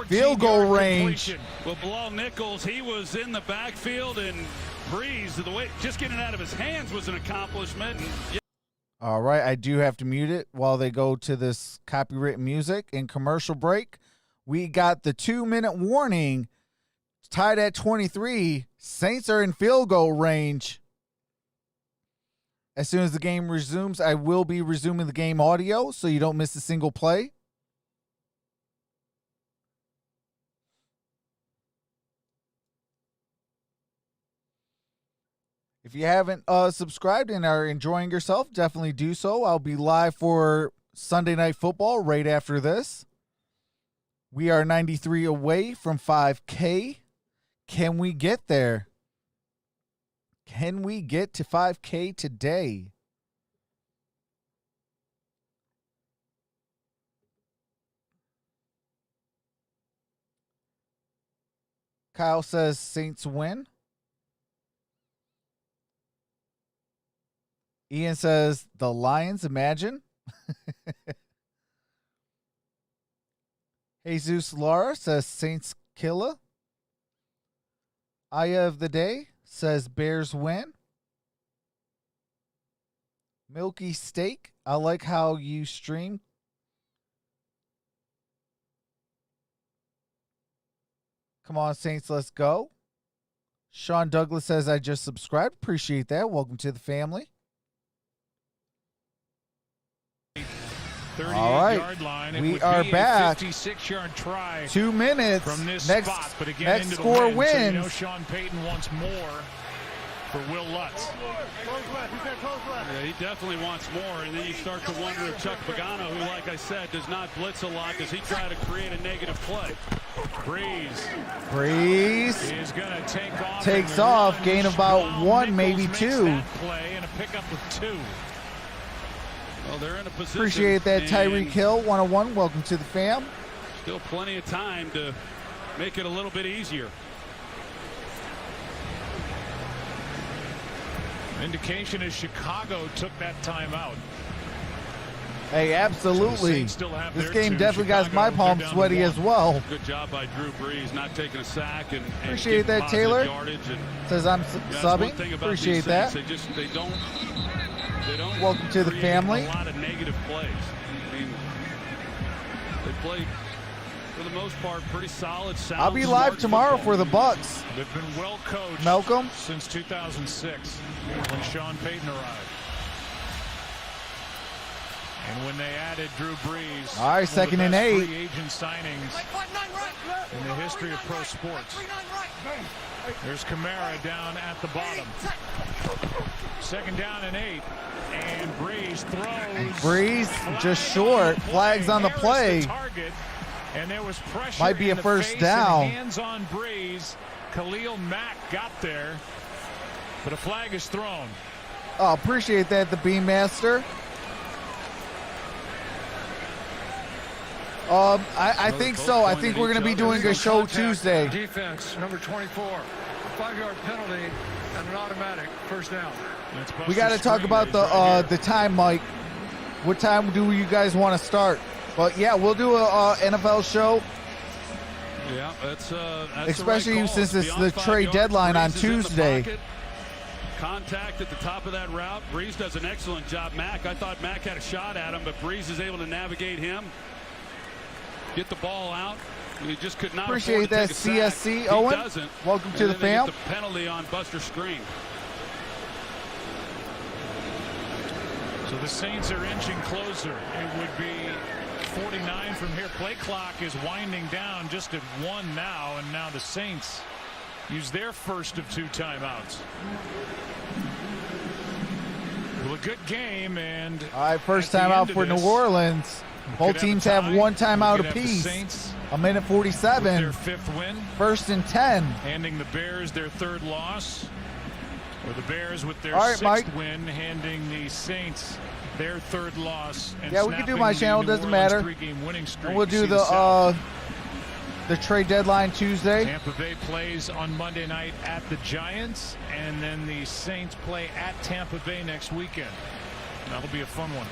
field goal range. Well, Bilal Nichols, he was in the backfield, and Brees, the way just getting it out of his hands was an accomplishment. All right, I do have to mute it while they go to this copyright music and commercial break. We got the 2-minute warning. Tied at 23. Saints are in field goal range. As soon as the game resumes, I will be resuming the game audio so you don't miss a single play. If you haven't subscribed and are enjoying yourself, definitely do so. I'll be live for Sunday Night Football right after this. We are 93 away from 5K. Can we get there? Can we get to 5K today? Kyle says Saints win. Ian says the Lions, imagine. Jesus Lara says Saints killer. Aya of the Day says Bears win. Milky Steak, I like how you stream. Come on, Saints, let's go. Sean Douglas says I just subscribed. Appreciate that. Welcome to the family. All right, line. We are back. 56-yard try 2 minutes from this next spot, but again next into score the wind, wins. so you know Sean Payton wants more. for Will Lutz. Yeah, he definitely wants more, and then you start to wonder if Chuck Pagano, who, like I said, does not blitz a lot, does he try to create a negative play? Breeze is going to take off. Takes off, gain about 1, maybe 2. Play and a pickup of 2. Well, they're in a position. Appreciate that, Tyreek Hill, 101. Welcome to the fam. Still plenty of time to make it a little bit easier. Indication is Chicago took that timeout. Hey, absolutely. So this game definitely got my palms sweaty as well. Good job by Drew Brees not taking a sack and appreciate that, Taylor. Says I'm subbing. Appreciate that. They don't welcome to the family. A lot of negative plays. I mean, they play for the most part pretty solid. Sound, I'll be live tomorrow football. for the Bucks. They've been well coached Malcolm since 2006 when Sean Payton arrived. And when they added Drew Brees, all right, second and 8. Free agent signings in the history of pro sports. There's Kamara down at the bottom. Second down and 8. And Brees throws. Brees just short. Flags on the play. Target. And there was pressure. Might be a first down. Hands on Brees. Khalil Mack got there. But a flag is thrown. Oh, appreciate that, the Beam Master. I think so. I think we're going to be doing a show Tuesday. Defense, number 24. A 5-yard penalty and an automatic first down. We got to talk about the time, Mike. What time do you guys want to start? But yeah, we'll do a NFL show. Yeah, that's especially right since it's the trade deadline on Tuesday. Contact at the top of that route. Brees does an excellent job. I thought Mack had a shot at him, but Brees is able to navigate him. Get the ball out. He just could not appreciate that, CSC. He Owen, doesn't. welcome to the fam. The penalty on Buster Screen. So the Saints are inching closer. It would be 49 from here. Play clock is winding down just at 1 now, and now the Saints use their first of 2 timeouts. Well, a good game, and all right, first timeout for New Orleans. Both teams have 1 timeout apiece. A minute 47. Their 5th win. 1st and 10. Handing the Bears their 3rd loss. Or the Bears with their 6th Mike. Win, handing the Saints their 3rd loss. And yeah, we can do my channel. Doesn't matter. 3-game winning streak. And we'll do the trade deadline Tuesday. Tampa Bay plays on Monday night at the Giants, and then the Saints play at Tampa Bay next weekend. That'll be a fun one.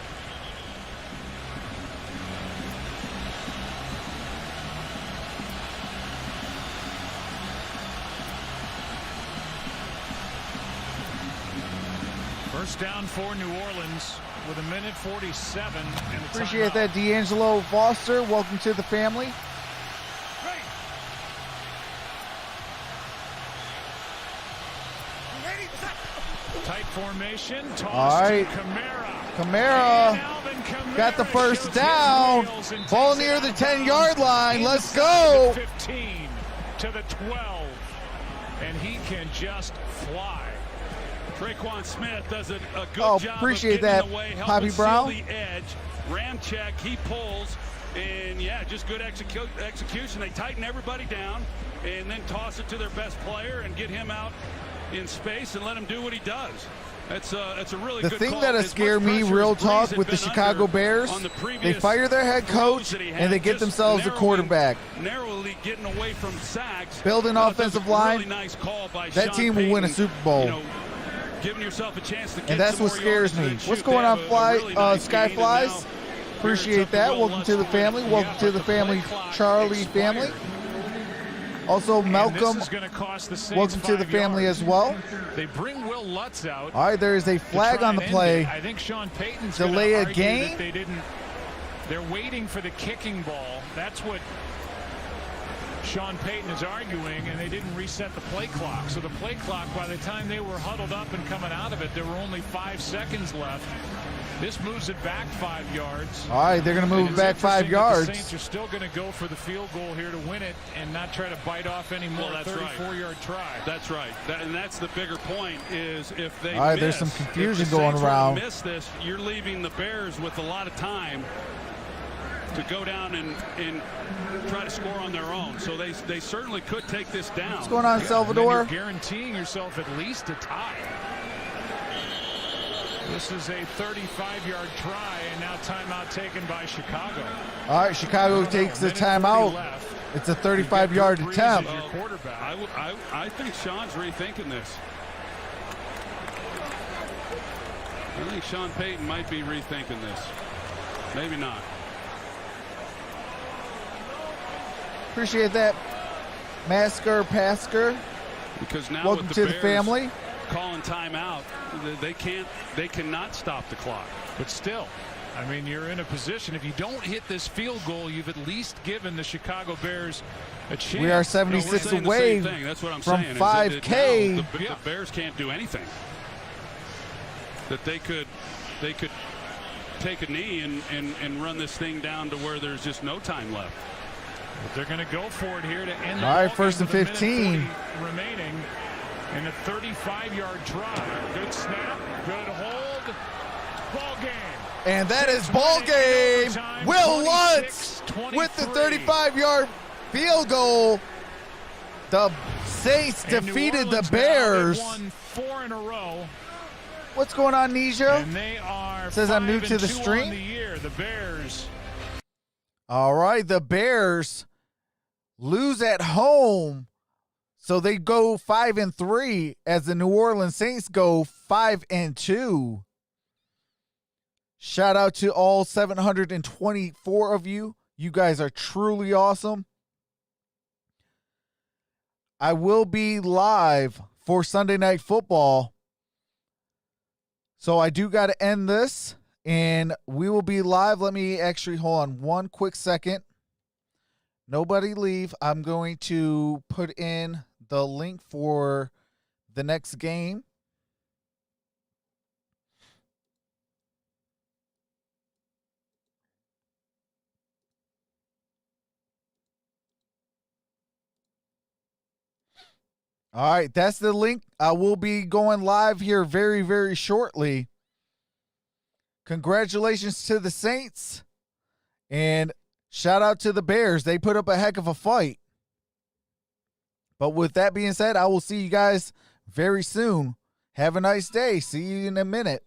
First down for New Orleans with a minute 47. And appreciate that, D'Angelo Foster. Welcome to the family. Tight formation. Tossed all right. to Kamara got the first down. Ball near the 10-yard line. Let's go. 15 to the 12. And he can just fly. Traquan Smith does a good job. Appreciate of that, in the way, Poppy Brown. The edge, ram check, he pulls, and yeah, just good execution. They tighten everybody down, and then toss it to their best player and get him out in space and let him do what he does. That's a really good call. The thing that'll scare me, real talk, with the Chicago Bears, they fire their head coach and they get themselves a quarterback. Narrowly getting away from sacks. Build an offensive line. Really nice call by that Sean team will win a Payton, Super Bowl. Giving yourself a chance to get and that's what scares me. What's going on, Sky Flies? Appreciate that. Welcome to the family. Welcome to the family, Charlie family. Also, Malcolm, welcome to the family as well. They bring Will Lutz out. All right, there is a flag on the play. I think Sean Payton's delay a game. They're waiting for the kicking ball. That's what Sean Payton is arguing, and they didn't reset the play clock. So the play clock, by the time they were huddled up and coming out of it, there were only 5 seconds left. This moves it back 5 yards. All right, they're going to move it back 5 yards. The Saints are still going to go for the field goal here to win it and not try to bite off any more. Well, that's 34-yard try. That's right. And that's the bigger point is if they all right, miss, there's some confusion if the going Saints around. miss this, you're leaving the Bears with a lot of time to go down and try to score on their own. So they certainly could take this down. What's going on, Salvador? And you're guaranteeing yourself at least a tie. This is a 35-yard try, and now timeout taken by Chicago. All right, Chicago takes the timeout. It's a 35-yard attempt. I think Sean's rethinking this. I think Sean Payton might be rethinking this. Maybe not. Appreciate that, Pasker. Because now welcome with to Bears the family. Calling timeout, they cannot stop the clock. But still, I mean, you're in a position. If you don't hit this field goal, you've at least given the Chicago Bears a chance. We are 76 away That's what I'm from saying, 5K. The Bears can't do anything. That they could take a knee and run this thing down to where there's just no time left. But they're going to go for it here to end the all right, ball first game and with 15 remaining in a 35-yard try. Good snap, good hold, ball game. And that is ball game. Will Lutz with the 35-yard field goal. The Saints defeated the Bears. Won 4 in a row. What's going on, Nisha? And they are says I'm new to the 5-2 stream. on the year. The Bears. All right, the Bears lose at home, so they go 5-3 as the New Orleans Saints go 5-2. Shout out to all 724 of you. You guys are truly awesome. I will be live for Sunday Night Football, so I do got to end this. And we will be live. Let me actually hold on one quick second. Nobody leave. I'm going to put in the link for the next game. All right, that's the link. I will be going live here very, very shortly. Congratulations to the Saints, and shout out to the Bears. They put up a heck of a fight. But with that being said, I will see you guys very soon. Have a nice day. See you in a minute.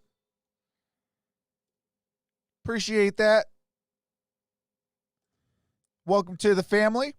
Appreciate that. Welcome to the family.